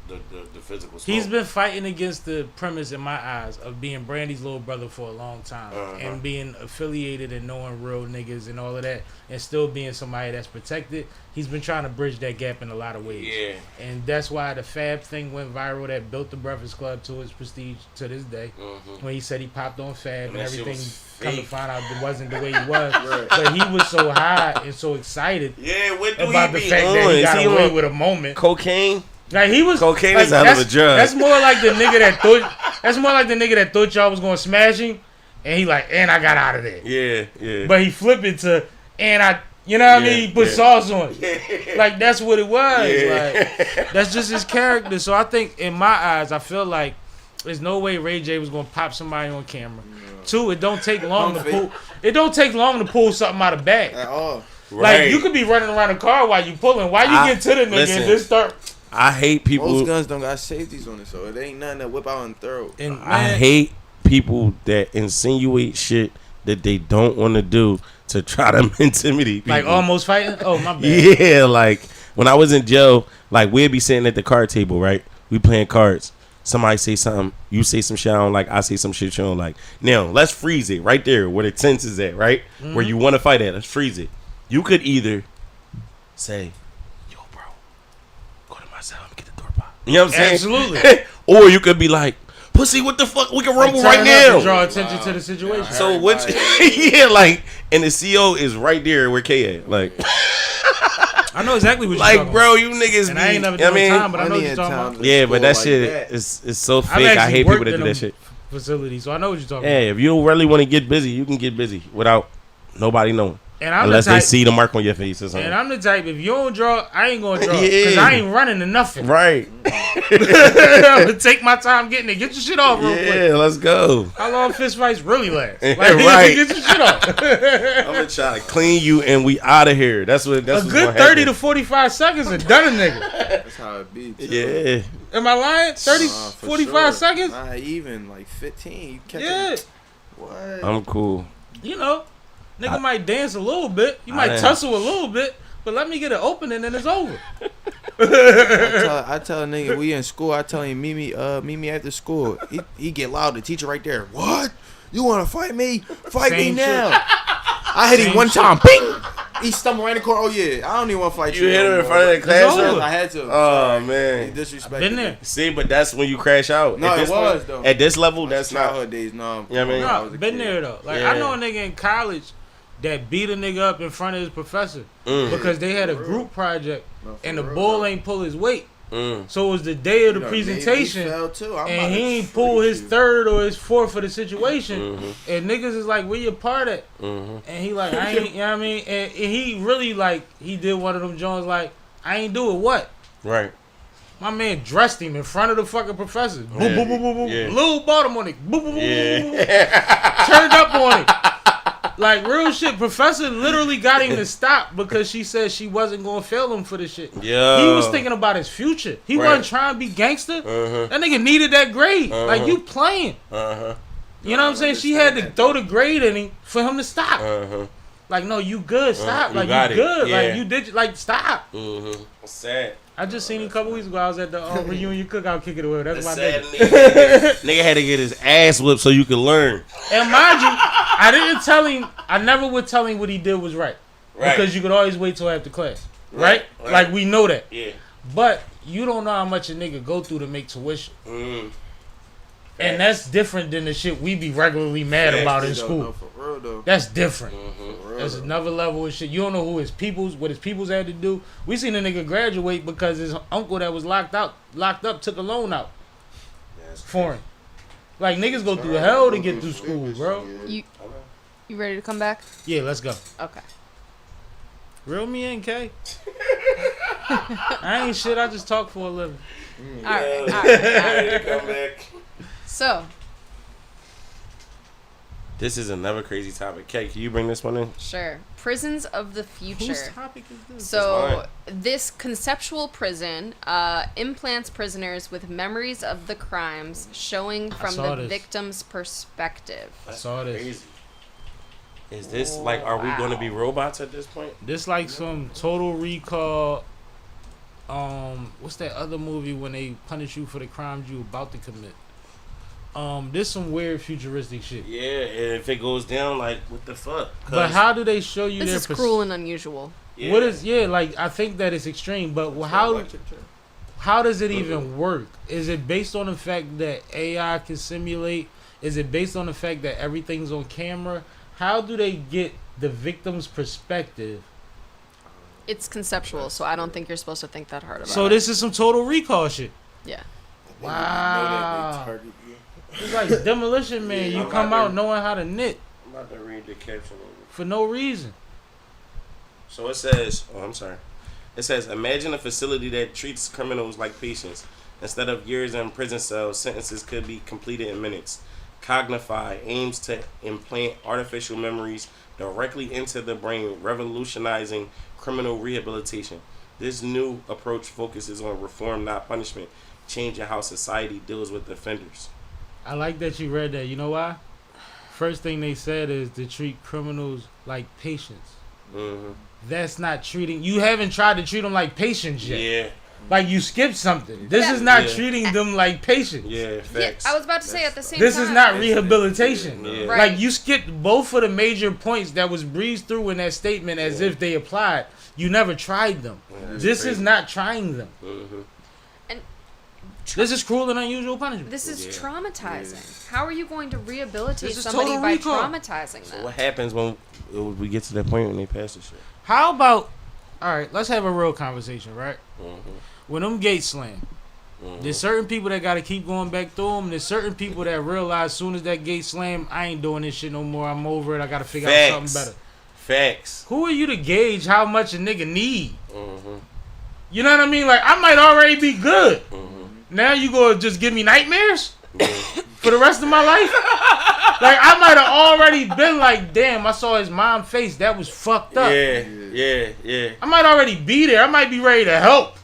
the physical smoke. He's been fighting against the premise, in my eyes, of being Brandy's little brother for a long time. And being affiliated and knowing real niggas and all of that. And still being somebody that's protected. He's been trying to bridge that gap in a lot of ways. Yeah. And that's why the Fab thing went viral. That built the Breakfast Club to its prestige to this day. When he said he popped on Fab and that shit everything, was come to fake. find out it wasn't the way he was. But he was so high and so excited Yeah, what do about he the be fact on? that he Is got he away on with a moment. cocaine? Like he was Cocaine like, is a hell of a that's- drug. That's more like the nigga that thought. That's more like the nigga that thought y'all was gonna smash him, and he like, and I got out of there. Yeah, yeah. But he flipped it to, and I, you know what I mean? He put sauce on it. Yeah. Like that's what it was. Yeah. Like that's just his character. So I think, in my eyes, I feel like there's no way Ray J was gonna pop somebody on camera. Two, it don't take long to pull. It don't take long to pull something out of bag. At all. Right. Like you could be running around the car while you pulling. Why you get to the nigga listen. and just start? I hate people. Most guns don't got safeties on it, so it ain't nothing to whip out and throw. And I hate people that insinuate shit that they don't want to do to try to intimidate people. Like almost fighting. Oh my bad. Yeah, like when I was in jail, like we'd be sitting at the card table, right? We playing cards. Somebody say something, you say some shit I don't like, I say some shit you don't like. Now, let's freeze it right there where the tense is at, right? Where you want to fight at. Let's freeze it. You could either say, yo, bro, go to my cell and get the door pop. You know what I'm saying? Absolutely. Or you could be like, pussy, what the fuck? We can rumble Turn right up now. and draw attention to the situation. So which, yeah, like, and the CO is right there where K at. Like, I know exactly what you're like, talking bro, you niggas And be, I ain't never you know done what I mean? time, but I know what you're talking about. Yeah, but that Like shit is so I've fake. I actually hate people worked that in do them that shit. facilities, so I know what you're talking Hey, if you don't really want to get busy, you can get busy without nobody knowing. about. And I'm Unless the type, they see the mark on your face or something. And I'm the type, if you don't draw, I ain't gonna draw. Yeah. Because I ain't running to nothing. Right. I'm gonna take my time getting it. Get your shit off real quick. Yeah, let's go. How long fist fights really last? Like, Right. Get your shit off. I'm gonna try to clean you and we out of here. That's A what's good gonna 30 happen. to 45 seconds and done a nigga. That's how it be. Too. Yeah. Am I lying? 30, For 45 sure. seconds? Not even like 15. You catch Yeah. it? What? I'm cool. You know, nigga might dance a little bit. You I might didn't- tussle a little bit. But let me get an opening and it's over. I tell a nigga we in school. I tell him meet me after school. He get loud. The teacher right there. What? You want to fight me? Fight Same me now. I hit him one time. Bing. He stumbled right in the corner. Oh yeah, I don't even want to fight you. You hit him no in more. front of the over. classroom? I had to. Oh, Sorry. man. He disrespected Been me. there. See, but that's when you crash out. No, At it this was, point- though. At this level, that's childhood not. days. No, You know what I mean? I Nah, was a been kid. there though. Like Yeah. I know a nigga in college that beat a nigga up in front of his professor because they had a group project and the bull ain't pull his weight. So it was the day of the presentation and he ain't pull his third or his fourth for the situation. And niggas is like, where your part at? And he like, I ain't, you know what I mean? And he really like, he did one of them Jones like, I ain't do it, what? Right. My man dressed him in front of the fucking professor. Boom, Yeah. boom, boom, boom, boom. Yeah. Little bottom on it. Boom, boom, boom, Yeah. boom, boom, boom. Turned up on it. Like real shit. Professor literally got him to stop because she said she wasn't gonna fail him for this shit. Yeah. He was thinking about his future. He Right. wasn't trying to be gangster. That nigga needed that grade. Like you playing. You know what I'm saying? She had to throw the grade in him for him to stop. Like no, you good. Stop. You Like got you it. good. Yeah. Like you did. Like stop. It's sad. I just seen him a couple weeks ago. I was at the reunion cookout kicking it with. That's It's my sad nigga. nigga had to get his ass whipped so you could learn. And mind you, I didn't tell him. I never would tell him what he did was right. Right. Because you could always wait till after class. Right? Right. Like we know that. Yeah. But you don't know how much a nigga go through to make tuition. Mm. And that's different than the shit we be regularly mad about in school. For real though. That's different. For real That's though. another level of shit. You don't know who his peoples, what his peoples had to do. We seen a nigga graduate because his uncle that was locked up took a loan out for him. Like niggas go through hell to get through school, bro. You ready to come back? Yeah, let's go. Okay. Real me and K. I ain't shit. I just talk for a living. All right. Come back. So, This is another crazy topic. Kay, can you bring this one in? sure. Prisons of the future. Whose topic is this? So, this conceptual prison implants prisoners with memories of the crimes showing from saw the this. victim's perspective. I saw this. Crazy. Is this like, are we going to be robots at this point? This like some Total Recall. What's that other movie when they punish you for the crimes you about to commit? This some weird futuristic shit. Yeah, and if it goes down, like, what the fuck? But how do they show you This their is cruel and unusual. Yeah. What is like I think that it's extreme, but how does it even work? Is it based on the fact that AI can simulate? Is it based on the fact that everything's on camera? How do they get the victim's perspective? It's conceptual, so I don't think you're supposed to think that hard about So it. this is some Total Recall shit. Yeah. Wow. It's like Demolition Man. Yeah, You I'm come not out knowing how to knit I'm about to read the caption. for no reason. So it says, I'm sorry. It says, imagine a facility that treats criminals like patients. Instead of years in prison cells, sentences could be completed in minutes. Cognify aims to implant artificial memories directly into the brain, revolutionizing criminal rehabilitation. This new approach focuses on reform, not punishment, changing how society deals with offenders. I like that you read that. You know why? First thing they said is to treat criminals like patients. Mm-hmm. That's not treating. You haven't tried to treat them like patients yet. Yeah, Like you skipped something. This is not Yeah. treating them like patients. yeah, Yeah, facts. I was about to say at the same This time. is not rehabilitation. Yeah. Right. Like you skipped both of the major points that was breezed through in that statement as if they applied. You never tried them. This is not trying them. Mm-hmm. This is cruel and unusual punishment. This is Yeah. traumatizing. How are you going to rehabilitate This is somebody Total by Recall. traumatizing them? What happens when we get to that point when they pass the shit? How about, all right, let's have a real conversation, right? Mm-hmm. When them gates slam, there's certain people that got to keep going back through them. There's certain people that realize as soon as that gate slam, I ain't doing this shit no more. I'm over it. I got to figure out something better. Facts. Who are you to gauge how much a nigga need? Mm-hmm. You know what I mean? Like, I might already be good. Mm-hmm. Now you gonna just give me nightmares for the rest of my life? Like, I might have already been like, damn, I saw his mom face. That was fucked up. Yeah. I might already be there. I might be ready to help.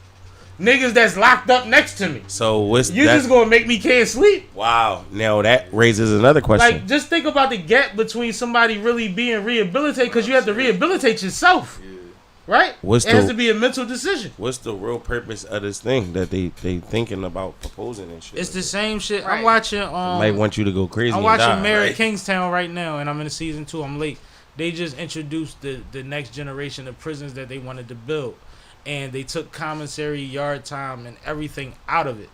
niggas that's locked up next to me. So what's You that? just gonna make me can't sleep. Wow. Now that raises another question. Like, just think about the gap between somebody really being rehabilitated, because you have to rehabilitate yourself, right? What's it has the- to be a mental decision. What's the real purpose of this thing that they thinking about proposing and shit? It's the same shit. Right. I'm watching. Might want you to go crazy. I'm and watching die, Mary right? Kingstown right now, and I'm in season 2. I'm late. They just introduced the next generation of prisons that they wanted to build, and they took commissary, yard time, and everything out of it.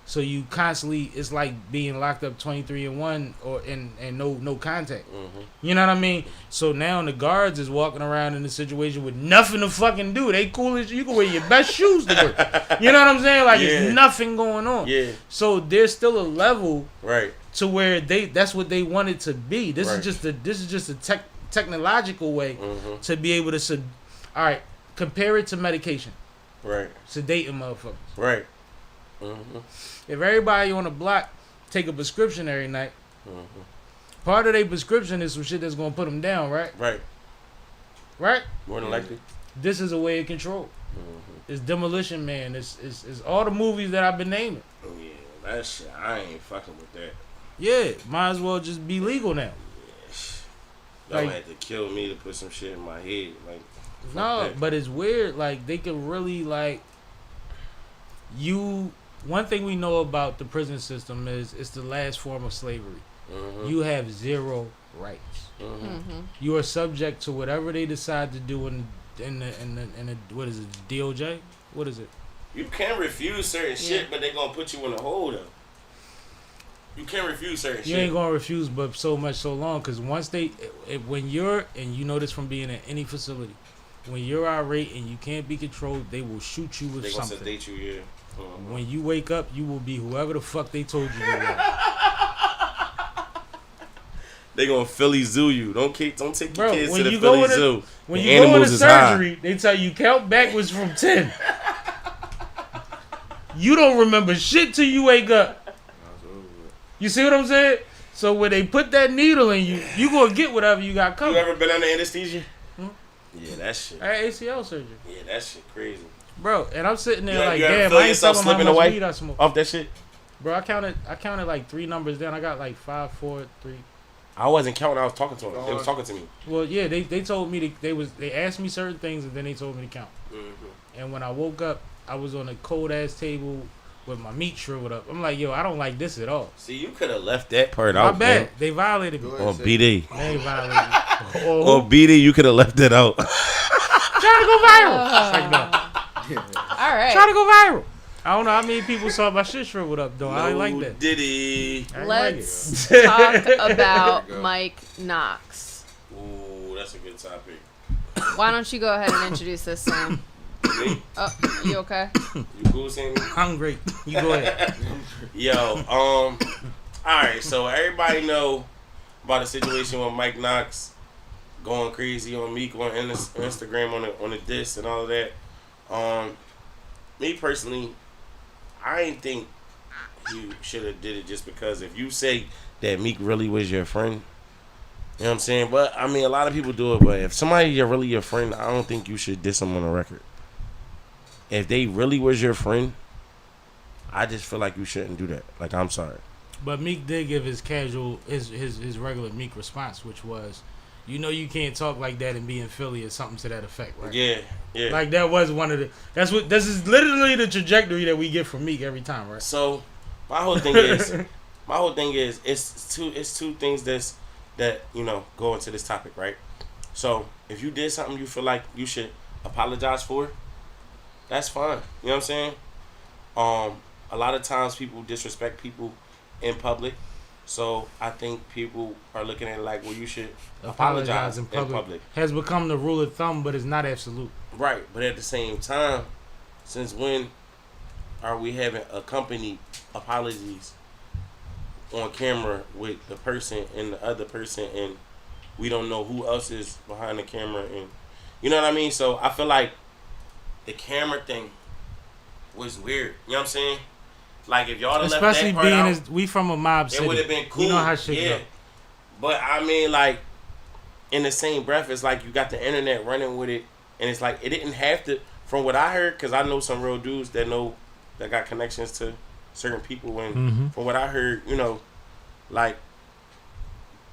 So you constantly, it's like being locked up 23-1 or and no contact. Mm-hmm. You know what I mean? So now the guards is walking around in a situation with nothing to fucking do. They cool as you can wear your best shoes to work. You know what I'm saying? Like Yeah. it's nothing going on. Yeah. So there's still a level Right. to where that's what they want it to be. This Right. is just a technological way Mm-hmm. to be able to all right, compare it to medication. Right. Sedating motherfuckers. Right. Mm-hmm. If everybody on the block take a prescription every night, Mm-hmm. part of their prescription is some shit that's gonna put them down, right? Right. Right? More than likely. This is a way of control. Mm-hmm. It's Demolition Man. It's all the movies that I've been naming. Yeah, that shit. I ain't fucking with that. Yeah, might as well just be legal now. Y'all Like- had to kill me to put some shit in my head. Like, fuck No, that. but it's weird. Like they can really like you. One thing we know about the prison system is it's the last form of slavery. Mhm. You have zero rights. Mhm. You are subject to whatever they decide to do in the what is it, DOJ? What is it? You can't refuse certain shit, but they gonna put you in a hole though. You can't refuse certain You shit. ain't gonna refuse, but so long, because once when you're, and you know this from being in any facility, when you're irate and you can't be controlled, they will shoot you with They gonna something. sedate you, yeah. Mhm. When you wake up, you will be whoever the fuck they told you you were. They gonna Philly Zoo you. Don't take your Bro, kids when to the you go Philly in Zoo. When The you go into animals is high. surgery, they tell you count backwards from 10. You don't remember shit till you wake up. You see what I'm saying? So when they put that needle in you, you gonna get whatever you got You covered. ever been under anesthesia? Hmm? Yeah, that shit. I had ACL surgery, Yeah, that shit crazy. bro, and I'm sitting there You like, ever damn, feel I ain't yourself telling how slipping much away weed I smoke. off that shit? Bro, I counted like 3 numbers down. I got like 5, 4, 3. I wasn't counting. I was talking to them. They was talking to me. Well, yeah, they told me they asked me certain things and then they told me to count. Mm-hmm. And when I woke up, I was on a cold ass table with my meat shriveled up. I'm like, yo, I don't like this at all. See, you could have left that part My out. bad. Man. They violated me. On BD. They violated me. On BD, you could have left that out. Trying to go viral. It's like, no. All right. Trying to go viral. I don't know how many people saw my shit shriveled up though. I ain't like that. Diddy. I ain't like Let's it. talk about Mike Knox. Ooh, that's a good topic. Why don't you go ahead and introduce this, Sam? Me? Oh, you okay? You cool, Sammy? I'm great. You go ahead. Yo, alright, so everybody know about the situation with Mike Knox going crazy on Meek on Instagram on the diss and all of that. Me personally, I ain't think you should have did it just because if you say that Meek really was your friend, you know what I'm saying? But I mean, a lot of people do it. But if somebody really your friend, I don't think you should diss them on the record. If they really was your friend, I just feel like you shouldn't do that. Like, I'm sorry. But Meek did give his regular Meek response, which was, you know, you can't talk like that and be in Philly or something to that effect, right? Yeah, yeah. Like that was one of the. This is literally the trajectory that we get from Meek every time, right? So my whole thing is it's two things that you know go into this topic, right? So if you did something you feel like you should apologize for, that's fine. You know what I'm saying? A lot of times people disrespect people in public, so I think people are looking at it like, well, you should apologize in public. Has become the rule of thumb, but it's not absolute. Right, but at the same time, since when are we having accompanied apologies on camera with the person and the other person, and we don't know who else is behind the camera, and you know what I mean? So I feel like the camera thing was weird. You know what I'm saying? Like if y'all left Especially that part being out, we from a mob city. it would have been cool. We know how shit yeah. go. But I mean, like in the same breath, it's like you got the internet running with it, and it's like it didn't have to. from what I heard, because I know some real dudes that got connections to certain people, and Mm-hmm. from what I heard, you know, like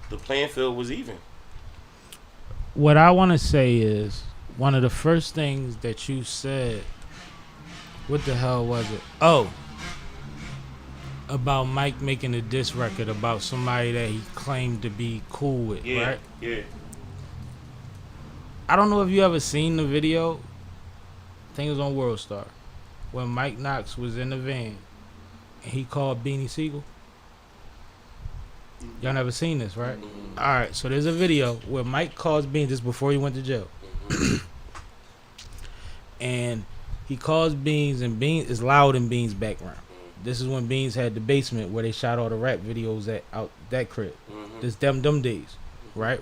the playing field was even. What I want to say is one of the first things that you said. What the hell was it? Oh, about Mike making a diss record about somebody that he claimed to be cool with, Yeah, right? yeah. I don't know if you ever seen the video. I think it was on World Star when Mike Knox was in the van and he called Beanie Siegel. Y'all never seen this, right? Mm-hmm. All right, so there's a video where Mike calls Beans just before he went to jail. And he calls Beans, and Beans is loud in Beans' background. This is when Beans had the basement where they shot all the rap videos at out that crib. This them days, right?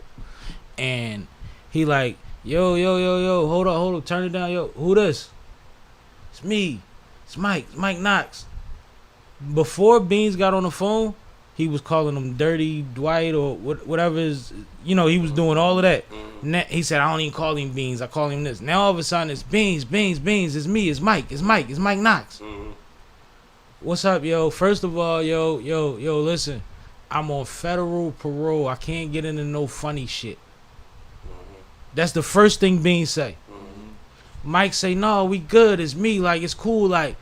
And he like, yo, hold up, turn it down, yo. Who this? It's me. It's Mike Knox. Before Beans got on the phone, he was calling him Dirty Dwight or whatever is, you know, he was doing all of that. He said, I don't even call him Beans, I call him this. Now all of a sudden it's Beans, it's me, it's Mike Knox. What's up, yo? First of all, yo, listen, I'm on federal parole. I can't get into no funny shit. That's the first thing Beans say. Mike say, no, we good, it's me, like, it's cool, like,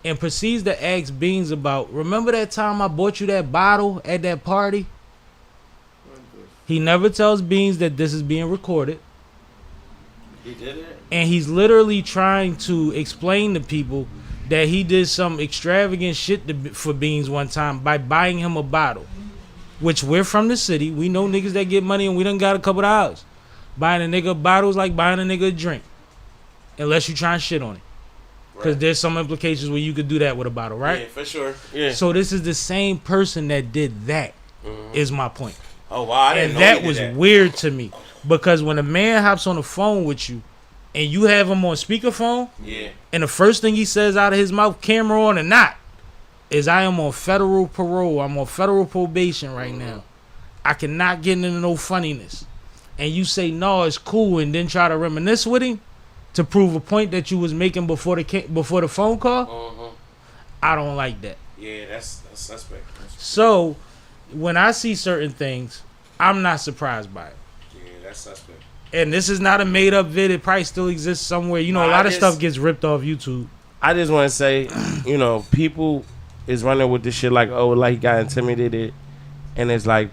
and proceeds to ask Beans about, remember that time I bought you that bottle at that party? He never tells Beans that this is being recorded. He did it? And he's literally trying to explain to people that he did some extravagant shit for Beans one time by buying him a bottle. Which we're from the city. We know niggas that get money and we done got a couple of hours. Buying a nigga bottles like buying a nigga a drink. Unless you try and shit on it. Because there's some implications where you could do that with a bottle, right? Yeah, for sure. Yeah. So this is the same person that did that, is my point. Oh, wow. I didn't And know that he did was that. weird to me. Because when a man hops on the phone with you and you have him on speakerphone, Yeah. and the first thing he says out of his mouth, camera on or not, is I am on federal parole. I'm on federal probation right now. I cannot get into no funniness. And you say, no, it's cool, and then try to reminisce with him to prove a point that you was making before the phone call. I don't like that. Yeah, that's suspect. So when I see certain things, I'm not surprised by it. Yeah, that's suspect. And this is not a made up vid. It probably still exists somewhere. You know, a lot of stuff gets ripped off YouTube. I just want to say, you know, people is running with this shit like, oh, like he got intimidated. And it's like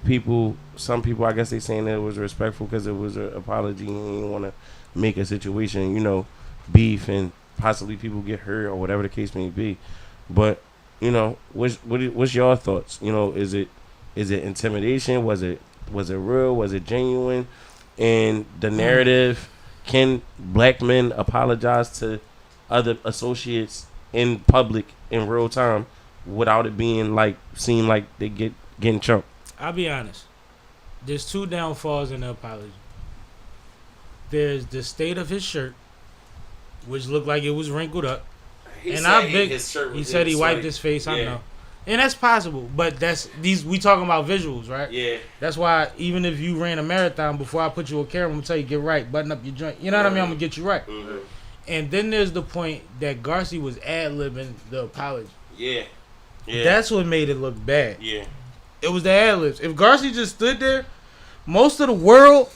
some people, I guess they saying that it was respectful because it was an apology and you didn't want to make a situation, you know, beef and possibly people get hurt or whatever the case may be. But, you know, what's your thoughts? You know, is it intimidation? Was it real? Was it genuine? And the narrative, can black men apologize to other associates in public in real time without it being like seem like they getting chunked? I'll be honest. There's two downfalls in the apology. There's the state of his shirt, which looked like it was wrinkled up. He said he wiped his face. Yeah. I know, and that's possible. But we talking about visuals, right? Yeah. That's why even if you ran a marathon, before I put you on camera, I'm gonna tell you get right, button up your joint. You know what I mean? I'm gonna get you right. Mm-hmm. And then there's the point that Garcia was ad-libbing the apology. Yeah. Yeah. That's what made it look bad. Yeah. It was the ad-libs. If Garcia just stood there, most of the world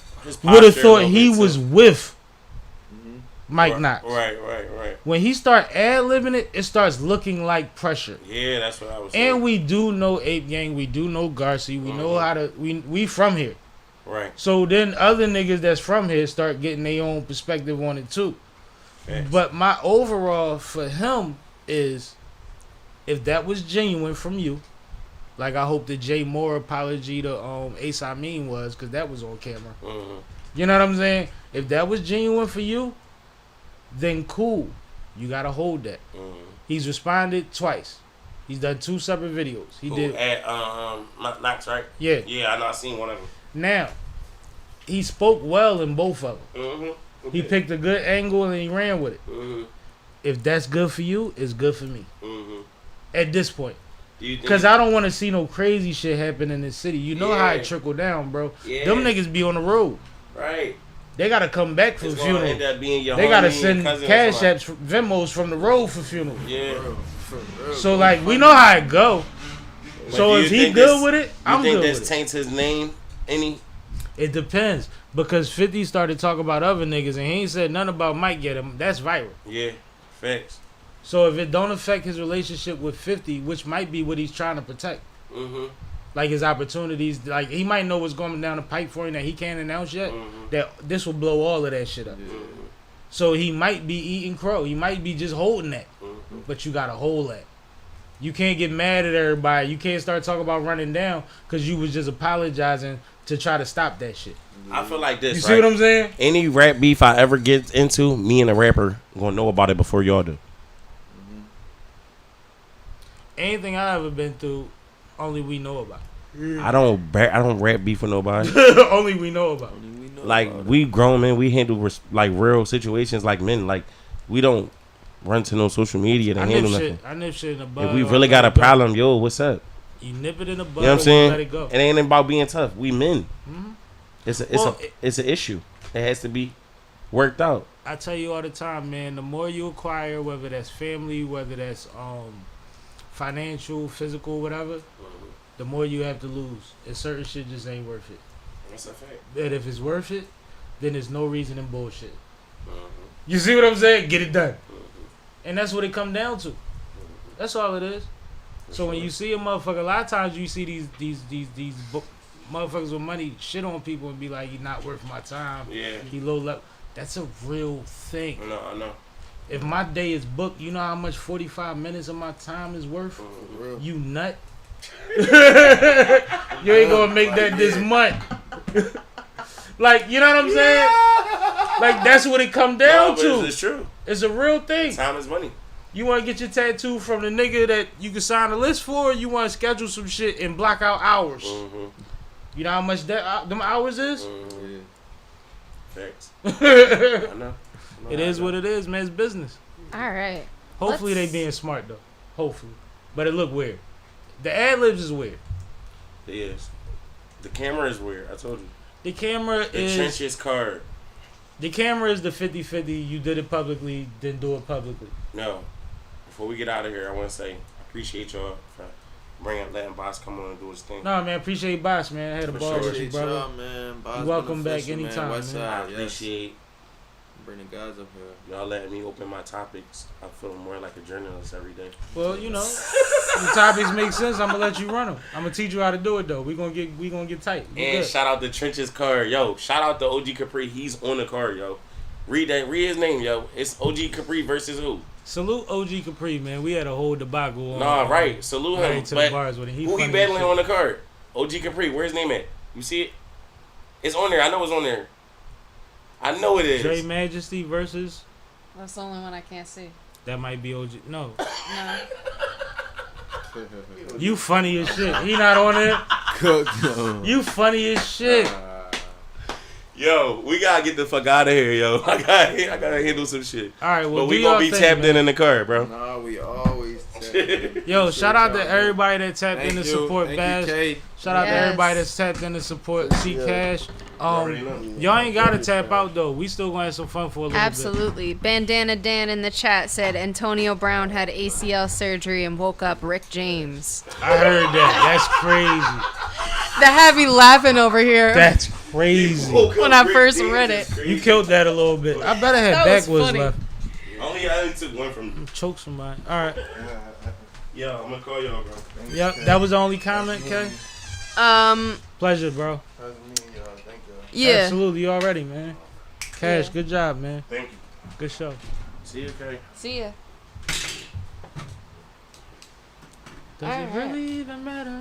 would have thought he was with Mike Knox. Right. When he start ad-libbing it, it starts looking like pressure. Yeah, that's what I was saying. And we do know Ape Gang. We do know Garcia. We know how to... We from here. Right. So then other niggas that's from here start getting their own perspective on it too. Thanks. But my overall for him is, if that was genuine from you, like I hope the Jay Moore apology to SammieSTREAMS was, because that was on camera. You know what I'm saying? If that was genuine for you, then cool. You gotta hold that. He's responded twice. He's done 2 separate videos. He did at Knox, right? Yeah. Yeah, I know. I seen one of them. Now, he spoke well in both of them. Okay. He picked a good angle and he ran with it. If that's good for you, it's good for me. At this point. Because I don't want to see no crazy shit happen in this city. You know how it trickle down, bro. Yeah. Them niggas be on the road. Right. They gotta come back for It's the gonna funeral. end up being your They gotta homie, send cousin, or cash somebody. apps, Venmos from the road for funeral. Yeah. So like we know how it go. But So do you if he think good this- with it, I'm You good think with this it. taints his name any? It depends because 50 started talking about other niggas and he ain't said nothing about Mike yet. That's viral. Yeah, facts. So if it don't affect his relationship with 50, which might be what he's trying to protect, like his opportunities, like he might know what's going down the pipe for him that he can't announce yet. That this will blow all of that shit up. So he might be eating crow. He might be just holding that, but you gotta hold that. You can't get mad at everybody. You can't start talking about running down because you was just apologizing to try to stop that shit. I feel like this. You see what I'm saying? Any rap beef I ever get into, me and a rapper gonna know about it before y'all do. Anything I ever been through, only we know about. I don't rap beef with nobody. Only we know about. Like we grown men, we handle like real situations like men. Like we don't run to no social media to handle nothing. I nip shit in the bud. If we really got a problem, yo, what's up? You nip it in the bud. You know what I'm saying? Let it go. It ain't about being tough. We men. Mhm. It's an issue. It has to be worked out. I tell you all the time, man. The more you acquire, whether that's family, whether that's financial, physical, whatever, the more you have to lose. And certain shit just ain't worth it. That's a fact. And if it's worth it, then there's no reason in bullshit. You see what I'm saying? Get it done. And that's what it come down to. That's all it is. So when you see a motherfucker, a lot of times you see these motherfuckers with money shit on people and be like, "He not worth my time." Yeah. He low level. That's a real thing. I know. If my day is booked, you know how much 45 minutes of my time is worth? You nut. You ain't gonna make that this month. Like, you know what I'm saying? Like, that's what it come down to. It's true. It's a real thing. Time is money. You want to get your tattoo from the nigga that you can sign a list for, or you want to schedule some shit and block out hours. You know how much them hours is? Facts. I know. It is what it is, man. It's business. All right. Hopefully they being smart, though. Hopefully. But it look weird. The ad-libs is weird. It is. The camera is weird. I told you. The camera The is... trenches card. The camera is the 50-50. You did it publicly, didn't do it publicly. No. Before we get out of here, I want to say I appreciate y'all for letting Boss come on and do his thing. No, man. Appreciate Boss, man. I had a For ball sure. with you, brother. Y'all, man. Boss You welcome back beneficial, anytime, West man. Side, I appreciate Bring the guys up here. y'all letting me open my topics. I feel more like a journalist every day. Well, you know, the topics make sense. I'm gonna let you run them. I'm gonna teach you how to do it though. We gonna get tight. We And good. shout out the Trenches card. Yo, shout out to OG Capri. He's on the card, yo. Read his name, yo. It's OG Capri versus who? Salute OG Capri, man. We had a whole debacle on. Nah, right. Salute him. To the But bars with him. who he funny as battling shit. on the card? OG Capri. Where's his name at? You see it? It's on there. I know it's on there. I know it is. Dre Majesty versus. That's the only one I can't see. That might be OG. No. No. You funny as shit. He not on there. Cook. You funny as shit. Yo, we gotta get the fuck out of here, yo. I gotta handle some shit. All right, well, But we do gonna y'all be thing, tapped man. in the car, bro. Nah, we always. Yo, shout out to everybody that tapped in Thank to you. support Thank Bash. you, Kay. Shout out to Yes. everybody that's tapped in to support C Cash. already know. Y'all ain't gotta tap out though. We still gonna have some fun for a little bit. Absolutely. Bandana Dan in the chat said Antonio Brown had ACL surgery and woke up Rick James. I heard that. That's crazy. That had me laughing over here That's crazy. when I first read it. You killed that a little bit. I better have That was backwoods funny. left. Only I only took one from you. Choke somebody. All right. Yo, I'm gonna call y'all, bro. Yep. That was the only comment, Kay. Pleasure, bro. Yeah. Absolutely. You already, man. Cash. Yeah. Good job, man. Thank you. Good show. See you, Kay. See ya. Does All it right. really even matter?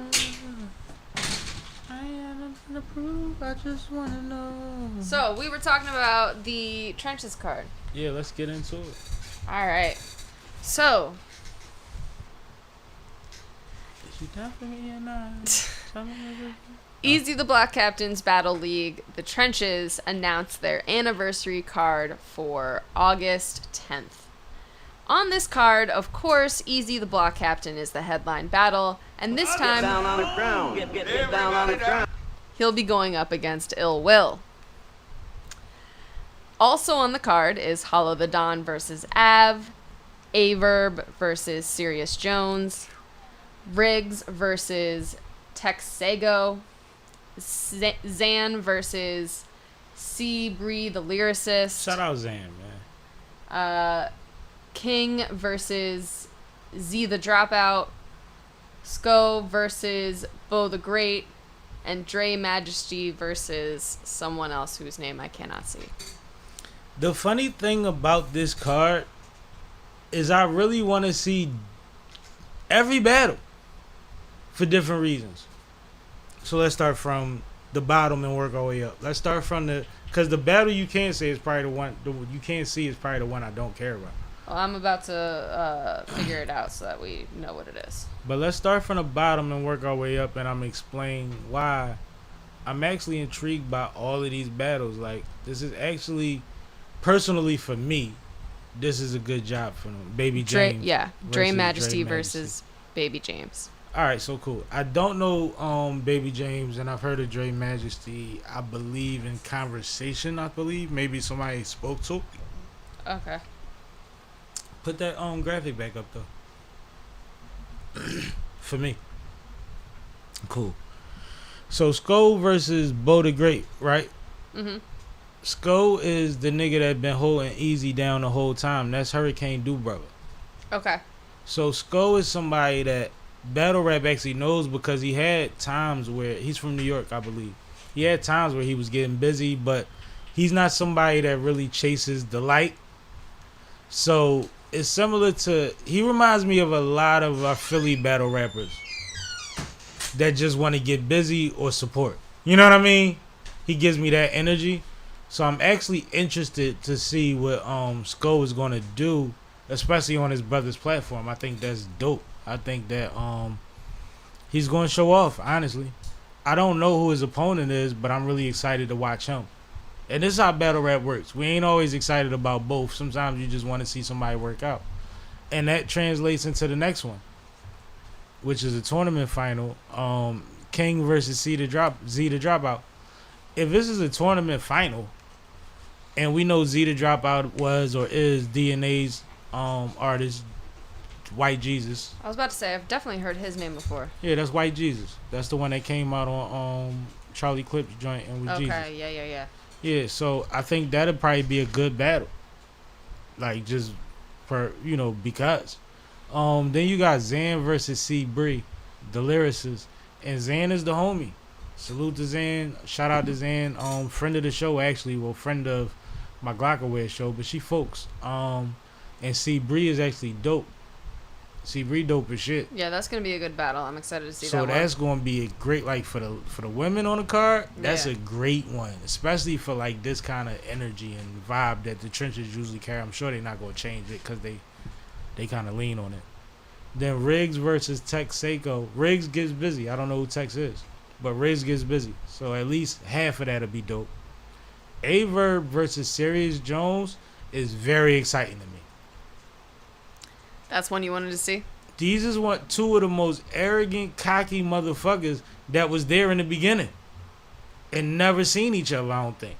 I ain't nothing to prove. I just wanna know. So we were talking about the trenches card. Yeah, let's get into it. All right. So Is you down for me or not? Tell me everything. Easy the Black Captains Battle League, the Trenches announced their anniversary card for August 10th. On this card, of course, Easy the Block Captain is the headline battle, and this time he'll be going up against Ill Will. Also on the card is Hollow the Dawn versus Av, Averb versus Sirius Jones, Riggs versus Texago, Zan versus C. Bree the lyricist. Shout out Zan, man. King versus Z the Dropout, Sko versus Bo the Great, and Dre Majesty versus someone else whose name I cannot see. The funny thing about this card is I really want to see every battle for different reasons. So let's start from the bottom and work our way up. Let's start from because the battle you can't say is probably the one you can't see is probably the one I don't care about. Well, I'm about to figure it out so that we know what it is. But let's start from the bottom and work our way up, and I'm explaining why I'm actually intrigued by all of these battles. Like, this is actually, personally for me, this is a good job for them. Baby James. Dre Majesty versus Baby James. All right, so cool. I don't know Baby James, and I've heard of Dre Majesty, I believe, in conversation, Maybe somebody spoke to. Okay. Put that graphic back up, though. For me. Cool. So, Sko versus Bo the Great, right? Mm-hmm. Sko is the nigga that been holding Easy down the whole time. That's Hurricane Do Brother. Okay. So, Sko is somebody that battle rap actually knows because he had times where he's from New York, I believe. He had times where he was getting busy, but he's not somebody that really chases the light. So it's similar to, he reminds me of a lot of our Philly battle rappers that just want to get busy or support. You know what I mean? He gives me that energy. So I'm actually interested to see what Sko is going to do, especially on his brother's platform. I think that's dope. I think that he's going to show off, honestly. I don't know who his opponent is, but I'm really excited to watch him. And this is how battle rap works. We ain't always excited about both. Sometimes you just want to see somebody work out. And that translates into the next one, which is a tournament final. King versus Z the Dropout. If this is a tournament final, and we know Z the Dropout was or is DNA's artist, White Jesus. I was about to say, I've definitely heard his name before. Yeah, that's White Jesus. That's the one that came out on Charlie Clip's joint and with Jesus. Okay, yeah. Yeah, so I think that'd probably be a good battle. Like, just for, because. Then you got Zan versus C. Bree, the lyricist. And Zan is the homie. Salute to Zan. Shout out to Zan. Friend of the show, actually. Well, friend of my Glockaware show, but she folks. And C. Bree is actually dope. C. Bree dope as shit. Yeah, that's gonna be a good battle. I'm excited to see that. So that's gonna be a great, like, for the women on the card. That's a great one, especially for like this kind of energy and vibe that the trenches usually carry. I'm sure they're not gonna change it because they kind of lean on it. Then Riggs versus Texaco. Riggs gets busy. I don't know who Tex is, but Riggs gets busy. So at least half of that'll be dope. Averb versus Sirius Jones is very exciting to me. That's one you wanted to see? These is two of the most arrogant, cocky motherfuckers that was there in the beginning and never seen each other, I don't think.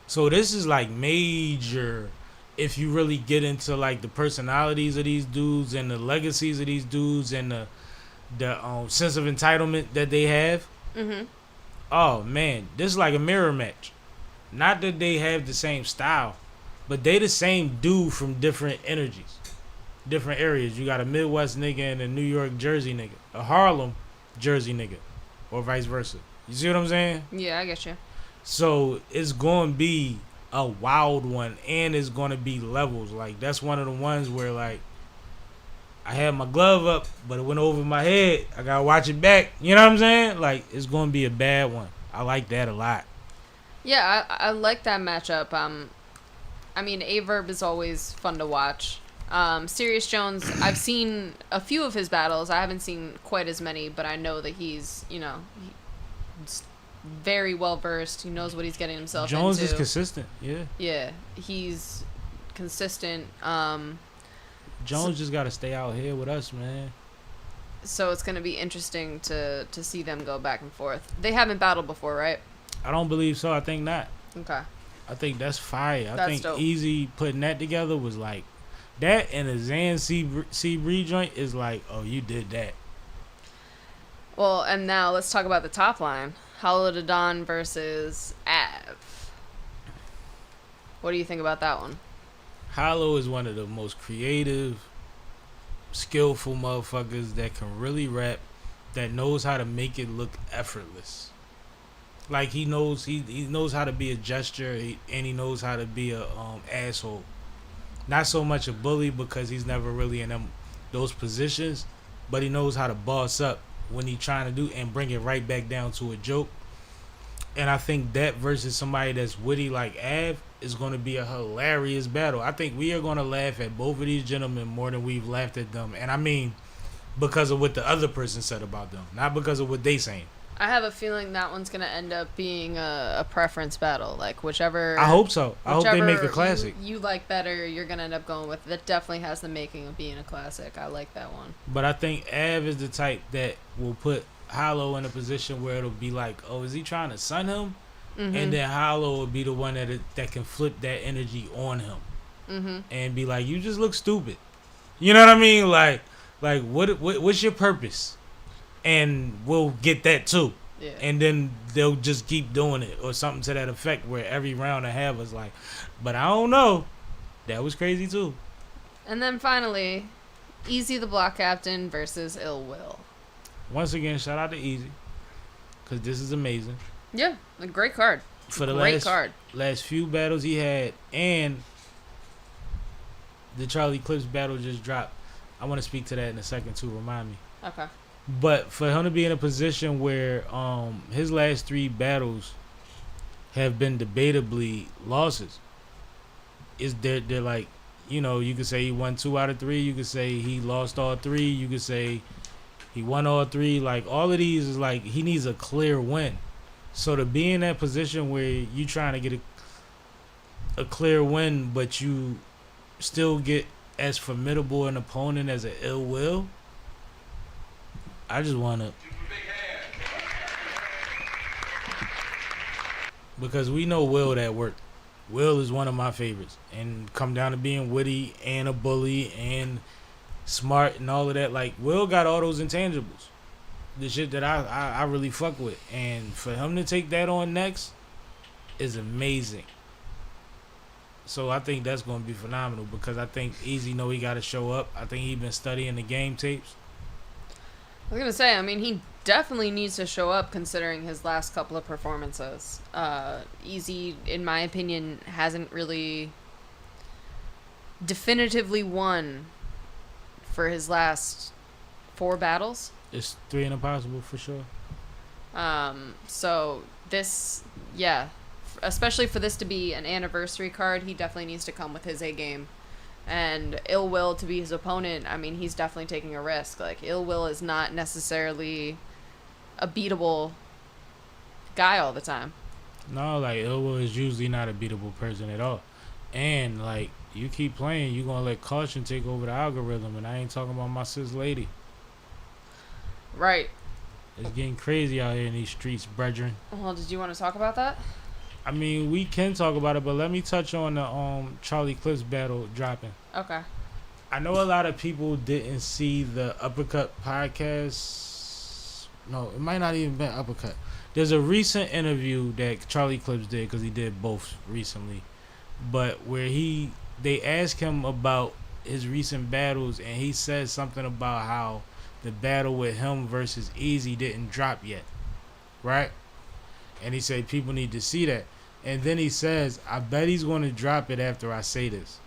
So this is like major if you really get into like the personalities of these dudes and the legacies of these dudes and the sense of entitlement that they have. Mm-hmm. Oh man, this is like a mirror match. Not that they have the same style, but they the same dude from different energies, different areas. You got a Midwest nigga and a New York, Jersey nigga, a Harlem, Jersey nigga, or vice versa. You see what I'm saying? Yeah, I get you. So it's going to be a wild one, and it's going to be levels. Like, that's one of the ones where, like, I had my glove up, but it went over my head. I got to watch it back. You know what I'm saying? Like, it's going to be a bad one. I like that a lot. Yeah, I like that matchup. I mean, Averb is always fun to watch. Sirius Jones, I've seen a few of his battles. I haven't seen quite as many, but I know that he's, he's very well versed. He knows what he's getting himself into. Jones is consistent, yeah. Yeah, he's consistent. Jones just got to stay out here with us, man. So it's going to be interesting to see them go back and forth. They haven't battled before, right? I don't believe so. I think not. Okay. I think that's fire. I That's think dope. Easy putting that together was like that, and a Zan C Bree joint is like, oh, you did that. Well, and now let's talk about the top line. Hollow to Dawn versus Av. What do you think about that one? Hollow is one of the most creative, skillful motherfuckers that can really rap, that knows how to make it look effortless. Like he knows how to be a gesture, and he knows how to be a asshole. Not so much a bully because he's never really in those positions, but he knows how to boss up when he's trying to do and bring it right back down to a joke. And I think that versus somebody that's witty like Av is going to be a hilarious battle. I think we are going to laugh at both of these gentlemen more than we've laughed at them. And I mean because of what the other person said about them, not because of what they saying. I have a feeling that one's going to end up being a preference battle. Like, whichever... I hope so. I hope they make a whichever classic. You like better, you're going to end up going with. That definitely has the making of being a classic. I like that one. But I think Av is the type that will put Hollow in a position where it'll be like, oh, is he trying to sun him? Mm-hmm. And then Hollow will be the one that can flip that energy on him. Mm-hmm. And be like, you just look stupid. You know what I mean? Like what's your purpose? And we'll get that too. Yeah. And then they'll just keep doing it or something to that effect where every round I have is like, but I don't know. That was crazy too. And then finally, Easy the Block Captain versus Ill Will. Once again, shout out to Easy. Because this is amazing. Yeah, a great card. For the Great card. last few battles he had, and the Charlie Clips battle just dropped. I want to speak to that in a second too. Remind me. Okay. But for him to be in a position where his last 3 battles have been debatably losses, is they're like, you know, you could say he won 2 out of 3. You could say he lost all 3. You could say he won all 3. Like all of these is like he needs a clear win. So to be in that position where you trying to get a clear win, but you still get as formidable an opponent as an Ill Will, I just want to, because we know Will at work. Will is one of my favorites, and come down to being witty and a bully and smart and all of that. Like Will got all those intangibles, the shit that I really fuck with, and for him to take that on next is amazing. So I think that's going to be phenomenal because I think Easy know he got to show up. I think he been studying the game tapes. I was going to say, I mean, he definitely needs to show up considering his last couple of performances. Easy, in my opinion, hasn't really definitively won for his last 4 battles. It's 3 and impossible for sure. So this, yeah, especially for this to be an anniversary card, he definitely needs to come with his A game. And Ill Will to be his opponent, I mean, he's definitely taking a risk. Like, Ill Will is not necessarily a beatable guy all the time. No, like, Ill Will is usually not a beatable person at all. And, like, you keep playing, you're going to let caution take over the algorithm. And I ain't talking about my sis lady. Right. It's getting crazy out here in these streets, brethren. Well, did you want to talk about that? I mean, we can talk about it, but let me touch on the Charlie Clips battle dropping. Okay. I know a lot of people didn't see the Uppercut podcast. No, it might not even been Uppercut. There's a recent interview that Charlie Clips did, because he did both recently, but where they asked him about his recent battles, and he said something about how the battle with him versus Easy didn't drop yet, right? And he said people need to see that. And then he says, I bet he's going to drop it after I say this.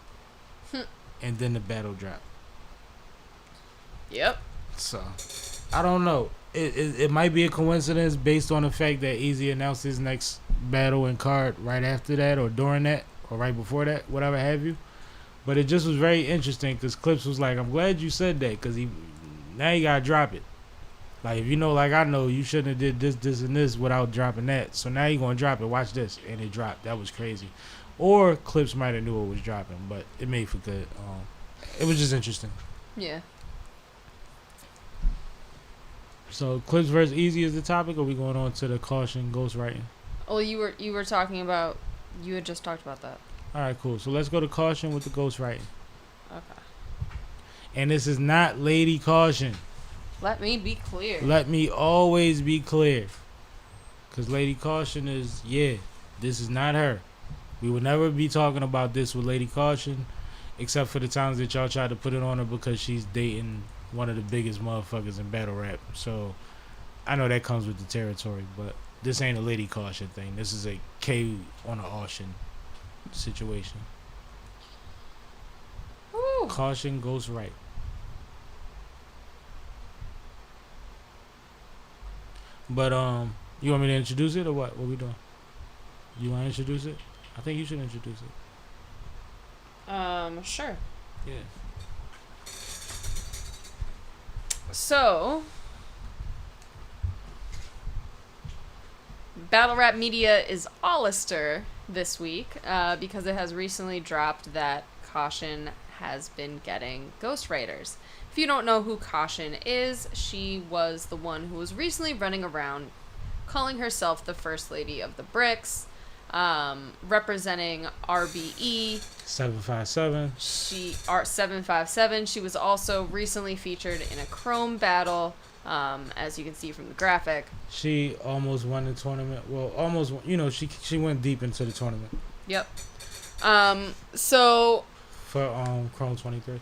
And then the battle dropped. Yep. So, I don't know. It might be a coincidence based on the fact that Easy announced his next battle and card right after that or during that or right before that, whatever have you. But it just was very interesting because Clips was like, I'm glad you said that because now you got to drop it. Like, if you know, like I know, you shouldn't have did this, and this without dropping that. So now you're going to drop it. Watch this. And it dropped. That was crazy. Or Clips might have knew it was dropping, but it made for good. It was just interesting. Yeah. So, Clips versus Easy is the topic, or we going on to the caution ghostwriting? Well, you were talking about You had just talked about that. All right, cool. So let's go to Caution with the ghostwriting. Okay. And this is not Lady Caution. Let me be clear. Let me always be clear. Because Lady Caution is, this is not her. We would never be talking about this with Lady Caution, except for the times that y'all tried to put it on her because she's dating one of the biggest motherfuckers in battle rap. So I know that comes with the territory, but this ain't a Lady Caution thing. This is a K on an auction situation. Woo. Caution goes right. But you want me to introduce it or what? What we doing? You want to introduce it? I think you should introduce it. Sure. Yeah. So, Battle Rap Media is all astir this week because it has recently dropped that Caution has been getting ghostwriters. If you don't know who Caution is, she was the one who was recently running around calling herself the First Lady of the Bricks, representing RBE. 757. 757. She was also recently featured in a Chrome battle, as you can see from the graphic. She almost won the tournament. Well, almost. She went deep into the tournament. Yep. So for Chrome 23.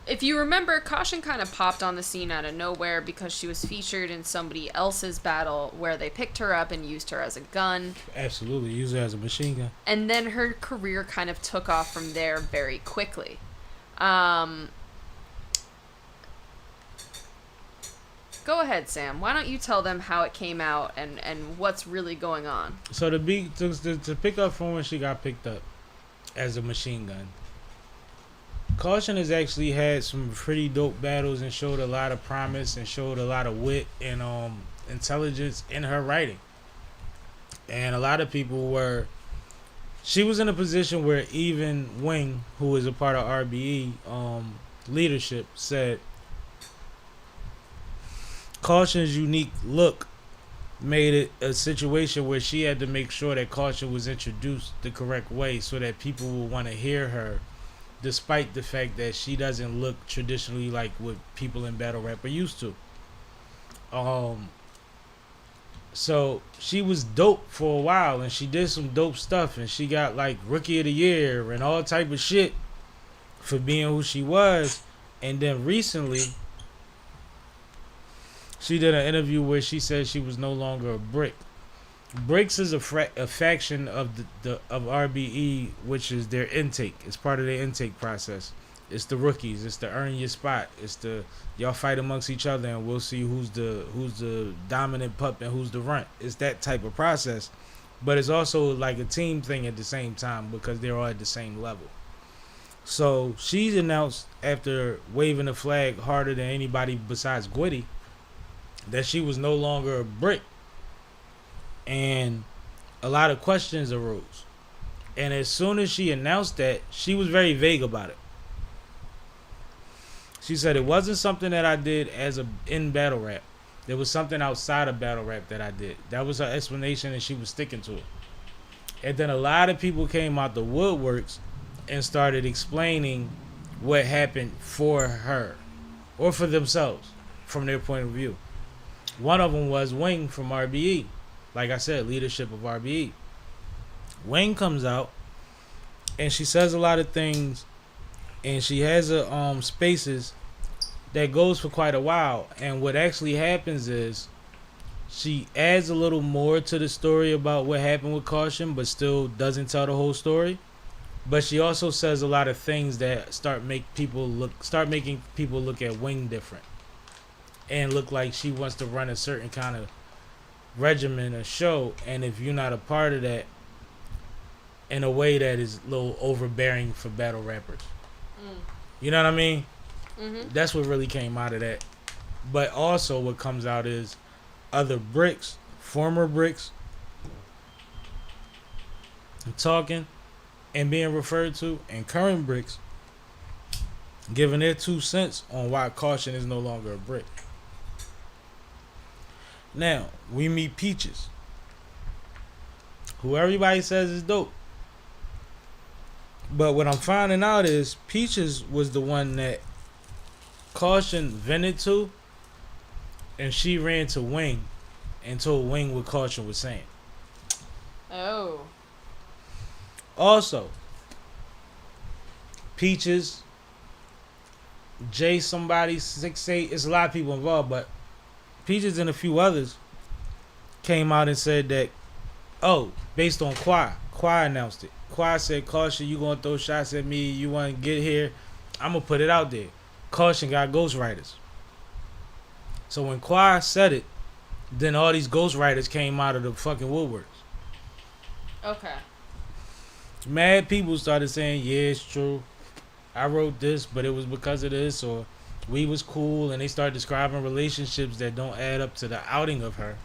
If you remember, Caution kind of popped on the scene out of nowhere because she was featured in somebody else's battle where they picked her up and used her as a gun. Absolutely, use her as a machine gun. And then her career kind of took off from there very quickly. Go ahead, Sam. Why don't you tell them how it came out and what's really going on? So to pick up from when she got picked up as a machine gun, Caution has actually had some pretty dope battles and showed a lot of promise and showed a lot of wit and intelligence in her writing. And a lot of people she was in a position where even Wing, who is a part of RBE leadership, said Caution's unique look made it a situation where she had to make sure that Caution was introduced the correct way so that people will want to hear her, despite the fact that she doesn't look traditionally like what people in battle rap are used to. So she was dope for a while and she did some dope stuff and she got like Rookie of the Year and all type of shit for being who she was. And then recently she did an interview where she said she was no longer a brick. Bricks is a faction of of RBE, which is their intake. It's part of their intake process. It's the rookies. It's the earn your spot. It's the y'all fight amongst each other and we'll see who's the dominant pup and who's the runt. It's that type of process, but it's also like a team thing at the same time because they're all at the same level. So she's announced after waving the flag harder than anybody besides Gwitty that she was no longer a brick. And a lot of questions arose. And as soon as she announced that, she was very vague about it. She said it wasn't something that I did in battle rap. There was something outside of battle rap that I did. That was her explanation and she was sticking to it. And then a lot of people came out the woodworks and started explaining what happened for her or for themselves from their point of view. One of them was Wing from RBE. Like I said, leadership of RBE. Wayne comes out and she says a lot of things and she has a spaces that goes for quite a while. And what actually happens is she adds a little more to the story about what happened with Caution, but still doesn't tell the whole story. But she also says a lot of things that start making people look at Wing different and look like she wants to run a certain kind of regimen or show, and if you're not a part of that in a way that is a little overbearing for battle rappers, you know what I mean? Mm-hmm. That's what really came out of that. But also what comes out is other bricks, former bricks, talking and being referred to, and current bricks giving their 2 cents on why Caution is no longer a brick. Now, we meet Peaches, who everybody says is dope. But what I'm finding out is Peaches was the one that Caution vented to, and she ran to Wing and told Wing what Caution was saying. Oh. Also, Peaches, Jay somebody, 6'8", it's a lot of people involved, but Peaches and a few others came out and said that, based on Quai announced it. Quai said, Caution, you gonna throw shots at me, you wanna get here, I'm gonna put it out there. Caution got ghostwriters. So when Quai said it, then all these ghostwriters came out of the fucking woodworks. Okay. Mad people started saying, yeah, it's true, I wrote this, but it was because of this, or we was cool, and they start describing relationships that don't add up to the outing of her.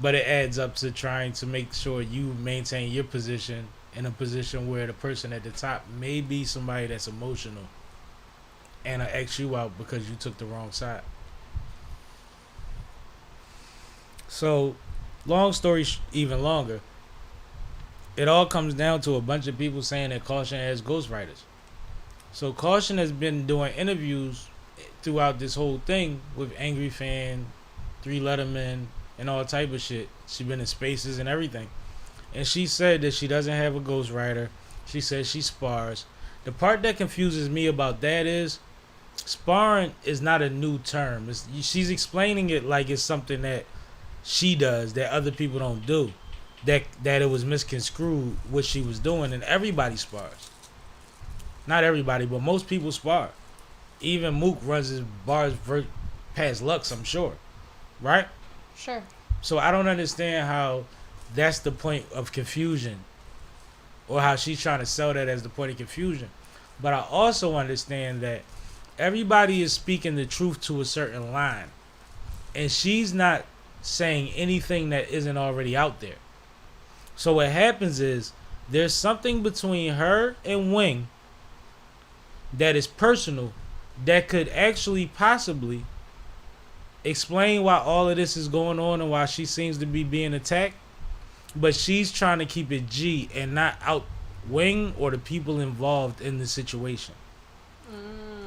But it adds up to trying to make sure you maintain your position in a position where the person at the top may be somebody that's emotional and X you out because you took the wrong side. So, long story even longer, it all comes down to a bunch of people saying that Caution has ghostwriters. So Caution has been doing interviews throughout this whole thing with Angry Fan, 3 Letterman, and all type of shit. She been in spaces and everything. And she said that she doesn't have a ghostwriter. She says she spars. The part that confuses me about that is sparring is not a new term. She's explaining it like it's something that she does that other people don't do. That it was misconstrued what she was doing, and everybody spars. Not everybody, but most people spar. Even Mook runs his bars past Lux, I'm sure. Right? Sure. So I don't understand how that's the point of confusion, or how she's trying to sell that as the point of confusion. But I also understand that everybody is speaking the truth to a certain line, and she's not saying anything that isn't already out there. So what happens is there's something between her and Wing that is personal that could actually possibly explain why all of this is going on and why she seems to be being attacked. But she's trying to keep it G and not out Wing or the people involved in the situation.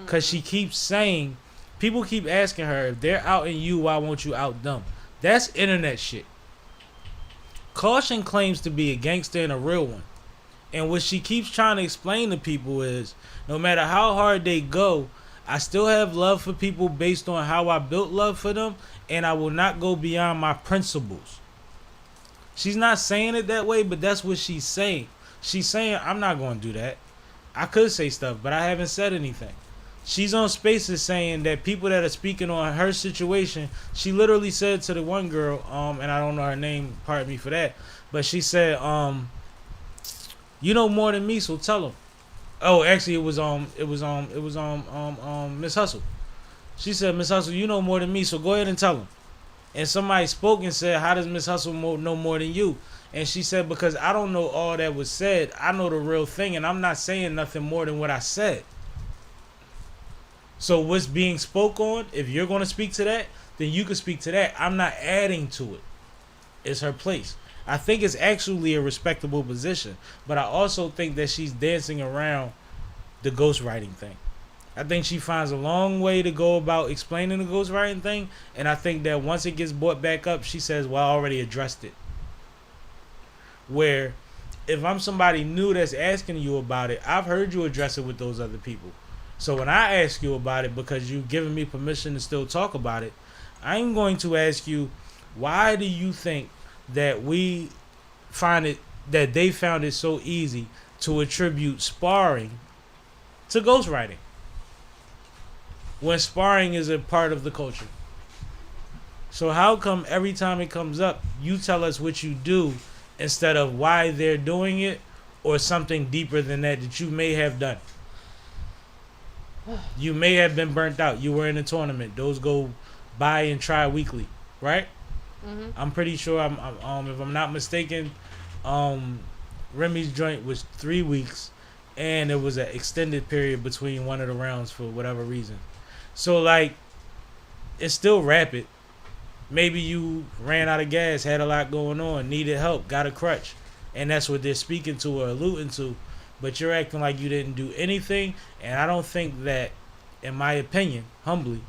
Because she keeps saying, people keep asking her, if they're outing you, why won't you out them? That's internet shit. Caution claims to be a gangster and a real one. And what she keeps trying to explain to people is, no matter how hard they go, I still have love for people based on how I built love for them, and I will not go beyond my principles. She's not saying it that way, but that's what she's saying. She's saying, I'm not going to do that. I could say stuff, but I haven't said anything. She's on Spaces saying that people that are speaking on her situation, she literally said to the one girl, and I don't know her name, pardon me for that, but she said, you know more than me, so tell them. Oh, actually, it was Miss Hustle. She said, Miss Hustle, you know more than me, so go ahead and tell them. And somebody spoke and said, how does Miss Hustle know more than you? And she said, because I don't know all that was said. I know the real thing, and I'm not saying nothing more than what I said. So what's being spoke on, if you're going to speak to that, then you can speak to that. I'm not adding to it. It's her place. I think it's actually a respectable position. But I also think that she's dancing around the ghostwriting thing. I think she finds a long way to go about explaining the ghostwriting thing. And I think that once it gets brought back up, she says, well, I already addressed it. Where if I'm somebody new that's asking you about it, I've heard you address it with those other people. So when I ask you about it, because you've given me permission to still talk about it, I'm going to ask you, why do you think that we find it, that they found it so easy to attribute sparring to ghostwriting, when sparring is a part of the culture? So how come every time it comes up, you tell us what you do instead of why they're doing it, or something deeper than that you may have done? You may have been burnt out. You were in a tournament. Those go buy and try weekly, right? Mm-hmm. I'm pretty sure. If I'm not mistaken, Remy's joint was 3 weeks, and it was an extended period between one of the rounds for whatever reason. So like, it's still rapid, Maybe you ran out of gas, had a lot going on, needed help, got a crutch, and that's what they're speaking to or alluding to. But you're acting like you didn't do anything, and I don't think that, in my opinion, humbly,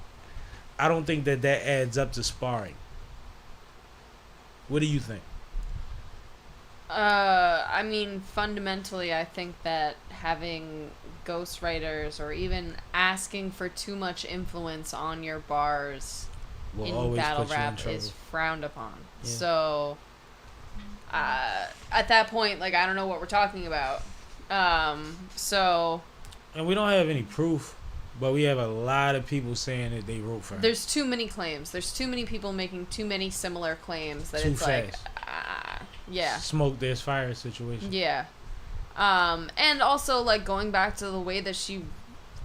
I don't think that adds up to sparring. What do you think? I mean, fundamentally, I think that having ghostwriters or even asking for too much influence on your bars Will in always battle put you in rap trouble. is frowned upon. Yeah. So, at that point, like, I don't know what we're talking about. So... And we don't have any proof, but we have a lot of people saying that they wrote for her. There's too many claims. There's too many people making too many similar claims that Too it's like, fast. yeah. Smoke, there's fire situation. Yeah. And also, like, going back to the way that she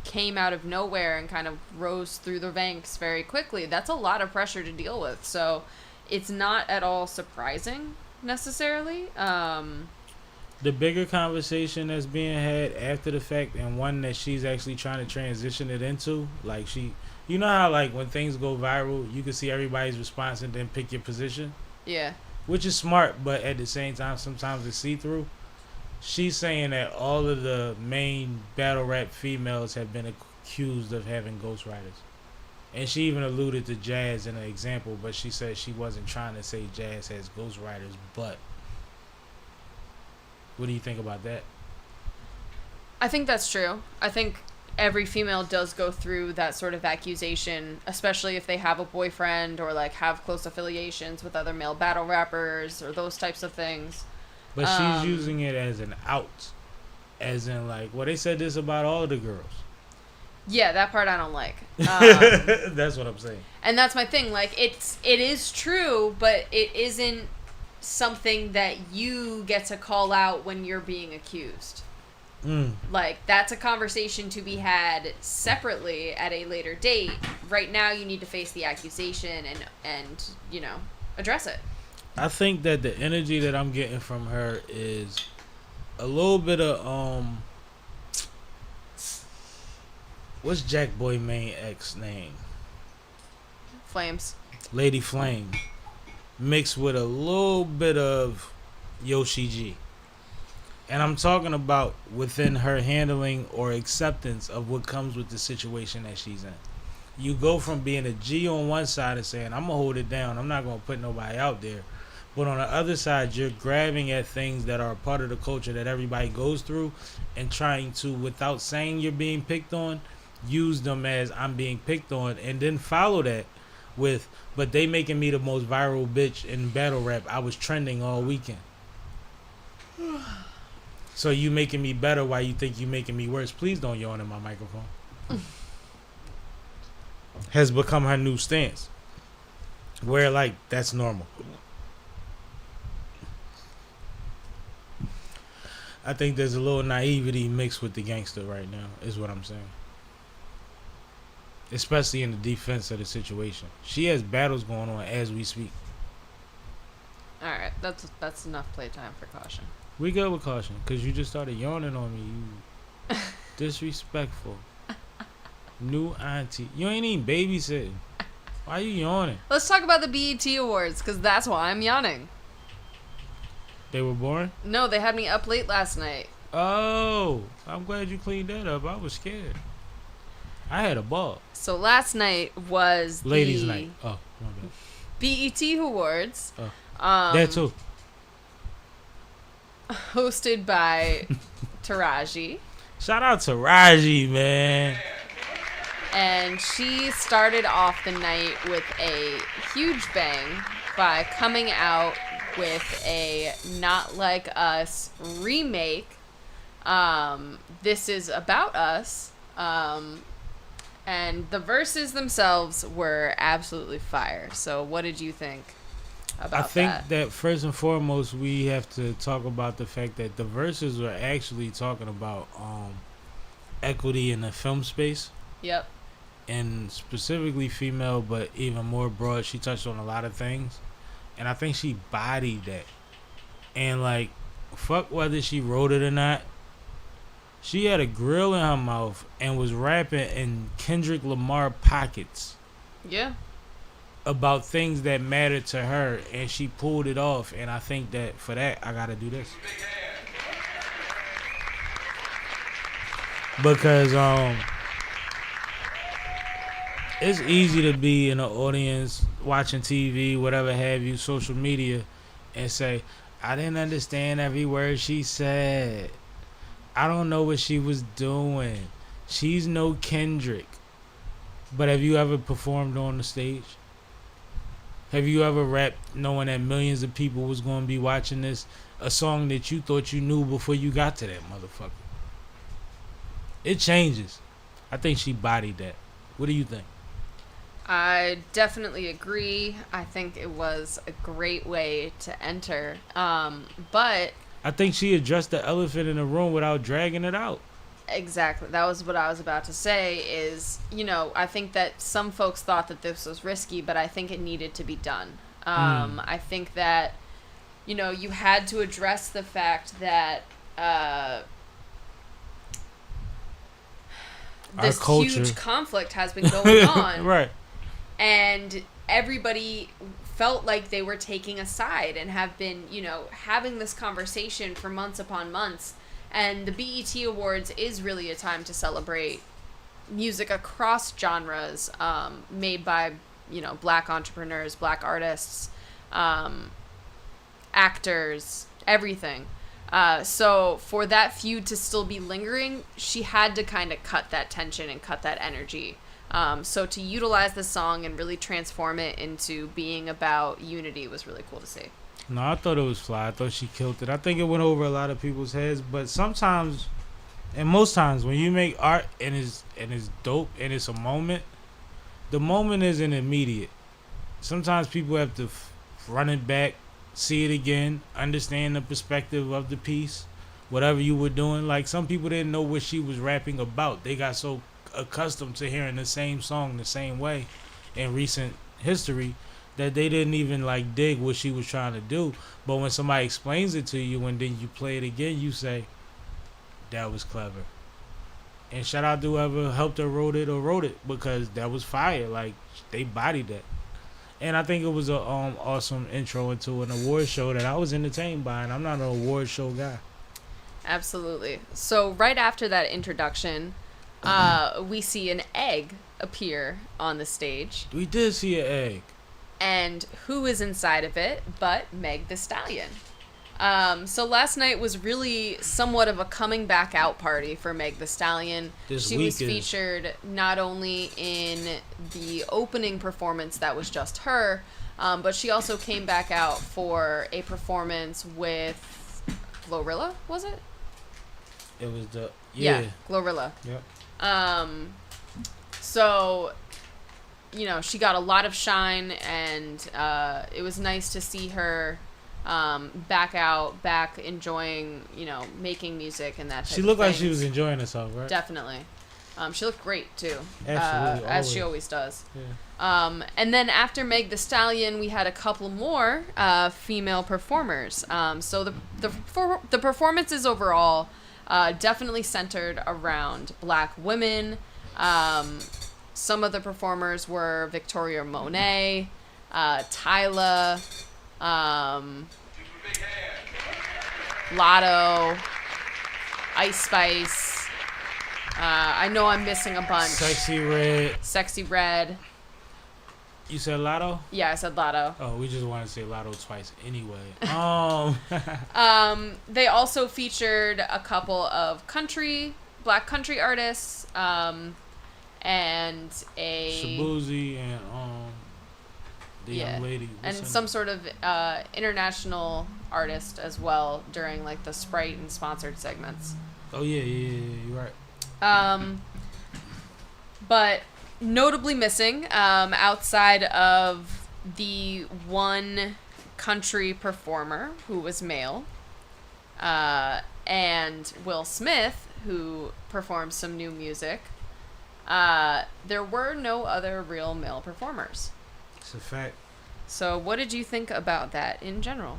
came out of nowhere and kind of rose through the ranks very quickly, that's a lot of pressure to deal with. So it's not at all surprising, necessarily. The bigger conversation that's being had after the fact, and one that she's actually trying to transition it into, like you know how like when things go viral, you can see everybody's response and then pick your position, Yeah. which is smart, but at the same time, sometimes it's see-through. She's saying that all of the main battle rap females have been accused of having ghostwriters. And she even alluded to Jazz in an example, but she said she wasn't trying to say Jazz has ghostwriters, but... What do you think about that? I think that's true. I think every female does go through that sort of accusation, especially if they have a boyfriend or like have close affiliations with other male battle rappers or those types of things. But she's using it as an out. As in like, well, they said this about all the girls. Yeah, that part I don't like. That's what I'm saying. And that's my thing. Like, it is true, but it isn't something that you get to call out when you're being accused. Like, that's a conversation to be had separately at a later date. Right now, you need to face the accusation and you know, address it. I think that the energy that I'm getting from her is a little bit of what's Jack Boy main ex name? Flames. Lady Flame. Mixed with a little bit of Yoshi G. And I'm talking about within her handling or acceptance of what comes with the situation that she's in. You go from being a G on one side and saying, I'm going to hold it down, I'm not going to put nobody out there. But on the other side, you're grabbing at things that are a part of the culture that everybody goes through and trying to, without saying you're being picked on, use them as I'm being picked on, and then follow that with, but they making me the most viral bitch in battle rap. I was trending all weekend. So you making me better while you think you making me worse. Please don't yawn in my microphone. Has become her new stance. Where like that's normal. I think there's a little naivety mixed with the gangster right now, is what I'm saying. Especially in the defense of the situation. She has battles going on as we speak. Alright, that's enough playtime for caution. We go with caution, because you just started yawning on me. You disrespectful. New auntie. You ain't even babysitting. Why you yawning? Let's talk about the BET Awards, because that's why I'm yawning. They were born? No, they had me up late last night. Oh, I'm glad you cleaned that up. I was scared. I had a ball. So last night was Ladies' the night. Oh, my bad. BET Awards. Oh. That too. Hosted by Taraji. Shout out to Raji, man. And she started off the night with a huge bang by coming out with a Not Like Us remake. This is About Us. And the verses themselves were absolutely fire. So what did you think about that? I think that first and foremost, we have to talk about the fact that the verses were actually talking about equity in the film space. Yep. And specifically female, but even more broad. She touched on a lot of things. And I think she bodied that. And like, fuck whether she wrote it or not. She had a grill in her mouth and was rapping in Kendrick Lamar pockets. Yeah. about things that mattered to her, and she pulled it off. And I think that for that, I gotta do this because it's easy to be in an audience watching TV, whatever have you, social media, and say, I didn't understand every word she said. I don't know what she was doing. She's no Kendrick. But have you ever performed on the stage? Have you ever rapped knowing that millions of people was going to be watching this? A song that you thought you knew before you got to that motherfucker. It changes. I think she bodied that. What do you think? I definitely agree. I think it was a great way to enter. But I think she addressed the elephant in the room without dragging it out. exactly, that was what I was about to say is, I think that some folks thought that this was risky, but I think it needed to be done. I think that, you had to address the fact that this huge conflict has been going on. Right. And everybody felt like they were taking a side and have been, having this conversation for months upon months. And the BET Awards is really a time to celebrate music across genres, made by, black entrepreneurs, black artists, actors, everything. So for that feud to still be lingering, she had to kind of cut that tension and cut that energy. So to utilize the song and really transform it into being about unity was really cool to see. No, I thought it was fly. I thought she killed it. I think it went over a lot of people's heads. But sometimes, and most times, when you make art and it's dope and it's a moment, the moment isn't immediate. Sometimes people have to run it back, see it again, understand the perspective of the piece, whatever you were doing. Like, some people didn't know what she was rapping about. They got so accustomed to hearing the same song the same way in recent history that they didn't even dig what she was trying to do. But when somebody explains it to you and then you play it again, you say, that was clever. And shout out to whoever helped her wrote it, because that was fire. Like, they bodied that. And I think it was a awesome intro into an award show that I was entertained by, and I'm not an award show guy. Absolutely. So right after that introduction, we see an egg appear on the stage. We did see an egg. And who is inside of it but Meg Thee Stallion? So last night was really somewhat of a coming back out party for Meg Thee Stallion. She was featured not only in the opening performance that was just her, but she also came back out for a performance with Glorilla, was it? It was yeah Glorilla. Yep. So, she got a lot of shine, and it was nice to see her back enjoying, making music and that type of thing. She looked like she was enjoying herself, right? Definitely. She looked great, too. Absolutely. As she always does. Yeah. And then after Meg Thee Stallion, we had a couple more female performers. So the performances overall definitely centered around black women. Some of the performers were Victoria Monet, Tyla, Lotto, Ice Spice. I know I'm missing a bunch. Sexy Red. You said Lotto? Yeah, I said Lotto. Oh, we just want to say Lotto twice anyway. They also featured a couple of black country artists, and a Shabuzi and the young lady. And some sort of international artist as well during the Sprite and sponsored segments. Oh yeah, you're right. But notably missing, outside of the one country performer who was male, and Will Smith, who performed some new music, there were no other real male performers. It's a fact. So what did you think about that in general?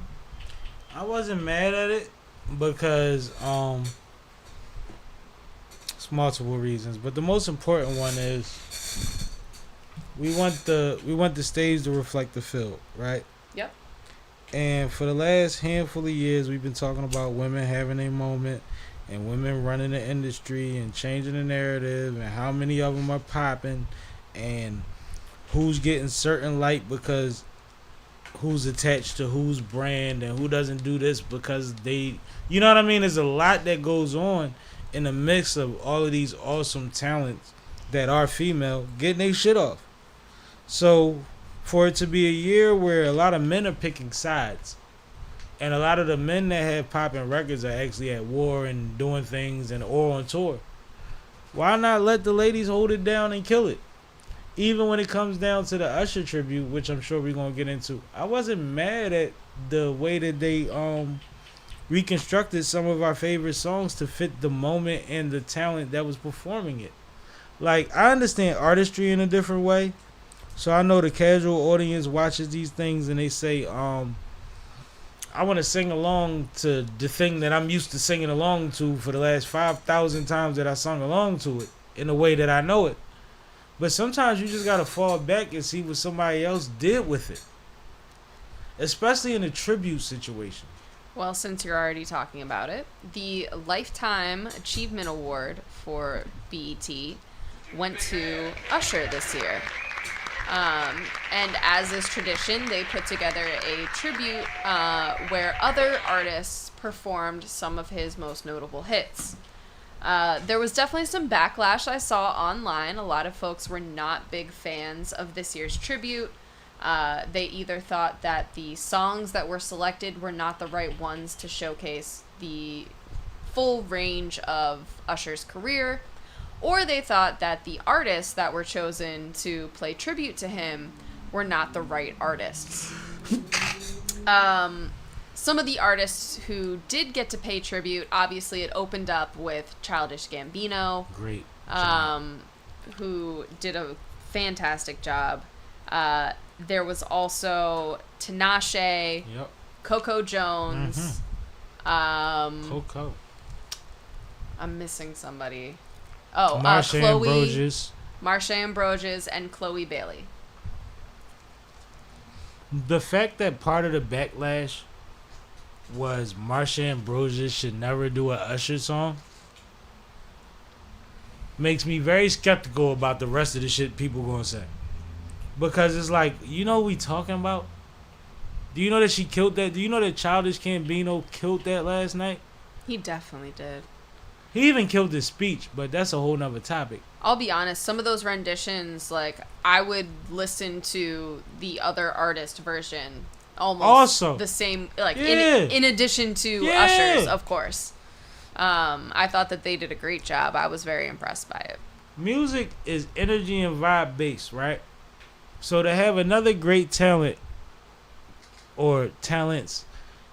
I wasn't mad at it because it's multiple reasons, but the most important one is we want the stage to reflect the field, right? Yep. And for the last handful of years, we've been talking about women having a moment and women running the industry and changing the narrative and how many of them are popping and who's getting certain light because who's attached to whose brand and who doesn't do this because they, you know what I mean? There's a lot that goes on in the mix of all of these awesome talents that are female getting their shit off. So for it to be a year where a lot of men are picking sides and a lot of the men that have popping records are actually at war and doing things and or on tour, why not let the ladies hold it down and kill it? Even when it comes down to the Usher tribute, which I'm sure we're going to get into, I wasn't mad at the way that they reconstructed some of our favorite songs to fit the moment and the talent that was performing it. Like, I understand artistry in a different way. So I know the casual audience watches these things and they say, I want to sing along to the thing that I'm used to singing along to for the last 5,000 times that I sung along to it in the way that I know it. But sometimes you just got to fall back and see what somebody else did with it. Especially in a tribute situation. Well, since you're already talking about it, the Lifetime Achievement Award for BET went to Usher this year. And as is tradition, they put together a tribute where other artists performed some of his most notable hits. There was definitely some backlash I saw online. A lot of folks were not big fans of this year's tribute. They either thought that the songs that were selected were not the right ones to showcase the full range of Usher's career, or they thought that the artists that were chosen to play tribute to him were not the right artists. Some of the artists who did get to pay tribute, obviously it opened up with Childish Gambino. Great. Who did a fantastic job. There was also Tinashe, Yep. Coco Jones. Coco. I'm missing somebody. Oh, Marsha Chloe. Ambrosius. Marsha Ambrosius and Chloe Bailey. The fact that part of the backlash was Marsha Ambrosius should never do a Usher song makes me very skeptical about the rest of the shit people gonna say. Because it's like, you know what we talking about? Do you know that she killed that? Do you know that Childish Gambino killed that last night? He definitely did. He even killed his speech, but that's a whole nother topic. I'll be honest, some of those renditions, like, I would listen to the other artist version almost Also, the same, like, yeah. in addition to Yeah. Usher's, of course. I thought that they did a great job. I was very impressed by it. Music is energy and vibe based, right? So to have another great talent or talents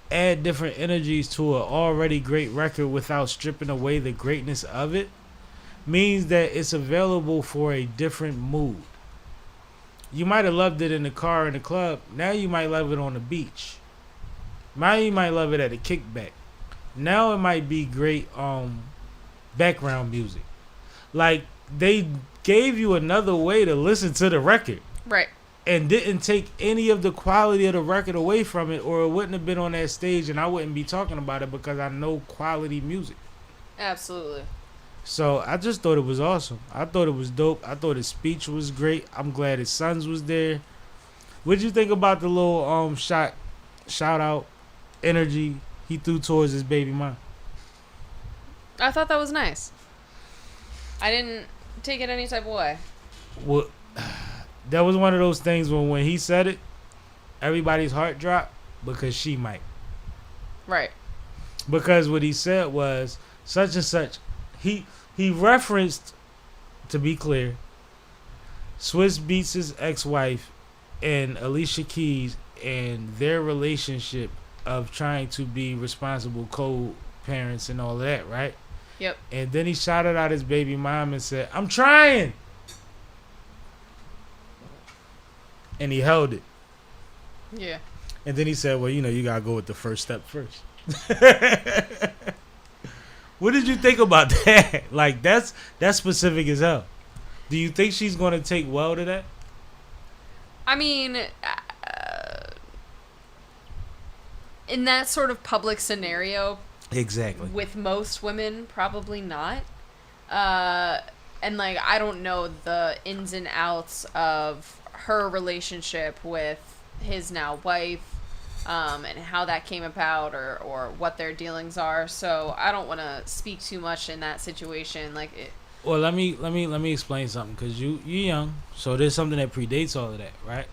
add different energies to an already great record without stripping away the greatness of it means that it's available for a different mood. You might have loved it in the car in the club. Now you might love it on the beach. Now you might love it at a kickback. Now it might be great background music. Like, they gave you another way to listen to the record. Right. And didn't take any of the quality of the record away from it, or it wouldn't have been on that stage and I wouldn't be talking about it because I know quality music. Absolutely. So I just thought it was awesome. I thought it was dope. I thought his speech was great. I'm glad his sons was there. What'd you think about the little shout out energy he threw towards his baby mom? I thought that was nice. I didn't take it any type of way. Well, that was one of those things when he said it, everybody's heart dropped because she might. Right. Because what he said was such and such. He referenced, to be clear, Swiss Beats' ex-wife and Alicia Keys and their relationship of trying to be responsible co-parents and all of that, right? Yep. And then he shouted out his baby mom and said, "I'm trying." And he held it. Yeah. And then he said, "Well, you gotta go with the first step first." What did you think about that? Like, that's specific as hell. Do you think she's gonna take well to that? I mean, in that sort of public scenario, Exactly. with most women, probably not. And like, I don't know the ins and outs of her relationship with his now wife, and how that came about, or what their dealings are. So I don't want to speak too much in that situation. Like, Well, let me explain something, because you're young, so there's something that predates all of that, right?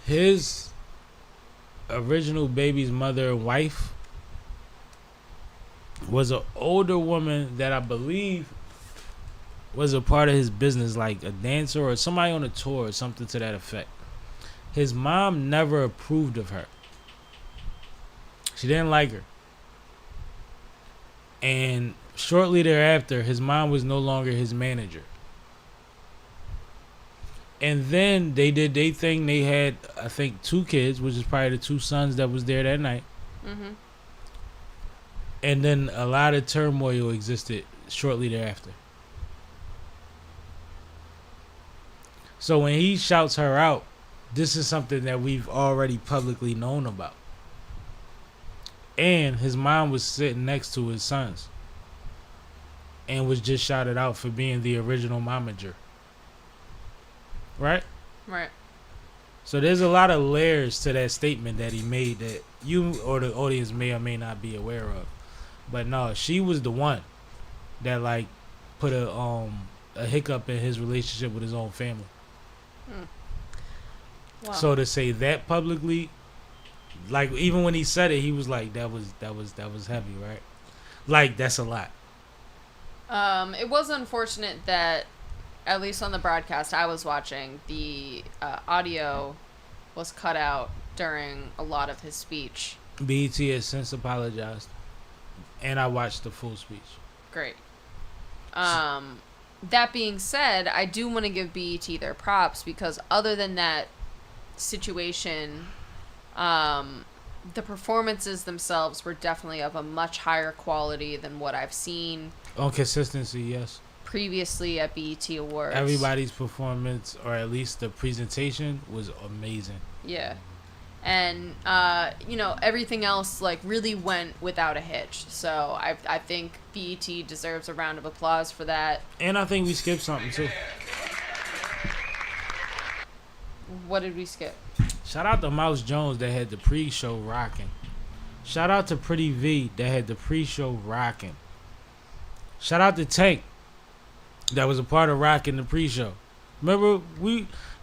His original baby's mother and wife was an older woman that I believe was a part of his business, like a dancer or somebody on a tour or something to that effect. His mom never approved of her. She didn't like her. And shortly thereafter, his mom was no longer his manager. And then they did their thing. They had, I think, 2 kids, which is probably the 2 sons that was there that night. mm-hmm. And then a lot of turmoil existed shortly thereafter. So when he shouts her out, this is something that we've already publicly known about. And his mom was sitting next to his sons and was just shouted out for being the original momager. Right? Right. So there's a lot of layers to that statement that he made that you or the audience may or may not be aware of. But no, she was the one that like put a hiccup in his relationship with his own family. Wow. So to say that publicly, like even when he said it, he was like, that was heavy, right? Like that's a lot. It was unfortunate that, at least on the broadcast I was watching, the audio was cut out during a lot of his speech. BET has since apologized, and I watched the full speech. Great. That being said, I do want to give BET their props, because other than that situation, the performances themselves were definitely of a much higher quality than what I've seen On consistency, yes. previously at BET Awards. Everybody's performance, or at least the presentation, was amazing. Yeah. And, everything else, like, really went without a hitch. So I think BET deserves a round of applause for that. And I think we skipped something, too. What did we skip? Shout out to Mouse Jones that had the pre-show rocking. Shout out to Pretty V that had the pre-show rocking. Shout out to Tank that was a part of rocking the pre-show. Remember,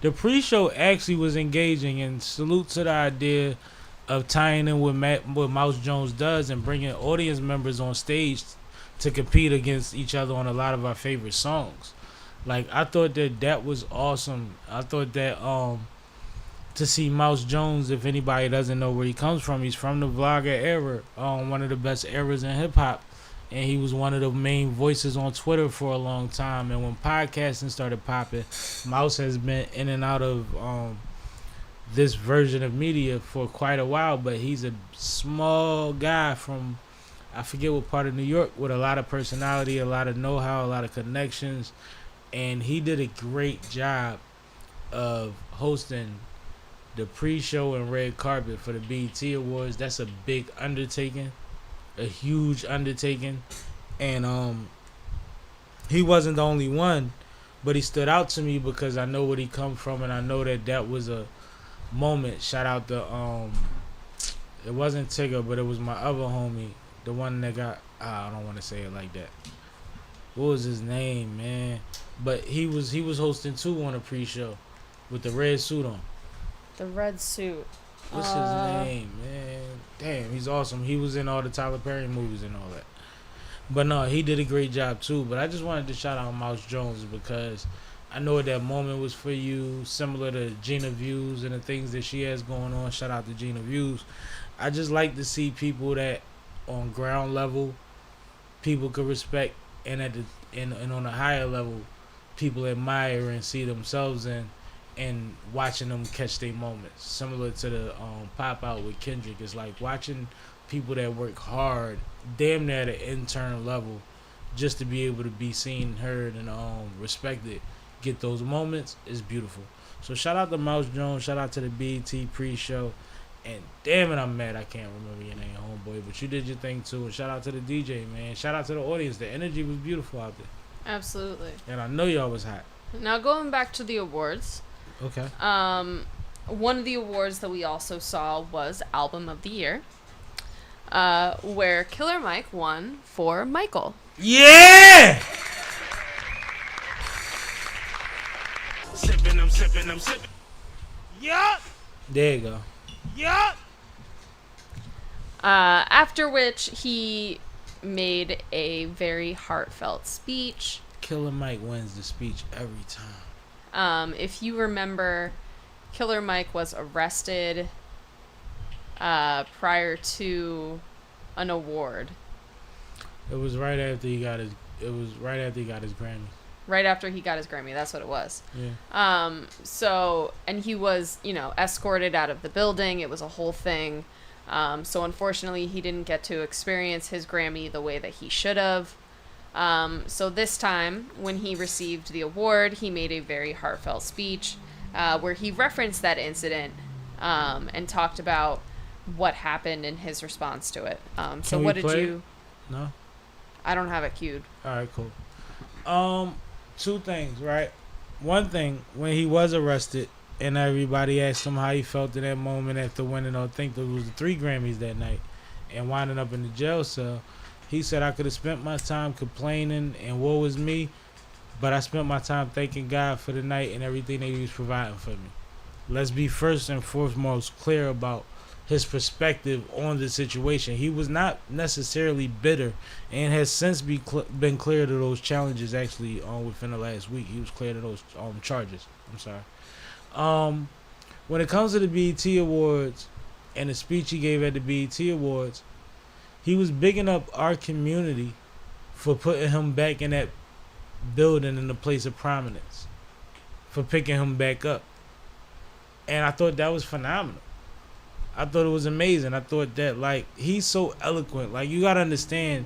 the pre-show actually was engaging, and salute to the idea of tying in what Mouse Jones does and bringing audience members on stage to compete against each other on a lot of our favorite songs. Like, I thought that was awesome. I thought that to see Mouse Jones, if anybody doesn't know where he comes from, he's from the vlogger era, one of the best eras in hip-hop. And he was one of the main voices on Twitter for a long time. And when podcasting started popping, Mouse has been in and out of this version of media for quite a while. But he's a small guy from, I forget what part of New York, with a lot of personality, a lot of know-how, a lot of connections. And he did a great job of hosting the pre-show and red carpet for the BET Awards. That's a big undertaking. A huge undertaking, and he wasn't the only one, but he stood out to me because I know where he come from, and I know that was a moment. Shout out to it wasn't Tigger, but it was my other homie, the one that got, I don't want to say it like that. What was his name, man? But he was hosting too on a pre-show with the red suit on. The red suit. What's his name, man? Damn, he's awesome. He was in all the Tyler Perry movies and all that. But no, he did a great job too. But I just wanted to shout out Mouse Jones because I know that moment was for you, similar to Gina Views and the things that she has going on. Shout out to Gina Views. I just like to see people that on ground level people could respect, and and on a higher level people admire and see themselves in. And watching them catch their moments, similar to the pop out with Kendrick. It's like watching people that work hard, damn near at an intern level, just to be able to be seen, heard, and respected, get those moments is beautiful. So shout out to Mouse Jones, shout out to the BET pre-show, and damn it, I'm mad I can't remember your name, homeboy, but you did your thing too. And shout out to the DJ, man. Shout out to the audience. The energy was beautiful out there, Absolutely. and I know y'all was hot. Now going back to the awards. Okay. One of the awards that we also saw was Album of the Year, where Killer Mike won for Michael. Yeah. Sippin', I'm sippin', I'm sippin'. Yup. There you go. Yup. After which he made a very heartfelt speech. Killer Mike wins the speech every time. If you remember, Killer Mike was arrested prior to an award. It was right after he got his. It was right after he got his Grammy. Right after he got his Grammy, that's what it was. Yeah. So, and he was, escorted out of the building. It was a whole thing. So unfortunately, he didn't get to experience his Grammy the way that he should have. So this time, when he received the award, he made a very heartfelt speech where he referenced that incident and talked about what happened in his response to it. So what did you... No? I don't have it queued. All right, cool. Two things, right? One thing, when he was arrested and everybody asked him how he felt in that moment after winning, I think there was the 3 Grammys that night, and winding up in the jail cell, he said, I could have spent my time complaining and woe was me, but I spent my time thanking God for the night and everything that he was providing for me. Let's be first and foremost clear about his perspective on the situation. He was not necessarily bitter and has since been cleared of those challenges actually within the last week. He was cleared of those charges. I'm sorry. When it comes to the BET Awards and the speech he gave at the BET Awards, he was bigging up our community for putting him back in that building in the place of prominence, for picking him back up. And I thought that was phenomenal. I thought it was amazing. I thought that, like, he's so eloquent. Like, you got to understand,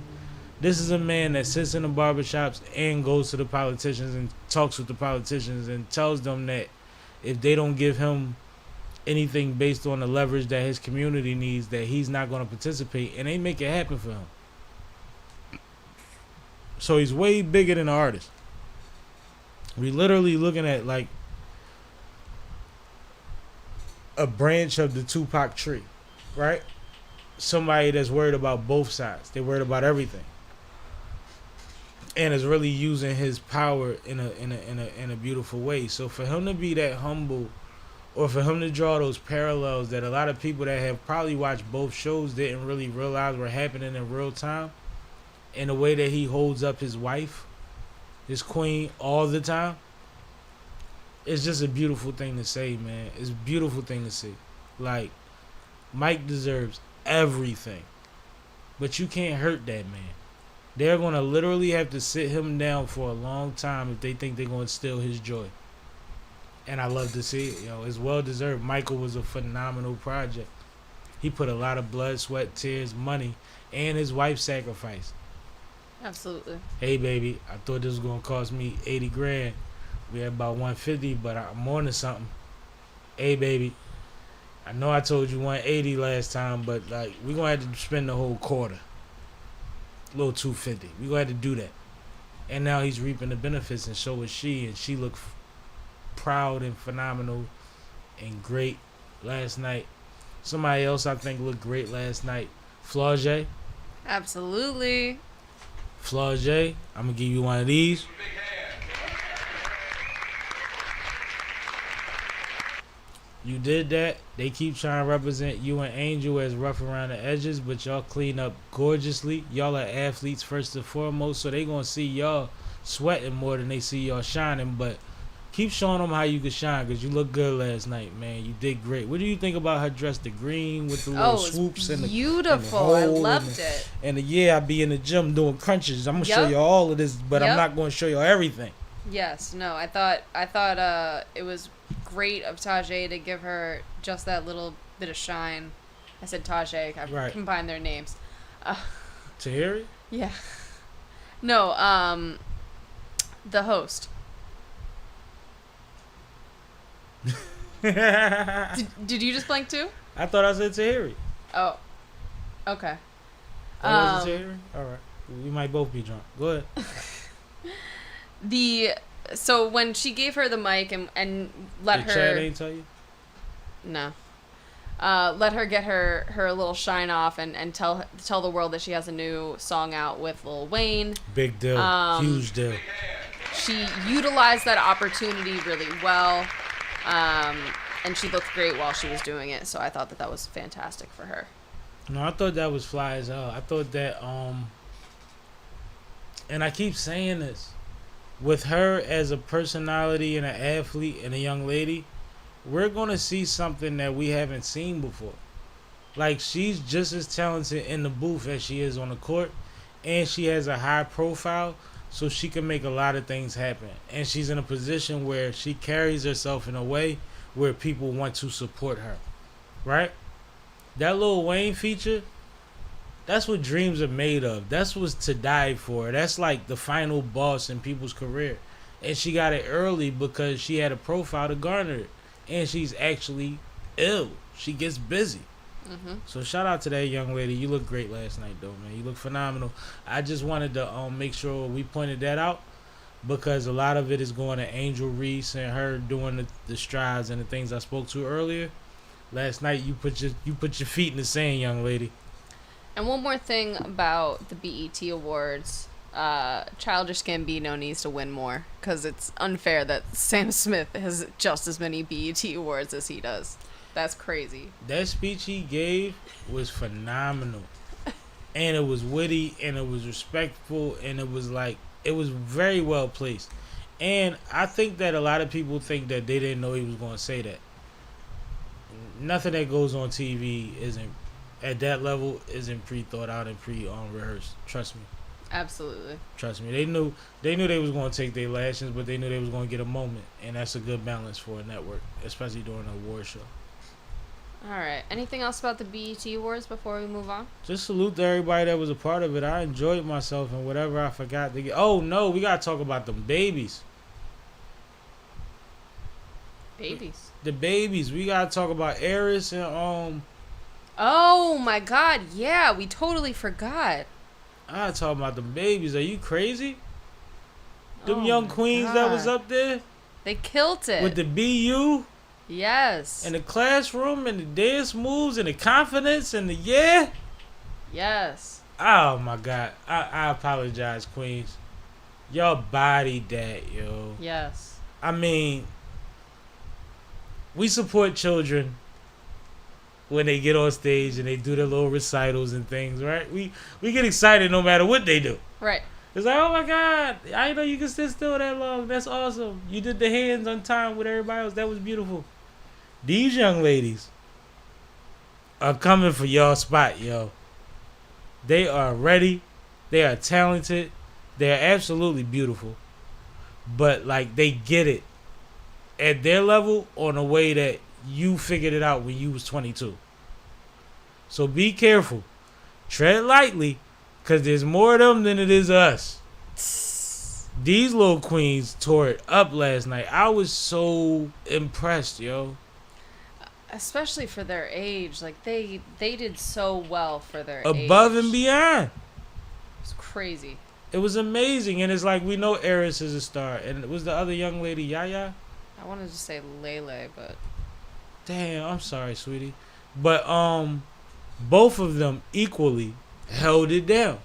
this is a man that sits in the barbershops and goes to the politicians and talks with the politicians and tells them that if they don't give him anything based on the leverage that his community needs, that he's not going to participate, and they make it happen for him. So he's way bigger than an artist. We literally looking at, like, a branch of the Tupac tree, right? Somebody that's worried about both sides. They're worried about everything, and is really using his power in a beautiful way. So for him to be that humble, or for him to draw those parallels that a lot of people that have probably watched both shows didn't really realize were happening in real time, in the way that he holds up his wife, his queen, all the time. It's just a beautiful thing to say, man. It's a beautiful thing to see. Like, Mike deserves everything. But you can't hurt that man. They're going to literally have to sit him down for a long time if they think they're going to steal his joy. And I love to see it. It's well deserved. Michael was a phenomenal project. He put a lot of blood, sweat, tears, money, and his wife sacrificed. Absolutely. Hey, baby, I thought this was going to cost me 80 grand. We had about 150, but I'm on to something. Hey, baby, I know I told you 180 last time, but like we're gonna have to spend the whole quarter. A little 250. We're gonna have to do that. And now he's reaping the benefits, and so is she, and she looked proud and phenomenal and great last night. Somebody else I think looked great last night. Flau'jae. Absolutely. Flau'jae, I'm gonna give you one of these. You did that. They keep trying to represent you and Angel as rough around the edges, but y'all clean up gorgeously. Y'all are athletes first and foremost, so they gonna see y'all sweating more than they see y'all shining. But keep showing them how you can shine, because you look good last night, man. You did great. What do you think about her dress? The green with the little swoops and the beautiful. I loved it. And I be in the gym doing crunches. I'm gonna show y'all all of this, but I'm not gonna show y'all everything. Yes, no, I thought it was great of Tajay to give her just that little bit of shine. I said Tajay. I combined their names. Tahiri? Yeah. No, the host. Did you just blank too? I thought I said Tahiri. Oh. Okay. Oh, was it Tahiri? All right. We might both be drunk. Go ahead. So when she gave her the mic and let her. Chad ain't tell you? No. Let her get her little shine off and tell the world that she has a new song out with Lil Wayne. Big deal. Huge deal. She utilized that opportunity really well. And she looked great while she was doing it. So I thought that was fantastic for her. No, I thought that was fly as hell. I thought that, and I keep saying this, with her as a personality and an athlete and a young lady, we're going to see something that we haven't seen before. Like, she's just as talented in the booth as she is on the court, and she has a high profile, so she can make a lot of things happen. And she's in a position where she carries herself in a way where people want to support her, right? That Lil Wayne feature, that's what dreams are made of. That's what's to die for. That's like the final boss in people's career. And she got it early because she had a profile to garner it. And she's actually ill. She gets busy. Mm-hmm. So shout out to that young lady. You looked great last night, though, man. You look phenomenal. I just wanted to make sure we pointed that out because a lot of it is going to Angel Reese and her doing the strides and the things I spoke to earlier. Last night you put your feet in the sand, young lady. And one more thing about the BET Awards. Childish Gambino needs to win more because it's unfair that Sam Smith has just as many BET Awards as he does. That's crazy. That speech he gave was phenomenal. And it was witty and it was respectful and it was very well placed. And I think that a lot of people think that they didn't know he was going to say that. Nothing that goes on TV isn't at that level isn't pre-thought out and pre-rehearsed. Trust me. Absolutely. Trust me. They knew they was going to take their lashes, but they knew they was going to get a moment, and that's a good balance for a network, especially during an award show. All right. Anything else about the BET Awards before we move on? Just salute to everybody that was a part of it. I enjoyed myself, and whatever I forgot to get. Oh no, we gotta talk about them babies. Babies. The babies. We gotta talk about Eris and Oh my God! Yeah, we totally forgot. I talk about them babies. Are you crazy? Them Oh young my queens God. that was up there They killed it. with the BU Yes. and the classroom and the dance moves and the confidence and the Yes. Oh my God. I apologize, queens. Y'all bodied that, yo. Yes. I mean, we support children when they get on stage and they do their little recitals and things, right? We get excited no matter what they do. Right. It's like, oh my God, I know you can sit still that long. That's awesome. You did the hands on time with everybody else. That was beautiful. These young ladies are coming for y'all spot, yo. They are ready. They are talented. They are absolutely beautiful. But, like, they get it at their level on a way that you figured it out when you was 22. So be careful. Tread lightly, because there's more of them than it is us. These little queens tore it up last night. I was so impressed, yo. Especially for their age. Like, they did so well for their age. Above and beyond. It's crazy. It was amazing. And it's like, we know Eris is a star. And it was the other young lady, Yaya? I wanted to say Lele, but... Damn, I'm sorry, sweetie. But both of them equally held it down.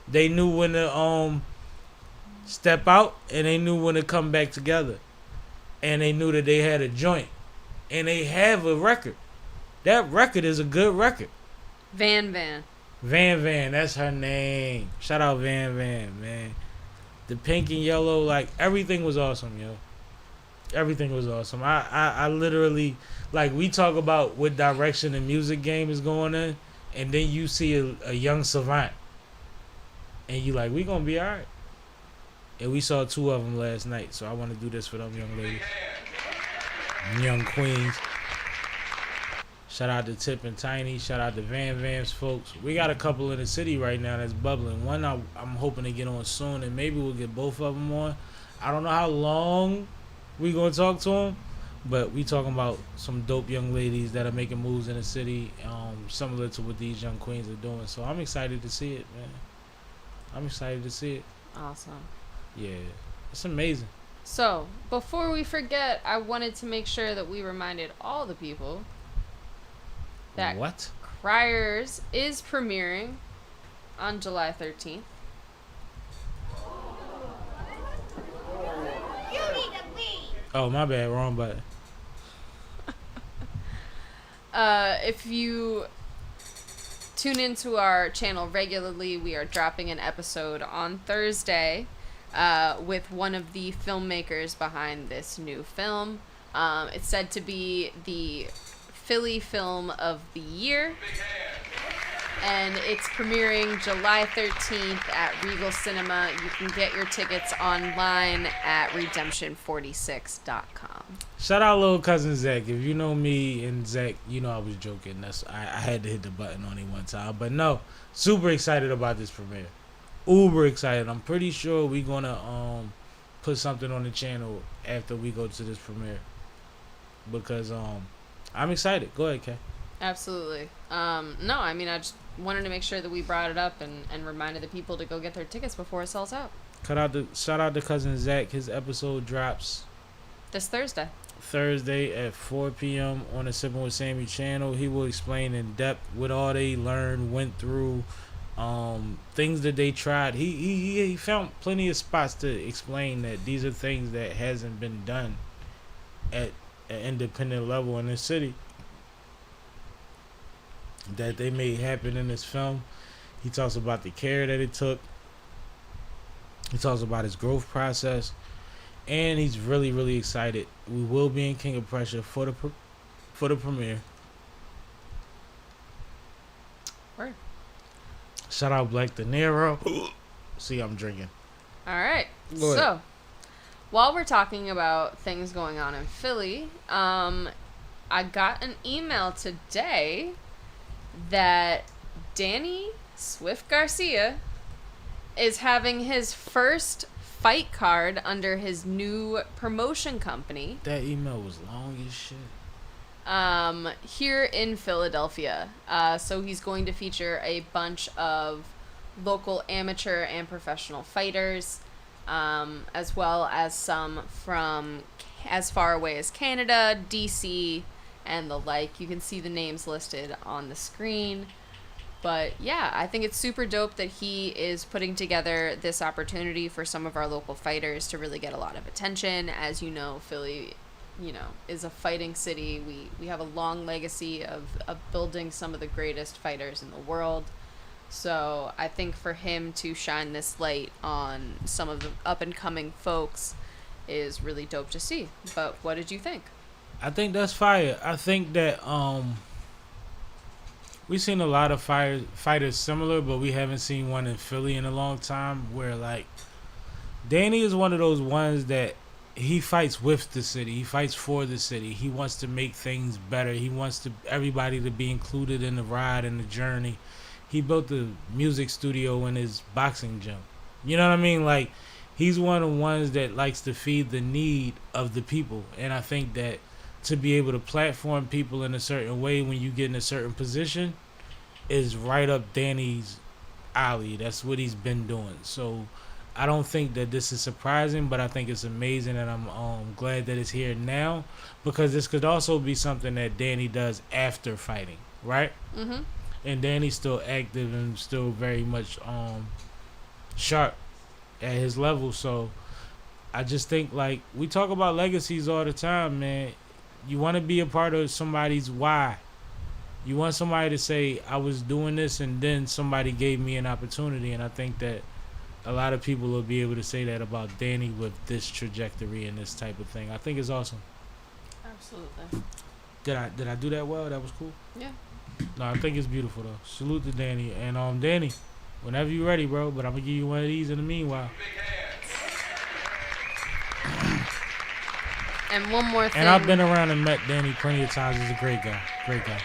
They knew when to step out and they knew when to come back together. And they knew that they had a joint. And they have a record. That record is a good record. Van Van. Van Van, that's her name. Shout out Van Van, man. The pink and yellow, like, everything was awesome, yo. Everything was awesome. I literally, like, we talk about what direction the music game is going in, and then you see a young savant, and you like, we gonna be alright. And we saw two of them last night, so I want to do this for them young ladies, young queens. Shout out to Tip and Tiny. Shout out to Van Van's folks. We got a couple in the city right now that's bubbling. One I'm hoping to get on soon, and maybe we'll get both of them on. I don't know how long we gonna talk to them, But we talking about some dope young ladies that are making moves in the city, similar to what these young queens are doing. So I'm excited to see it, man. I'm excited to see it. Awesome. Yeah, it's amazing. So, before we forget, I wanted to make sure that we reminded all the people that What? Criers is premiering on July 13th. Oh, my bad. Wrong button. If you tune into our channel regularly, we are dropping an episode on Thursday with one of the filmmakers behind this new film. It's said to be the Philly film of the year, and it's premiering July 13th at Regal Cinema. You can get your tickets online at redemption46.com. Shout out little cousin Zach. If you know me and Zach, you know I was joking. I had to hit the button on him one time. But no, super excited about this premiere. Uber excited. I'm pretty sure we're gonna put something on the channel after we go to this premiere. Because I'm excited. Go ahead, Kay. Absolutely. No, I mean, I just wanted to make sure that we brought it up and reminded the people to go get their tickets before it sells out. Shout out to cousin Zach. His episode drops This Thursday at 4 p.m. on the SippinWitSammie channel. He will explain in depth what all they learned, went through, things that they tried. He found plenty of spots to explain that these are things that hasn't been done at an independent level in the city that they made happen in this film. He talks about the care that it took. He talks about his growth process. And he's really, really excited. We will be in King of Pressure for the premiere. Word. Shout out Black De Niro. See, I'm drinking. All right. Go ahead. So, while we're talking about things going on in Philly, I got an email today that Danny Swift Garcia is having his first fight card under his new promotion company. That email was long as shit. Here in Philadelphia. So he's going to feature a bunch of local amateur and professional fighters, as well as some from as far away as Canada, DC, and the like. You can see the names listed on the screen. But yeah, I think it's super dope that he is putting together this opportunity for some of our local fighters to really get a lot of attention. As you know, Philly, is a fighting city. We have a long legacy of building some of the greatest fighters in the world. So I think for him to shine this light on some of the up and coming folks is really dope to see. But what did you think? I think that's fire. I think that we've seen a lot of fighters similar, but we haven't seen one in Philly in a long time where, like, Danny is one of those ones that he fights with the city. He fights for the city. He wants to make things better. He wants everybody to be included in the ride and the journey. He built a music studio in his boxing gym. You know what I mean? Like, he's one of the ones that likes to feed the need of the people. And I think that to be able to platform people in a certain way when you get in a certain position is right up Danny's alley. That's what he's been doing. So I don't think that this is surprising, but I think it's amazing, and I'm glad that it's here now, because this could also be something that Danny does after fighting, right? Mm-hmm. And Danny's still active and still very much sharp at his level. So I just think, like, we talk about legacies all the time, man. You want to be a part of somebody's why. You want somebody to say, I was doing this and then somebody gave me an opportunity. And I think that a lot of people will be able to say that about Danny with this trajectory and this type of thing. I think it's awesome. Absolutely. Did I do that well? That was cool? Yeah. No, I think it's beautiful, though. Salute to Danny. And Danny, whenever you're ready, bro, but I'm going to give you one of these in the meanwhile. And one more thing. And I've been around and met Danny plenty of times. He's a great guy. Great guy.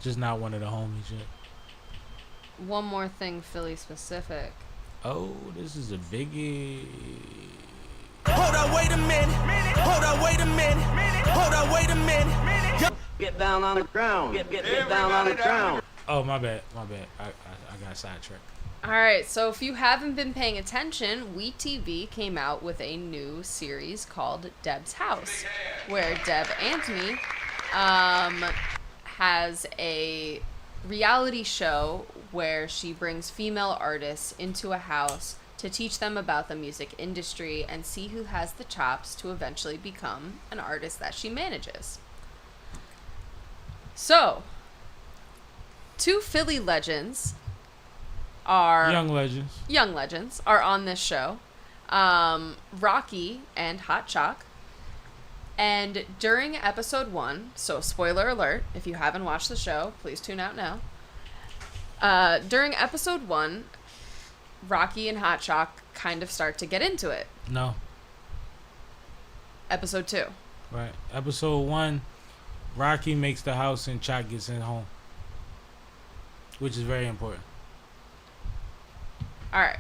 Just not one of the homies yet. One more thing, Philly specific. Oh, this is a biggie. Hold up, wait a minute. Hold up, wait a minute. Hold up, Get down on the ground. Get down on the ground. Oh, my bad. I got sidetracked. All right, so if you haven't been paying attention, WeTV came out with a new series called Deb's House, where Deb Antony has a reality show where she brings female artists into a house to teach them about the music industry and see who has the chops to eventually become an artist that she manages. So, two Philly legends are Young legends are on this show, Rocky and Hot Chalk. And during episode 1, so spoiler alert, if you haven't watched the show, please tune out now. During episode 1, Rocky and Hot Chalk kind of start to get into it. No. Episode 2. Right. Episode 1, Rocky makes the house and Chalk gets in home, which is very important. All right.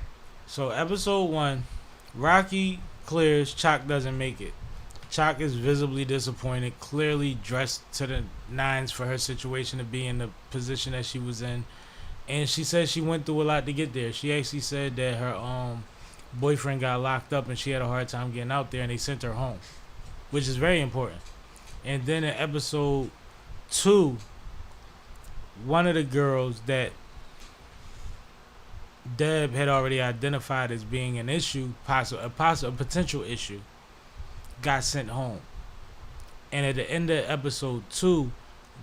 So episode 1, Rocky clears, Chalk doesn't make it. Chalk is visibly disappointed, clearly dressed to the nines for her situation to be in the position that she was in. And she said she went through a lot to get there. She actually said that her boyfriend got locked up and she had a hard time getting out there and they sent her home, which is very important. And then in episode 2, one of the girls that Deb had already identified as being an issue, a potential issue, got sent home. And at the end of episode 2,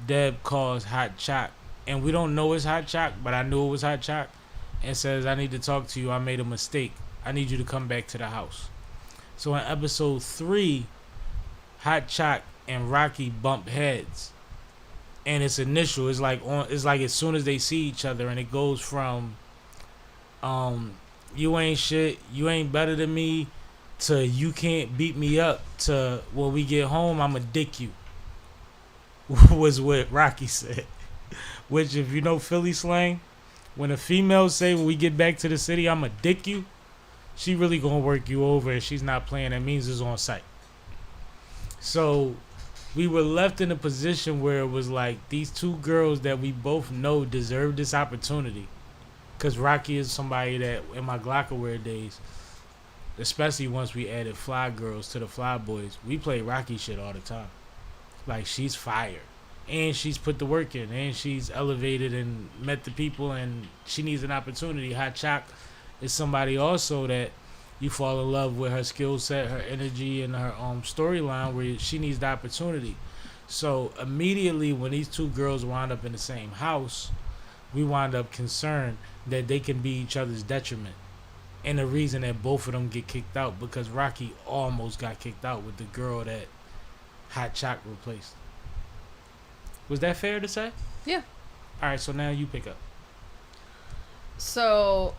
Deb calls Hot Chalk, and we don't know it's Hot Chalk, but I knew it was Hot Chalk, and says, I need to talk to you. I made a mistake. I need you to come back to the house. So in episode 3, Hot Chalk and Rocky bump heads. And it's initial. It's like as soon as they see each other, and it goes from you ain't shit, you ain't better than me, to you can't beat me up, to when we get home I'ma dick you. Was what Rocky said. Which, if you know Philly slang, when a female say when we get back to the city I'ma dick you, she really gonna work you over, and she's not playing. That means it's on sight. So we were left in a position where it was like these two girls that we both know deserve this opportunity. Because Rocky is somebody that, in my Glockerware days, especially once we added Fly Girls to the Fly Boys, we play Rocky shit all the time. Like, she's fire. And she's put the work in. And she's elevated and met the people. And she needs an opportunity. Hot Chalk is somebody also that you fall in love with her skill set, her energy, and her storyline, where she needs the opportunity. So immediately when these two girls wound up in the same house, we wound up concerned that they can be each other's detriment. And the reason that both of them get kicked out, because Rocky almost got kicked out with the girl that Hot Chalk replaced. Was that fair to say? Yeah. Alright, so now you pick up. So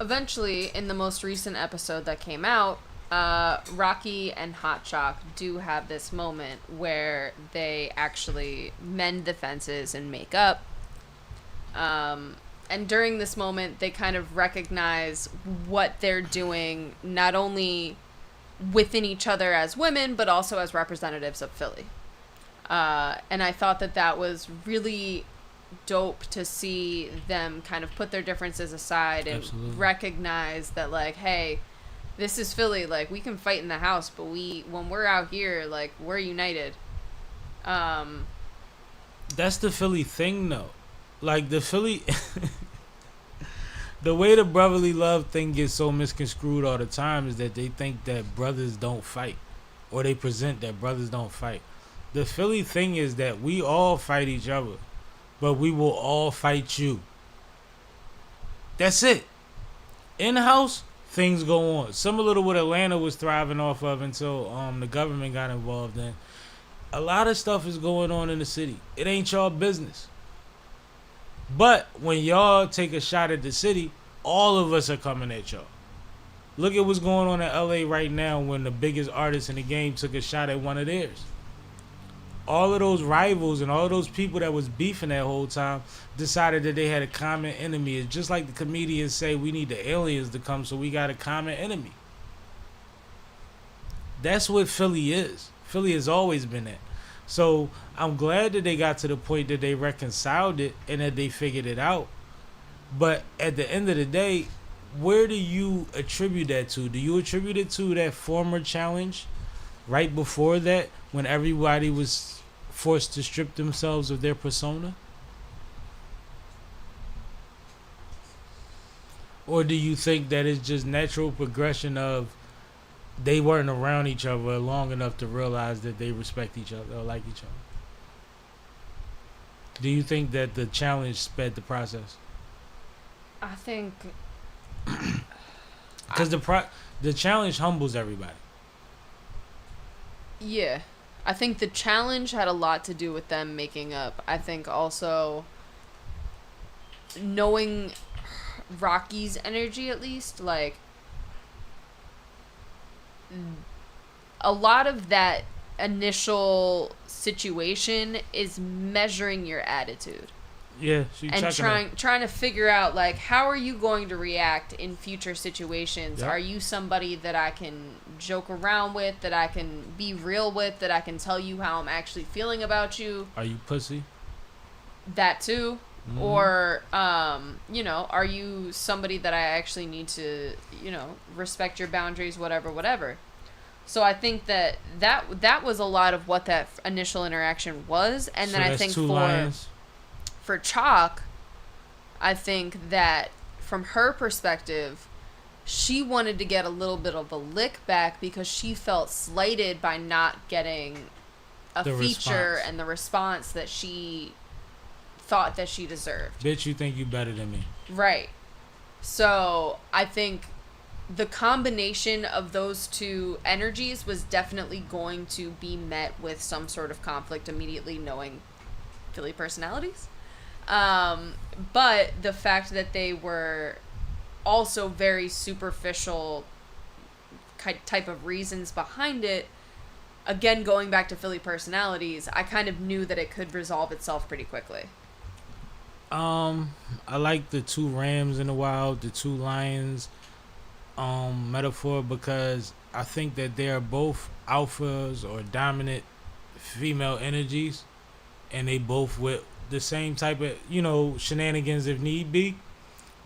eventually, in the most recent episode that came out, Rocky and Hot Chalk do have this moment where they actually mend the fences and make up. And during this moment, they kind of recognize what they're doing, not only within each other as women, but also as representatives of Philly. And I thought that was really dope to see them kind of put their differences aside and Absolutely. recognize that, like, hey, this is Philly. Like, we can fight in the house, but when we're out here, like, we're united. That's the Philly thing, though. Like, the Philly... the way the brotherly love thing gets so misconstrued all the time is that they think that brothers don't fight. Or they present that brothers don't fight. The Philly thing is that we all fight each other. But we will all fight you. That's it. In-house, things go on. Similar to what Atlanta was thriving off of until the government got involved in. A lot of stuff is going on in the city. It ain't y'all business. But when y'all take a shot at the city, all of us are coming at y'all. Look at what's going on in LA right now when the biggest artist in the game took a shot at one of theirs. All of those rivals and all those people that was beefing that whole time decided that they had a common enemy. It's just like the comedians say we need the aliens to come, so we got a common enemy. That's what Philly is. Philly has always been that. So I'm glad that they got to the point that they reconciled it and that they figured it out. But at the end of the day, where do you attribute that to? Do you attribute it to that former challenge right before that when everybody was forced to strip themselves of their persona? Or do you think that it's just natural progression of they weren't around each other long enough to realize that they respect each other or like each other? Do you think that the challenge sped the process? I think Because the challenge humbles everybody. yeah. I think the challenge had a lot to do with them making up. I think also knowing Rocky's energy, at least, like a lot of that initial situation is measuring your attitude Yeah, she and checking trying to figure out, like, how are you going to react in future situations? Yep. Are you somebody that I can joke around with, that I can be real with, that I can tell you how I'm actually feeling about you? Are you pussy? That too. Mhm. Or are you somebody that I actually need to, respect your boundaries, whatever. So I think that was a lot of what that initial interaction was. And So then I that's think two lions. for Chalk, I think that from her perspective, she wanted to get a little bit of a lick back because she felt slighted by not getting a The feature response. and the response that she thought that she deserved. Bitch, you think you better than me. Right. So I think the combination of those two energies was definitely going to be met with some sort of conflict immediately, knowing Philly personalities. But the fact that they were also very superficial type of reasons behind it, again, going back to Philly personalities, I kind of knew that it could resolve itself pretty quickly. I like the two rams in the wild, the two lions metaphor, because I think that they are both alphas or dominant female energies, and they both with the same type of shenanigans if need be,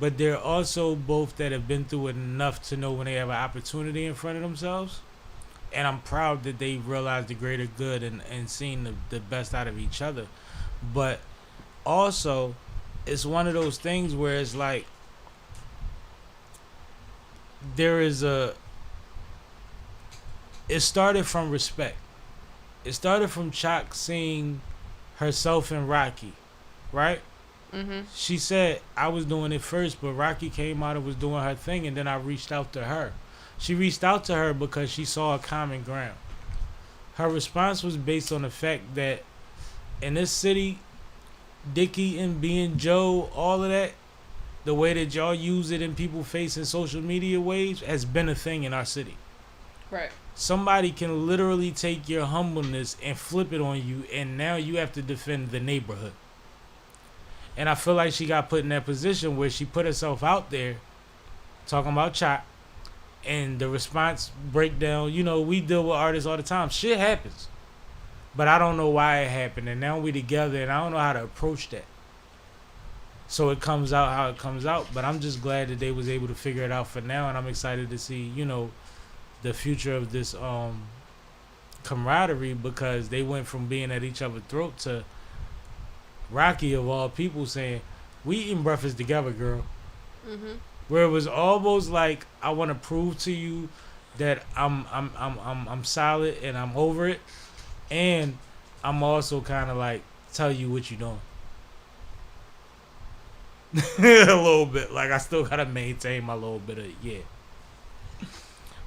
but they're also both that have been through enough to know when they have an opportunity in front of themselves. And I'm proud that they realized the greater good and seen the best out of each other. But also, it's one of those things where it's like it started from respect. It started from Chalk seeing herself in Rocky, right? Mm-hmm. She said, I was doing it first, but Rocky came out and was doing her thing, and then I reached out to her. She reached out to her because she saw a common ground. Her response was based on the fact that in this city, Dickie and being Joe, all of that, the way that y'all use it in people facing social media waves has been a thing in our city. Right. Somebody can literally take your humbleness and flip it on you, and now you have to defend the neighborhood. And I feel like she got put in that position where she put herself out there talking about Chop, and the response breakdown, we deal with artists all the time. Shit happens. But I don't know why it happened, and now we together, and I don't know how to approach that. So it comes out how it comes out, but I'm just glad that they was able to figure it out for now, and I'm excited to see, the future of this camaraderie, because they went from being at each other's throat to Rocky of all people saying, "We eating breakfast together, girl." Mm-hmm. Where it was almost like, I want to prove to you that I'm solid and I'm over it, and I'm also kind of like tell you what you're doing. A little bit, like I still gotta maintain my little bit of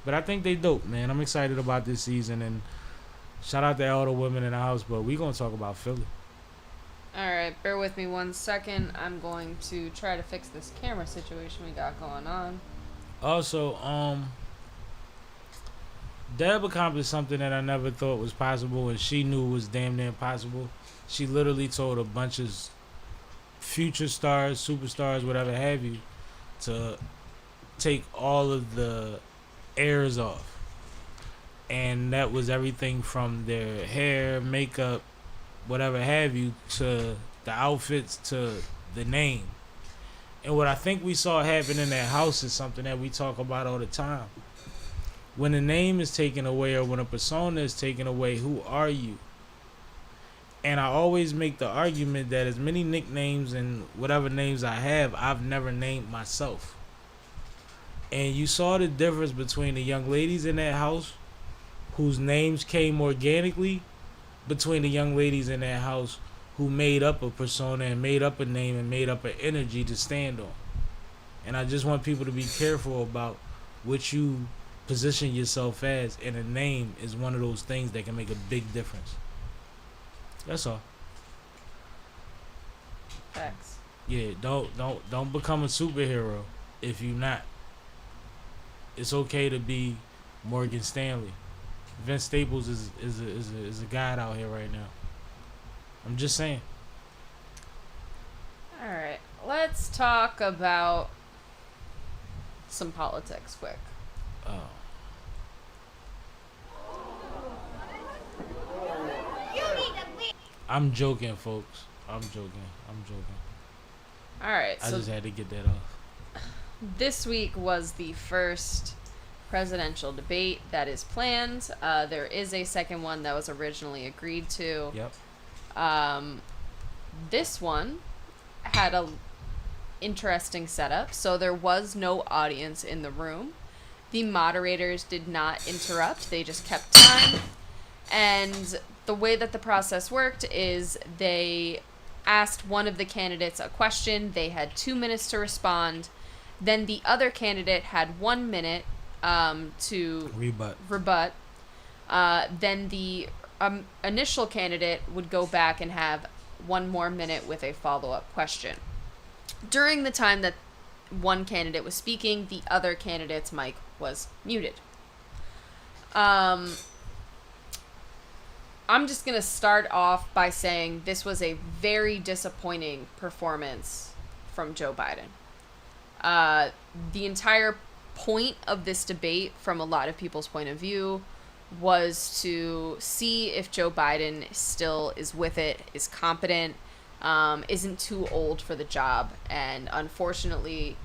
But I think they dope, man. I'm excited about this season, and shout out to all the women in the house. But we gonna talk about Philly. All right, bear with me 1 second. I'm going to try to fix this camera situation we got going on. Also, Deb accomplished something that I never thought was possible, and she knew was damn near impossible. She literally told a bunch of future stars, superstars, whatever have you, to take all of the airs off. And that was everything from their hair, makeup, whatever have you, to the outfits, to the name. And what I think we saw happen in that house is something that we talk about all the time. When a name is taken away or when a persona is taken away, who are you? And I always make the argument that as many nicknames and whatever names I have, I've never named myself. And you saw the difference between the young ladies in that house whose names came organically, between the young ladies in that house who made up a persona and made up a name and made up an energy to stand on. And I just want people to be careful about what you position yourself as, and a name is one of those things that can make a big difference. That's all. Facts. Yeah, don't become a superhero if you're not. It's okay to be Morgan Stanley. Vince Staples is a god out here right now. I'm just saying. All right, let's talk about some politics quick. Oh. I'm joking, folks. I'm joking. All right, I so just had to get that off. this week was the first presidential debate that is planned. There is a second one that was originally agreed to. Yep. This one had a interesting setup. So there was no audience in the room. The moderators did not interrupt. They just kept time. And the way that the process worked is they asked one of the candidates a question. They had 2 minutes to respond. Then the other candidate had 1 minute to rebut. Then the initial candidate would go back and have 1 more minute with a follow-up question. During the time that one candidate was speaking, the other candidate's mic was muted. I'm just going to start off by saying this was a very disappointing performance from Joe Biden. The entire point of this debate, from a lot of people's point of view, was to see if Joe Biden still is with it, is competent, isn't too old for the job. And unfortunately,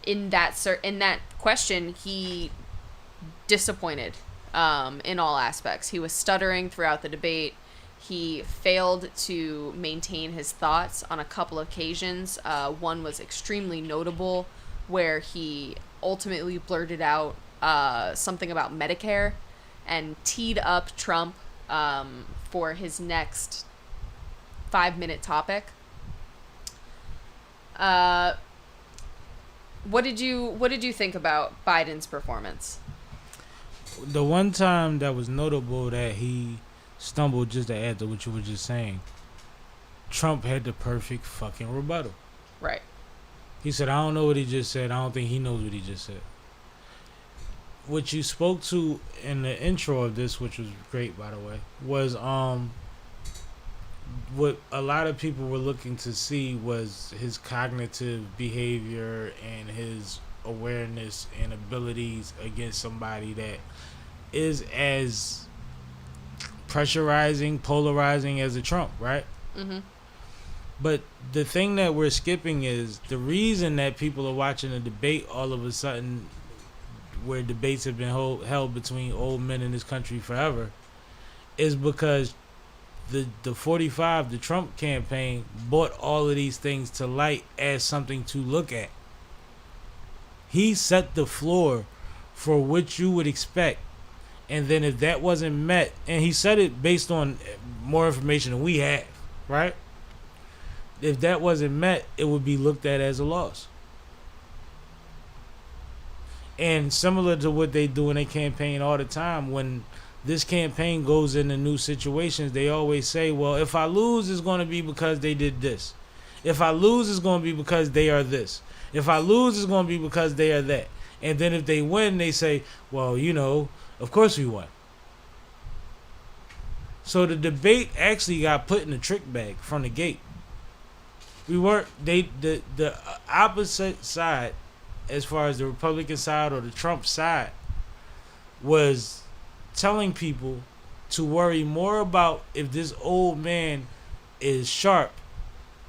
in that question, he disappointed in all aspects. He was stuttering throughout the debate. He failed to maintain his thoughts on a couple occasions. One was extremely notable, where he ultimately blurted out something about Medicare and teed up Trump for his next 5-minute topic. What did you think about Biden's performance? The one time that was notable that he stumbled, just to add to what you were just saying, Trump had the perfect fucking rebuttal. Right. He said, I don't know what he just said. I don't think he knows what he just said. What you spoke to in the intro of this, which was great, by the way, was what a lot of people were looking to see was his cognitive behavior and his awareness and abilities against somebody that is as pressurizing, polarizing as a Trump, right? Mm-hmm. But the thing that we're skipping is the reason that people are watching a debate all of a sudden, where debates have been held between old men in this country forever, is because the 45, the Trump campaign, brought all of these things to light as something to look at. He set the floor for what you would expect. And then if that wasn't met, and he said it based on more information than we have, right? If that wasn't met, it would be looked at as a loss. And similar to what they do in their campaign all the time, when this campaign goes into new situations, they always say, well, if I lose, it's going to be because they did this. If I lose, it's going to be because they are this. If I lose, it's going to be because they are that. And then if they win, they say, well, of course we won. So the debate actually got put in the trick bag from the gate. The opposite side, as far as the Republican side or the Trump side, was telling people to worry more about if this old man is sharp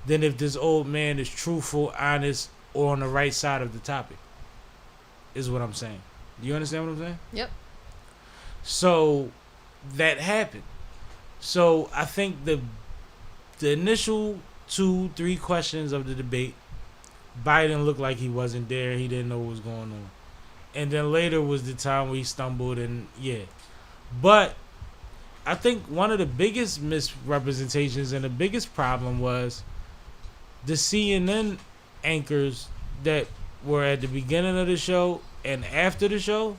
than if this old man is truthful, honest, or on the right side of the topic. Is what I'm saying. Do you understand what I'm saying? Yep. So that happened. So I think the initial 2-3 questions of the debate, Biden looked like he wasn't there. He didn't know what was going on. And then later was the time where he stumbled and yeah. But I think one of the biggest misrepresentations and the biggest problem was the CNN anchors that were at the beginning of the show and after the show.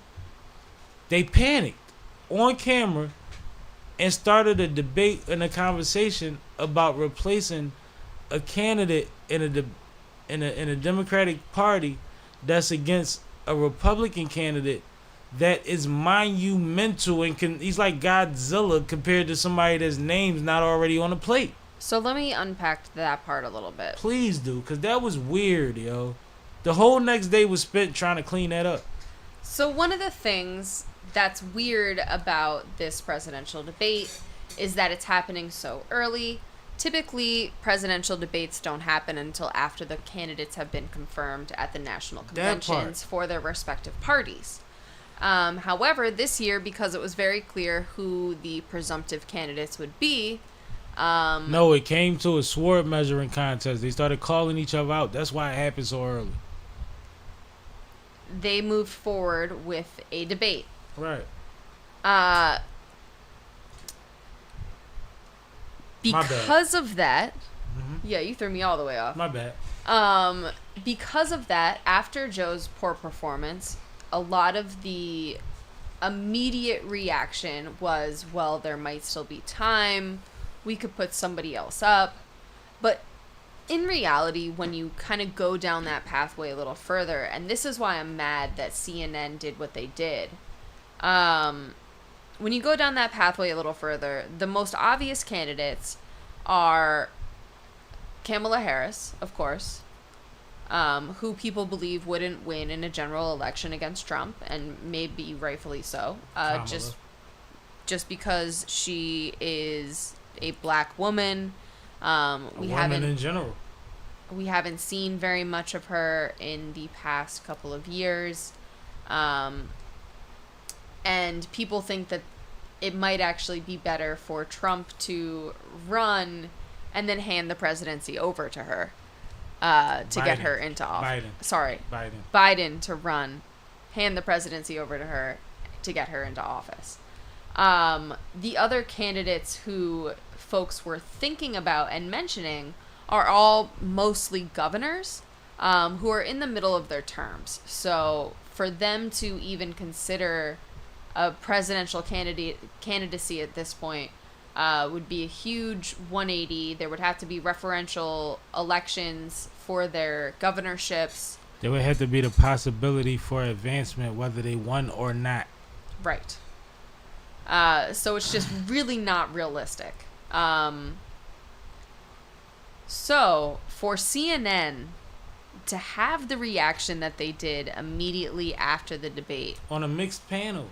They panicked on camera and started a debate and a conversation about replacing a candidate in a Democratic Party that's against a Republican candidate that is monumental and he's like Godzilla compared to somebody that's name's not already on the plate. So let me unpack that part a little bit. Please do, because that was weird, yo. The whole next day was spent trying to clean that up. So one of the things that's weird about this presidential debate is that it's happening so early. Typically, presidential debates don't happen until after the candidates have been confirmed at the national conventions for their respective parties. However, this year, because it was very clear who the presumptive candidates would be, no, it came to a sword measuring contest. They started calling each other out. That's why it happened so early. They moved forward with a debate. Right. Because of that, yeah, you threw me all the way off. My bad. Because of that, after Joe's poor performance, a lot of the immediate reaction was, well, there might still be time. We could put somebody else up. But in reality, when you kind of go down that pathway a little further, and this is why I'm mad that CNN did what they did. When you go down that pathway a little further, the most obvious candidates are Kamala Harris, of course, who people believe wouldn't win in a general election against Trump, and maybe rightfully so, just because she is a black woman. In general. We haven't seen very much of her in the past couple of years. And people think that it might actually be better for Trump to run and then hand the presidency over to her to get her into office. Biden to run, hand the presidency over to her to get her into office. The other candidates who folks were thinking about and mentioning are all mostly governors who are in the middle of their terms. So for them to even consider a presidential candidacy at this point would be a huge 180. There would have to be referential elections for their governorships. There would have to be the possibility for advancement whether they won or not. Right. So it's just really not realistic. So for CNN to have the reaction that they did immediately after the debate on a mixed panel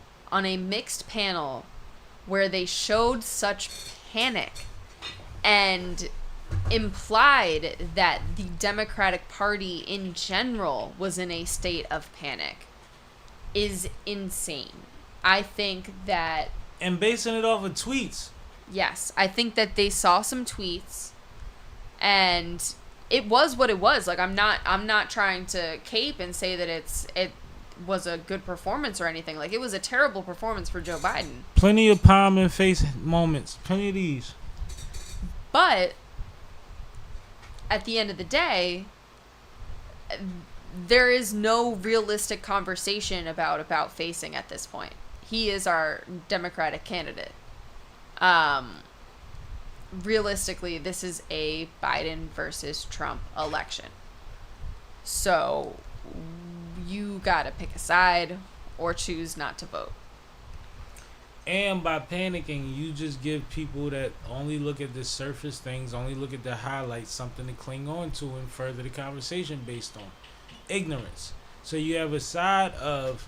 where they showed such panic and implied that the Democratic Party in general was in a state of panic is insane. I think that... And basing it off of tweets. Yes, I think that they saw some tweets and it was what it was. Like, I'm not trying to cape and say that it was a good performance or anything. Like, it was a terrible performance for Joe Biden. Plenty of palm and face moments. Plenty of these. But at the end of the day, there is no realistic conversation about facing at this point. He is our Democratic candidate. Realistically, this is a Biden versus Trump election. So you gotta pick a side or choose not to vote. And by panicking, you just give people that only look at the surface things, only look at the highlights, something to cling on to and further the conversation based on ignorance. So you have a side of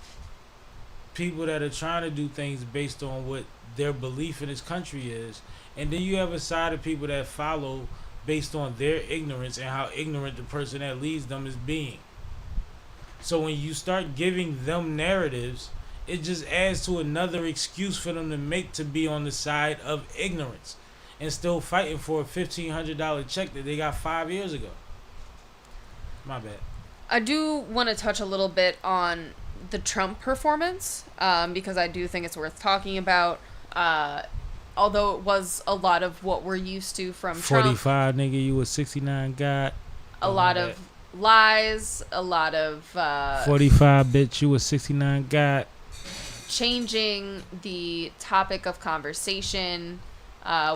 people that are trying to do things based on what their belief in this country is, and then you have a side of people that follow based on their ignorance and how ignorant the person that leads them is being. So when you start giving them narratives, it just adds to another excuse for them to make to be on the side of ignorance and still fighting for a $1,500 check that they got 5 years ago. My bad. I do want to touch a little bit on the Trump performance, because I do think it's worth talking about. Although it was a lot of what we're used to from 45 Trump. nigga, you a 69 god. A lot of lies, a lot of 45 bitch, you a 69 god. Changing the topic of conversation,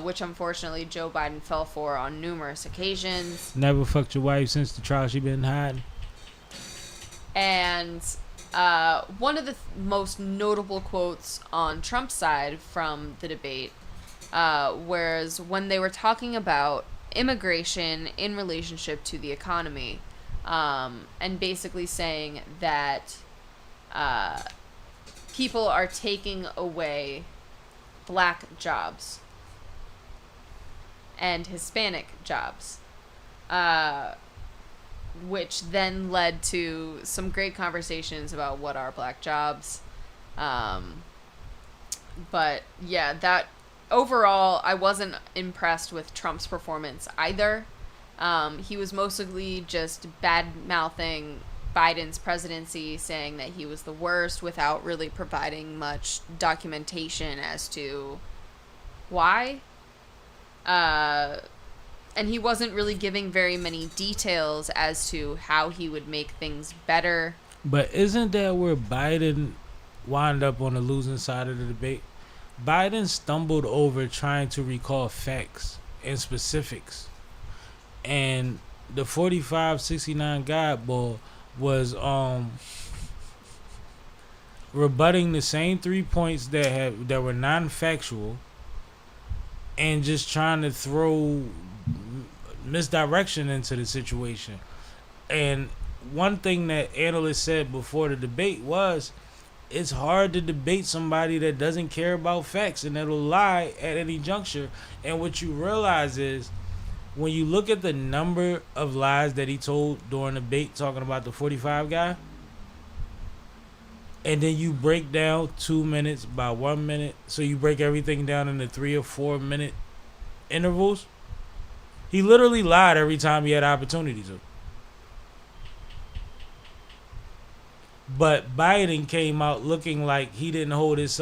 which unfortunately Joe Biden fell for on numerous occasions. Never fucked your wife since the trial she been hiding. And one of the most notable quotes on Trump's side from the debate, whereas when they were talking about immigration in relationship to the economy, and basically saying that people are taking away black jobs and Hispanic jobs, which then led to some great conversations about what are black jobs. But yeah, that overall, I wasn't impressed with Trump's performance either. He was mostly just bad-mouthing Biden's presidency, saying that he was the worst without really providing much documentation as to why. And he wasn't really giving very many details as to how he would make things better. But isn't that where Biden wound up on the losing side of the debate? Biden stumbled over trying to recall facts and specifics. And the 45-69 God ball was rebutting the same 3 points that were non-factual and just trying to throw misdirection into the situation. And one thing that analysts said before the debate was, it's hard to debate somebody that doesn't care about facts and that'll lie at any juncture. And what you realize is, when you look at the number of lies that he told during the debate talking about the 45 guy, and then you break down 2 minutes by 1 minute, so you break everything down into 3 or 4 minute intervals, he literally lied every time he had opportunity to. But Biden came out looking like he didn't hold his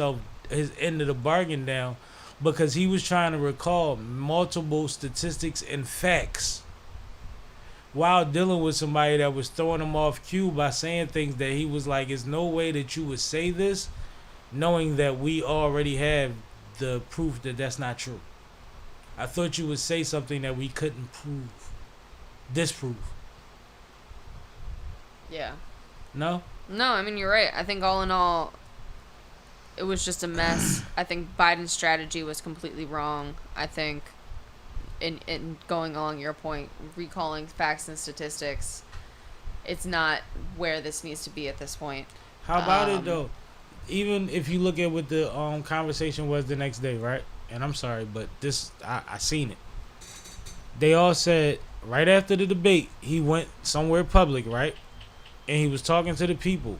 end of the bargain down, because he was trying to recall multiple statistics and facts while dealing with somebody that was throwing him off cue by saying things that he was like, there's no way that you would say this knowing that we already have the proof that that's not true. I thought you would say something that we couldn't disprove. Yeah. No? No, I mean, you're right. I think all in all, it was just a mess. I think Biden's strategy was completely wrong. I think, in going along your point, recalling facts and statistics, it's not where this needs to be at this point. How about it, though? Even if you look at what the conversation was the next day, right? And I'm sorry, but this, I seen it. They all said, right after the debate, he went somewhere public, right? And he was talking to the people.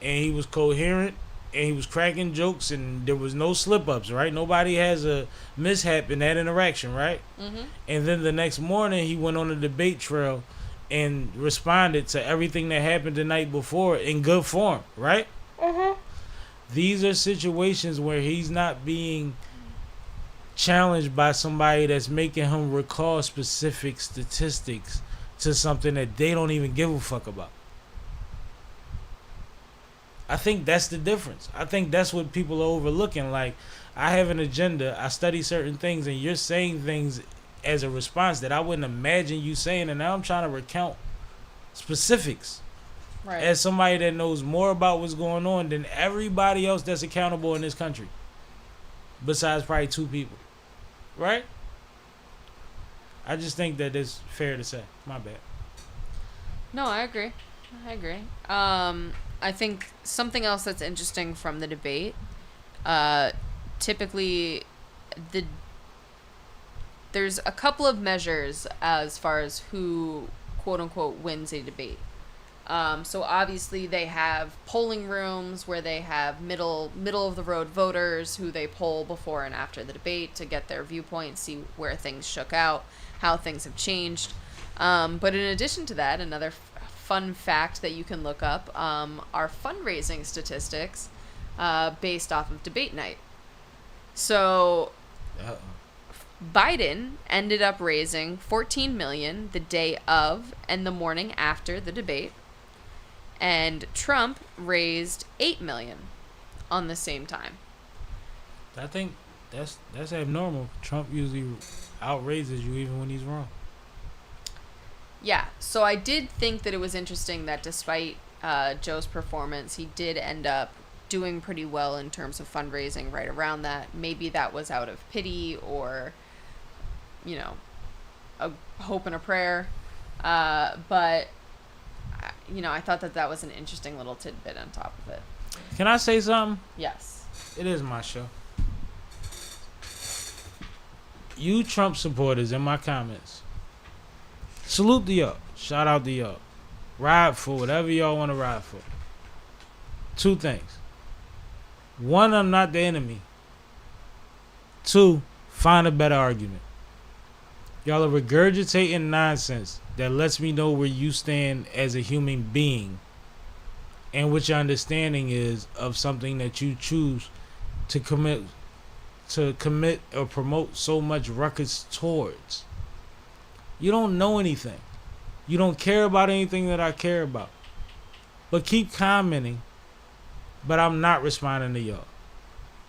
And he was coherent. And he was cracking jokes. And there was no slip-ups, right? Nobody has a mishap in that interaction, right? Mm-hmm. And then the next morning, he went on the debate trail and responded to everything that happened the night before in good form, right? Mm-hmm. These are situations where he's not being challenged by somebody that's making him recall specific statistics to something that they don't even give a fuck about. I think that's the difference. I think that's what people are overlooking. Like, I have an agenda, I study certain things, and you're saying things as a response that I wouldn't imagine you saying, and now I'm trying to recount specifics. Right. As somebody that knows more about what's going on than everybody else that's accountable in this country. Besides probably 2 people. Right? I just think that it's fair to say. My bad. No, I agree. I think something else that's interesting from the debate, typically there's a couple of measures as far as who quote unquote wins a debate. So obviously they have polling rooms where they have middle of the road voters who they poll before and after the debate to get their viewpoint, see where things shook out, how things have changed. But in addition to that, another fun fact that you can look up are fundraising statistics based off of debate night. So Biden ended up raising $14 million the day of and the morning after the debate, and Trump raised $8 million on the same time. I think that's abnormal. Trump usually outraises you even when he's wrong. Yeah, so I did think that it was interesting that despite Joe's performance, he did end up doing pretty well in terms of fundraising right around that. Maybe that was out of pity or, you know, a hope and a prayer. But, you know, I thought that was an interesting little tidbit on top of it. Can I say something? Yes. It is my show. You Trump supporters in my comments, salute to y'all. Shout out to y'all. Ride for whatever y'all want to ride for. Two things. One, I'm not the enemy. Two, find a better argument. Y'all are regurgitating nonsense that lets me know where you stand as a human being and what your understanding is of something that you choose to commit or promote so much ruckus towards. You don't know anything. You don't care about anything that I care about. But keep commenting. But I'm not responding to y'all.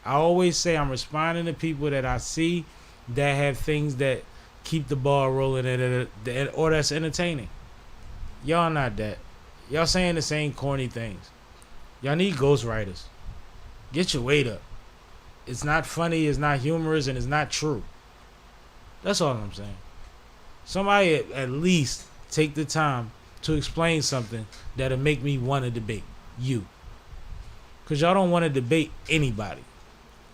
I always say I'm responding to people that I see that have things that keep the ball rolling or that's entertaining. Y'all not that. Y'all saying the same corny things. Y'all need ghostwriters. Get your weight up. It's not funny, it's not humorous, and it's not true. That's all I'm saying. Somebody at least take the time to explain something that'll make me want to debate you. Because y'all don't want to debate anybody.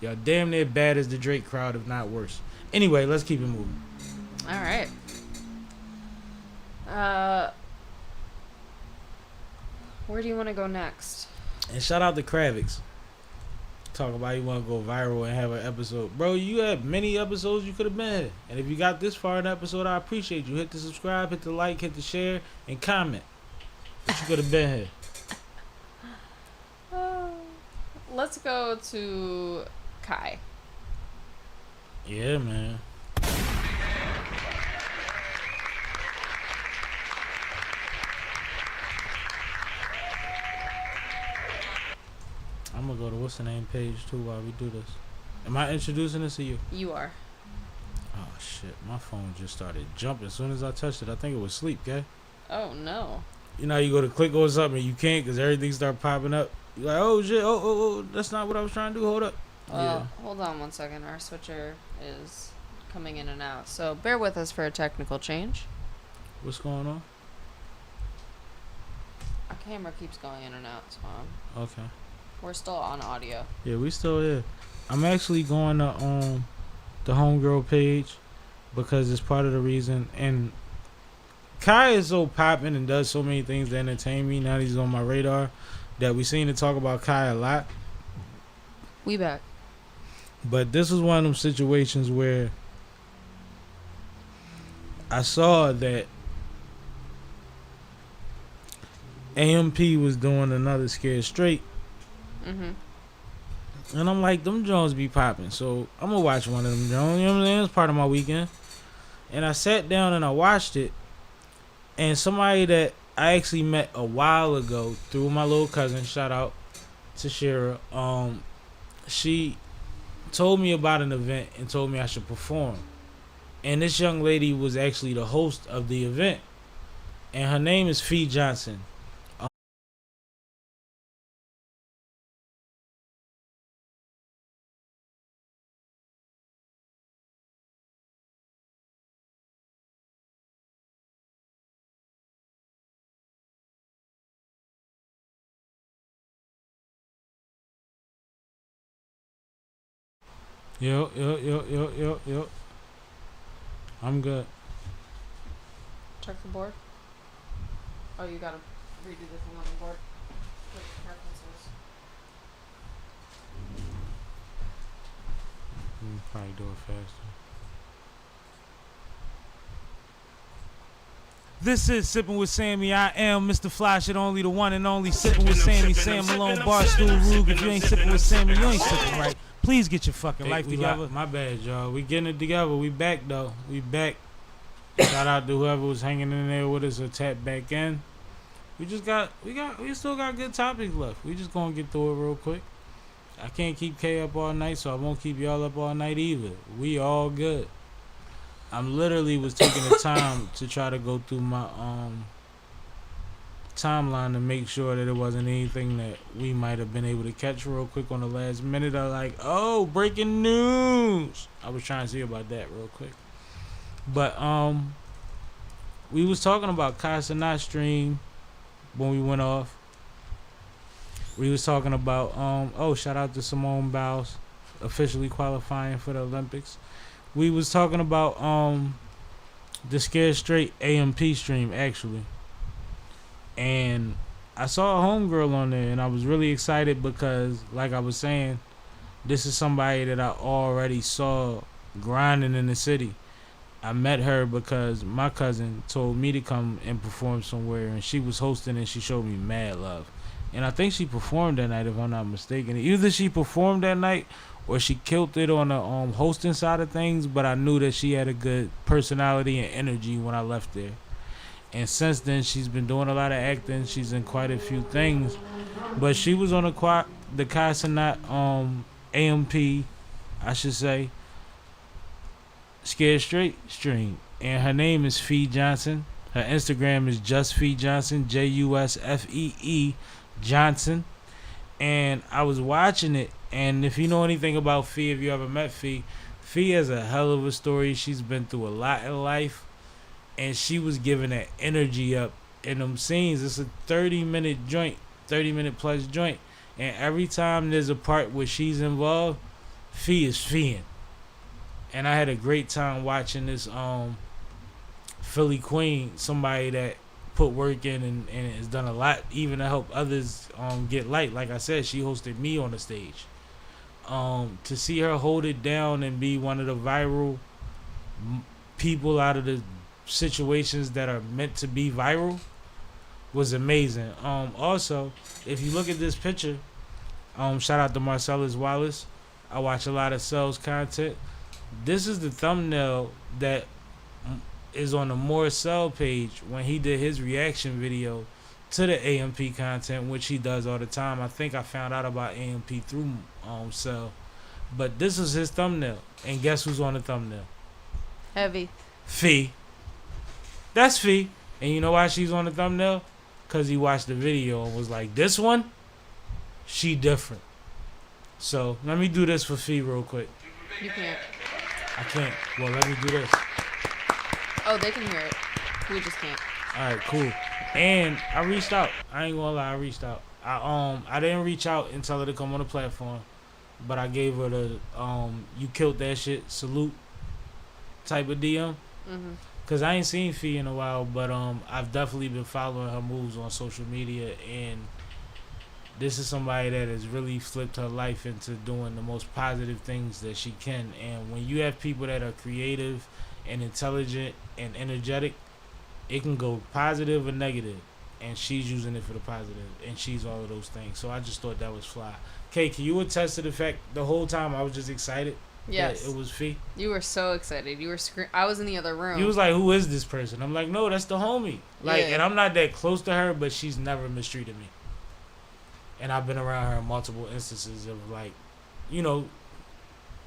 Y'all damn near bad as the Drake crowd, if not worse. Anyway, let's keep it moving. All right. Where do you want to go next? And shout out to Kravitz. Talk about you want to go viral and have an episode. Bro, you had many episodes you could have been here. And if you got this far in the episode, I appreciate you. Hit the subscribe, hit the like, hit the share, and comment. But you could have been here. Let's go to Kai. Yeah, man. I'm gonna go to what's the name page too while we do this. Am I introducing this to you? You are. Oh shit, my phone just started jumping as soon as I touched it. I think it was sleep, okay? Oh no. You know, you go to click on something and you can't because everything start popping up. You're like, oh shit, oh, that's not what I was trying to do. Hold up. Yeah. Hold on one second. Our switcher is coming in and out. So bear with us for a technical change. What's going on? Our camera keeps going in and out, so Okay. we're still on audio. Yeah, we still here. I'm actually going to the homegirl page because it's part of the reason. And Kai is so popping and does so many things to entertain me. Now he's on my radar that we seem to talk about Kai a lot. We back. But this was one of them situations where I saw that AMP was doing another Scared Straight. Mm-hmm. And I'm like, them Jones be popping. So I'm going to watch one of them Jones. You know what I'm saying? It's part of my weekend. And I sat down and I watched it. And somebody that I actually met a while ago through my little cousin, shout out to Shira, she told me about an event and told me I should perform. And this young lady was actually the host of the event. And her name is Fee Johnson. Yo. I'm good. Check the board. Oh, you gotta redo this one on the board. Click preferences. You can probably do it faster. This is Sippin' with Sammy. I am Mr. Fly Shit, only the one and only Sippin' with Sammy. Sam Malone, Barstool Rube. If you ain't sippin' with Sammy, you ain't sippin' right. Please get your fucking life together. My bad, y'all. We getting it together. We back though. We back. Shout out to whoever was hanging in there with us or tapped back in. We still got good topics left. We just gonna get through it real quick. I can't keep K up all night, so I won't keep y'all up all night either. We all good. I'm literally was taking the time to try to go through my timeline to make sure that it wasn't anything that we might have been able to catch real quick on the last minute. I like, oh, breaking news. I was trying to see about that real quick. But we was talking about SammieSTREAMS when we went off. We was talking about shout out to Simone Biles officially qualifying for the Olympics. We was talking about the Scared Straight AMP stream actually. And I saw a homegirl on there and I was really excited because like I was saying, this is somebody that I already saw grinding in the city. I met her because my cousin told me to come and perform somewhere and she was hosting and she showed me mad love. And I think she performed that night if I'm not mistaken. Either she performed that night or she killed it on the hosting side of things, but I knew that she had a good personality and energy when I left there. And since then, she's been doing a lot of acting. She's in quite a few things. But she was on the SammieSTREAMS AMP, I should say, Scared Straight stream. And her name is Fee Johnson. Her Instagram is Just Fee Johnson, JUSFEE Johnson. And I was watching it. And if you know anything about Fee, if you ever met Fee, Fee has a hell of a story. She's been through a lot in life. And she was giving that energy up in them scenes. It's a 30-minute joint, 30-minute plus joint. And every time there's a part where she's involved, Fee is feeing. And I had a great time watching this Philly Queen, somebody that put work in and has done a lot even to help others get light. Like I said, she hosted me on the stage. To see her hold it down and be one of the viral people out of the situations that are meant to be viral was amazing. Also, if you look at this picture, shout out to Marcellus Wallace. I watch a lot of Cell's content. This is the thumbnail that is on the More Cell page when he did his reaction video to the AMP content, which he does all the time. I think I found out about AMP through Cell. But this is his thumbnail. And guess who's on the thumbnail? Heavy. Fee. That's Fee. And you know why she's on the thumbnail? Because he watched the video and was like, this one, she different. So let me do this for Fee real quick. You can't. I can't. Well, let me do this. Oh, they can hear it. We just can't. Alright, cool. And I reached out. I ain't gonna lie, I reached out. I didn't reach out and tell her to come on the platform, but I gave her the you killed that shit, salute type of DM. Cause I ain't seen Fee in a while, but I've definitely been following her moves on social media, and this is somebody that has really flipped her life into doing the most positive things that she can. And when you have people that are creative and intelligent and energetic, it can go positive or negative, and she's using it for the positive, and she's all of those things. So I just thought that was fly. Kay, can you attest to the fact the whole time I was just excited? Yes. That it was Fee. You were so excited. You were I was in the other room. He was like, who is this person? I'm like, no, that's the homie. Like, yeah. And I'm not that close to her, but she's never mistreated me. And I've been around her in multiple instances of, like, you know,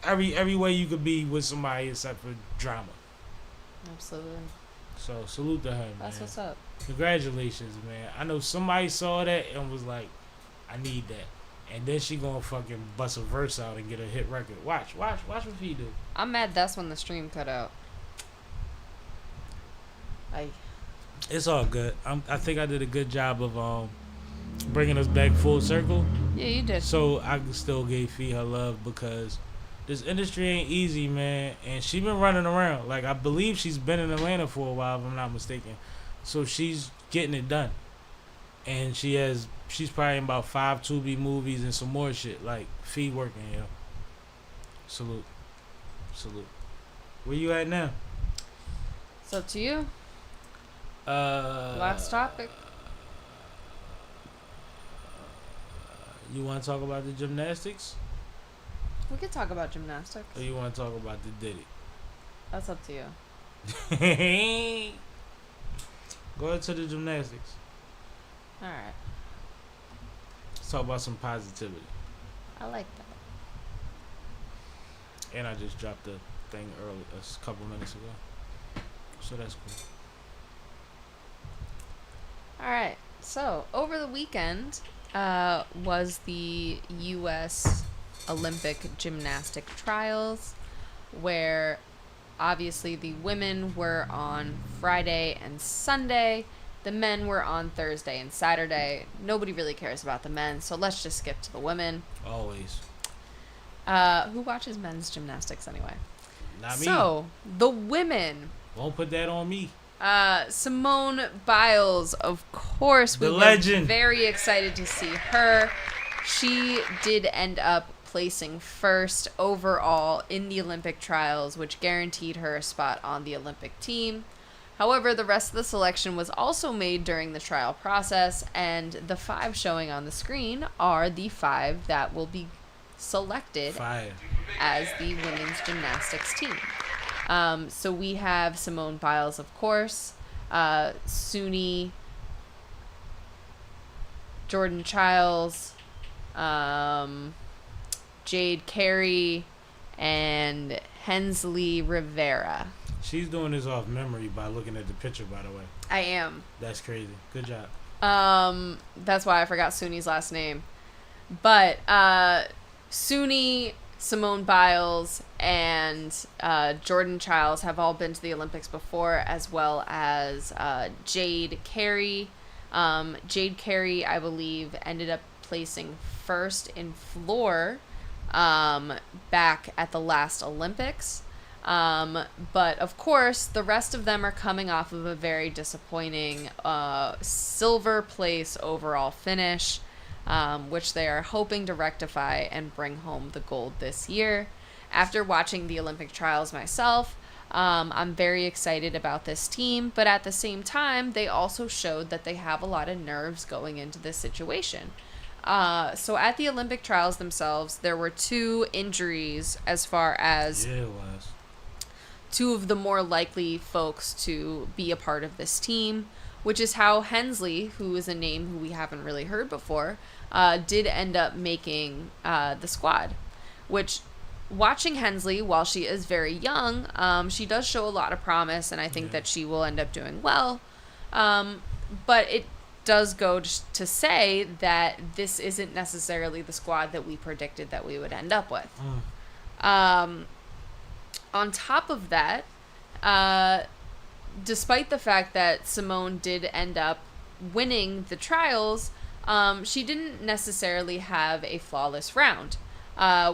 every way you could be with somebody except for drama. Absolutely. So salute to her, man. That's what's up. Congratulations, man. I know somebody saw that and was like, I need that. And then she gonna fucking bust a verse out and get a hit record. Watch what Fee do. I'm mad that's when the stream cut out. It's all good. I think I did a good job of bringing us back full circle. Yeah, you did. So I still gave Fee her love because This industry ain't easy, man. And she been running around. Like, I believe she's been in Atlanta for a while, if I'm not mistaken. So she's getting it done. And she's probably in about 5 Tubi movies and some more shit. Like, feed working, yo. Salute. Where you at now? It's up to you. Last topic. You want to talk about the gymnastics? We could talk about gymnastics. Or you want to talk about the Diddy? That's up to you. Go into the gymnastics. All right. Let's talk about some positivity. I like that. And I just dropped the thing early, a couple minutes ago. So that's cool. All right. So over the weekend was the U.S. Olympic gymnastic trials, where obviously the women were on Friday and Sunday. The men were on Thursday and Saturday. Nobody really cares about the men, so let's just skip to the women. Always. Who watches men's gymnastics anyway? Not me. So, the women. Won't put that on me. Simone Biles, of course. We The were legend. very excited to see her. She did end up placing first overall in the Olympic trials, which guaranteed her a spot on the Olympic team. However, the rest of the selection was also made during the trial process, and the 5 showing on the screen are the 5 that will be selected Fire. as the women's gymnastics team. So we have Simone Biles, of course, Suni, Jordan Childs, Jade Carey, and Hensley Rivera. She's doing this off memory by looking at the picture, by the way. I am. That's crazy. Good job. That's why I forgot Suni's last name. But Suni, Simone Biles, and Jordan Childs have all been to the Olympics before, as well as Jade Carey. Jade Carey, I believe, ended up placing first in floor back at the last Olympics. But of course, the rest of them are coming off of a very disappointing silver place overall finish, which they are hoping to rectify and bring home the gold this year. After watching the Olympic trials myself, I'm very excited about this team, but at the same time, they also showed that they have a lot of nerves going into this situation. So at the Olympic trials themselves, there were 2 injuries as far as Yeah, it was. 2 of the more likely folks to be a part of this team, which is how Hensley, who is a name who we haven't really heard before, did end up making the squad. Which, watching Hensley, while she is very young, she does show a lot of promise, and I think that she will end up doing well. But it does go to say that this isn't necessarily the squad that we predicted that we would end up with. On top of that, despite the fact that Simone did end up winning the trials, she didn't necessarily have a flawless round,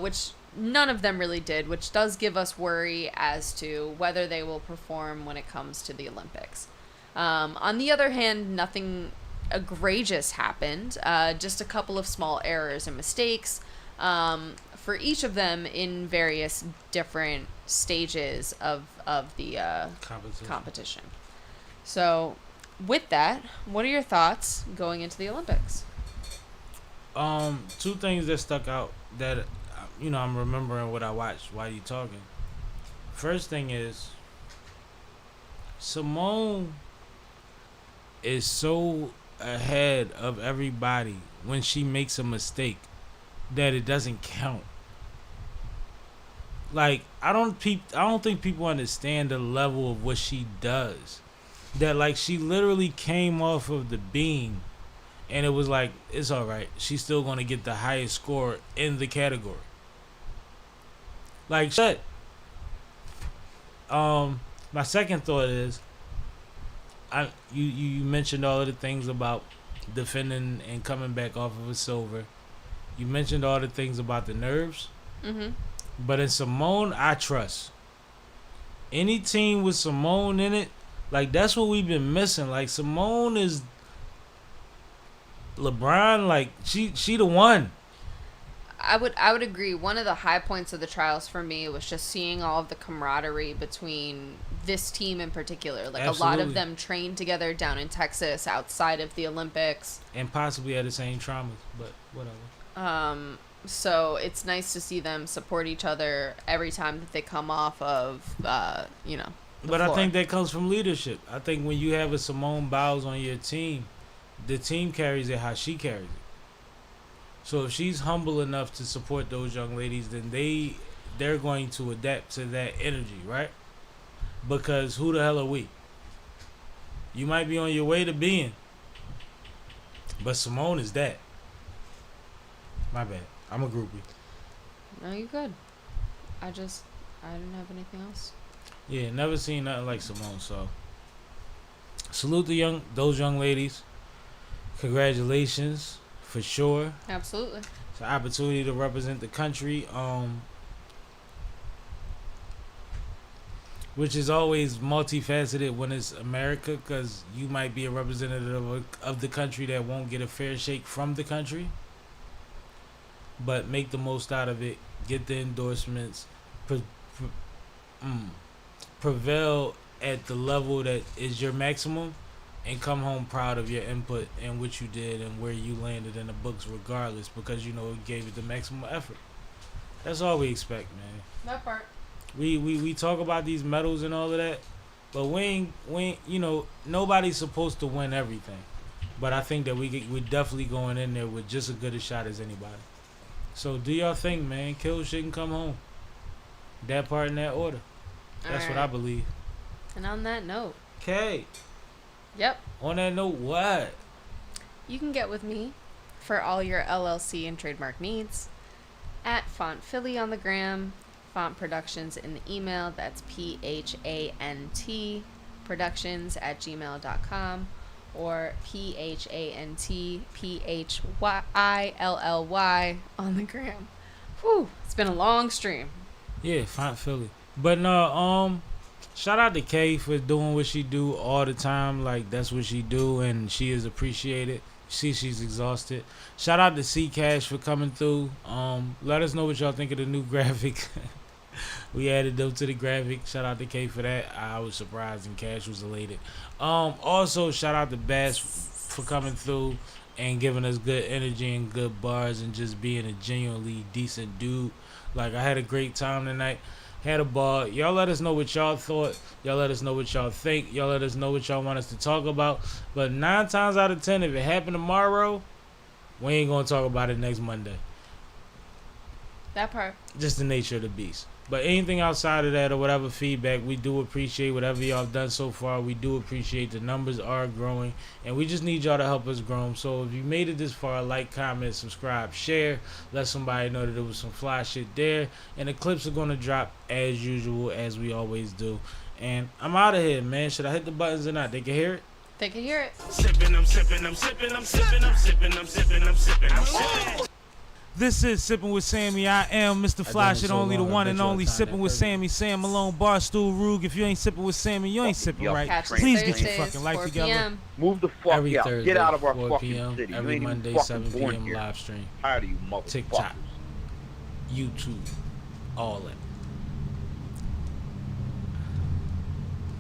which none of them really did, which does give us worry as to whether they will perform when it comes to the Olympics. On the other hand, nothing egregious happened, just a couple of small errors and mistakes for each of them in various different stages of the competition. So, with that, what are your thoughts going into the Olympics? 2 things that stuck out that, I'm remembering what I watched while you talking. First thing is, Simone is so ahead of everybody when she makes a mistake that it doesn't count. Like, I don't think people understand the level of what she does. That, like, she literally came off of the beam, and it was like, it's all right. She's still going to get the highest score in the category. Like, shit. My second thought is, you mentioned all of the things about defending and coming back off of a silver. You mentioned all the things about the nerves. Mm-hmm. But in Simone, I trust. Any team with Simone in it, like that's what we've been missing. Like Simone is LeBron, like she the one. I would agree. One of the high points of the trials for me was just seeing all of the camaraderie between this team in particular. Like Absolutely. a lot of them trained together down in Texas outside of the Olympics. And possibly had the same traumas, but whatever. So it's nice to see them support each other every time that they come off of, you know. But floor. I think that comes from leadership. I think when you have a Simone Biles on your team, the team carries it how she carries it. So if she's humble enough to support those young ladies, then they're going to adapt to that energy, right? Because who the hell are we? You might be on your way to being, but Simone is that. My bad. I'm a groupie. No, you good. I didn't have anything else. Yeah, never seen nothing like Simone. So salute those young ladies. Congratulations. For sure. Absolutely. It's an opportunity to represent the country, which is always multifaceted when it's America, because you might be a representative of the country that won't get a fair shake from the country. But make the most out of it. Get the endorsements. Prevail at the level that is your maximum. And come home proud of your input and what you did and where you landed in the books regardless, because you know it gave it the maximum effort. That's all we expect, man. That part. We talk about these medals and all of that, but we ain't you know, nobody's supposed to win everything. But I think that we're definitely going in there with just as good a shot as anybody. So do your thing, man. Kill shit and come home. That part in that order. That's what I believe. And on that note. Okay. Yep. On that note, what? You can get with me for all your LLC and trademark needs at Font Philly on the gram, Font Productions in the email. That's PHANT productions@gmail.com or PHANTPHYLLY on the gram. Whew, it's been a long stream. Yeah, Font Philly. But no, shout out to Kay for doing what she do all the time. Like, that's what she do, and she is appreciated. See, she's exhausted. Shout out to C Cash for coming through. Let us know what y'all think of the new graphic. We added them to the graphic. Shout out to Kay for that. I was surprised and Cash was elated. Also, shout out to Bass for coming through and giving us good energy and good bars and just being a genuinely decent dude. Like, I had a great time tonight. Had a ball. Y'all let us know what y'all thought. Y'all let us know what y'all think. Y'all let us know what y'all want us to talk about. But 9 times out of 10, if it happened tomorrow, we ain't gonna talk about it next Monday. That part. Just the nature of the beast. But anything outside of that or whatever feedback, we do appreciate whatever y'all have done so far. We do appreciate the numbers are growing, and we just need y'all to help us grow them. So if you made it this far, like, comment, subscribe, share. Let somebody know that there was some fly shit there. And the clips are going to drop as usual, as we always do. And I'm out of here, man. Should I hit the buttons or not? They can hear it? They can hear it. Sippin', I'm sippin', I'm sippin', I'm sippin', I'm sippin', I'm sippin', I'm sippin', I'm sippin'. This is Sippin' with Sammy. I am Mr. Fly Shit, only the one and only Sippin' with Sammy. Sam Malone, Barstool Rug. If you ain't sippin' with Sammy, you ain't sippin' right. Catch us Please get your Thursdays, fucking life 4 together. PM. Move the fuck Every out. Thursday, Get out of our 4 fucking p.m. city. Every you ain't Monday, even 7 fucking born p.m. here. live stream. Tired of you motherfuckers. TikTok, YouTube, all that.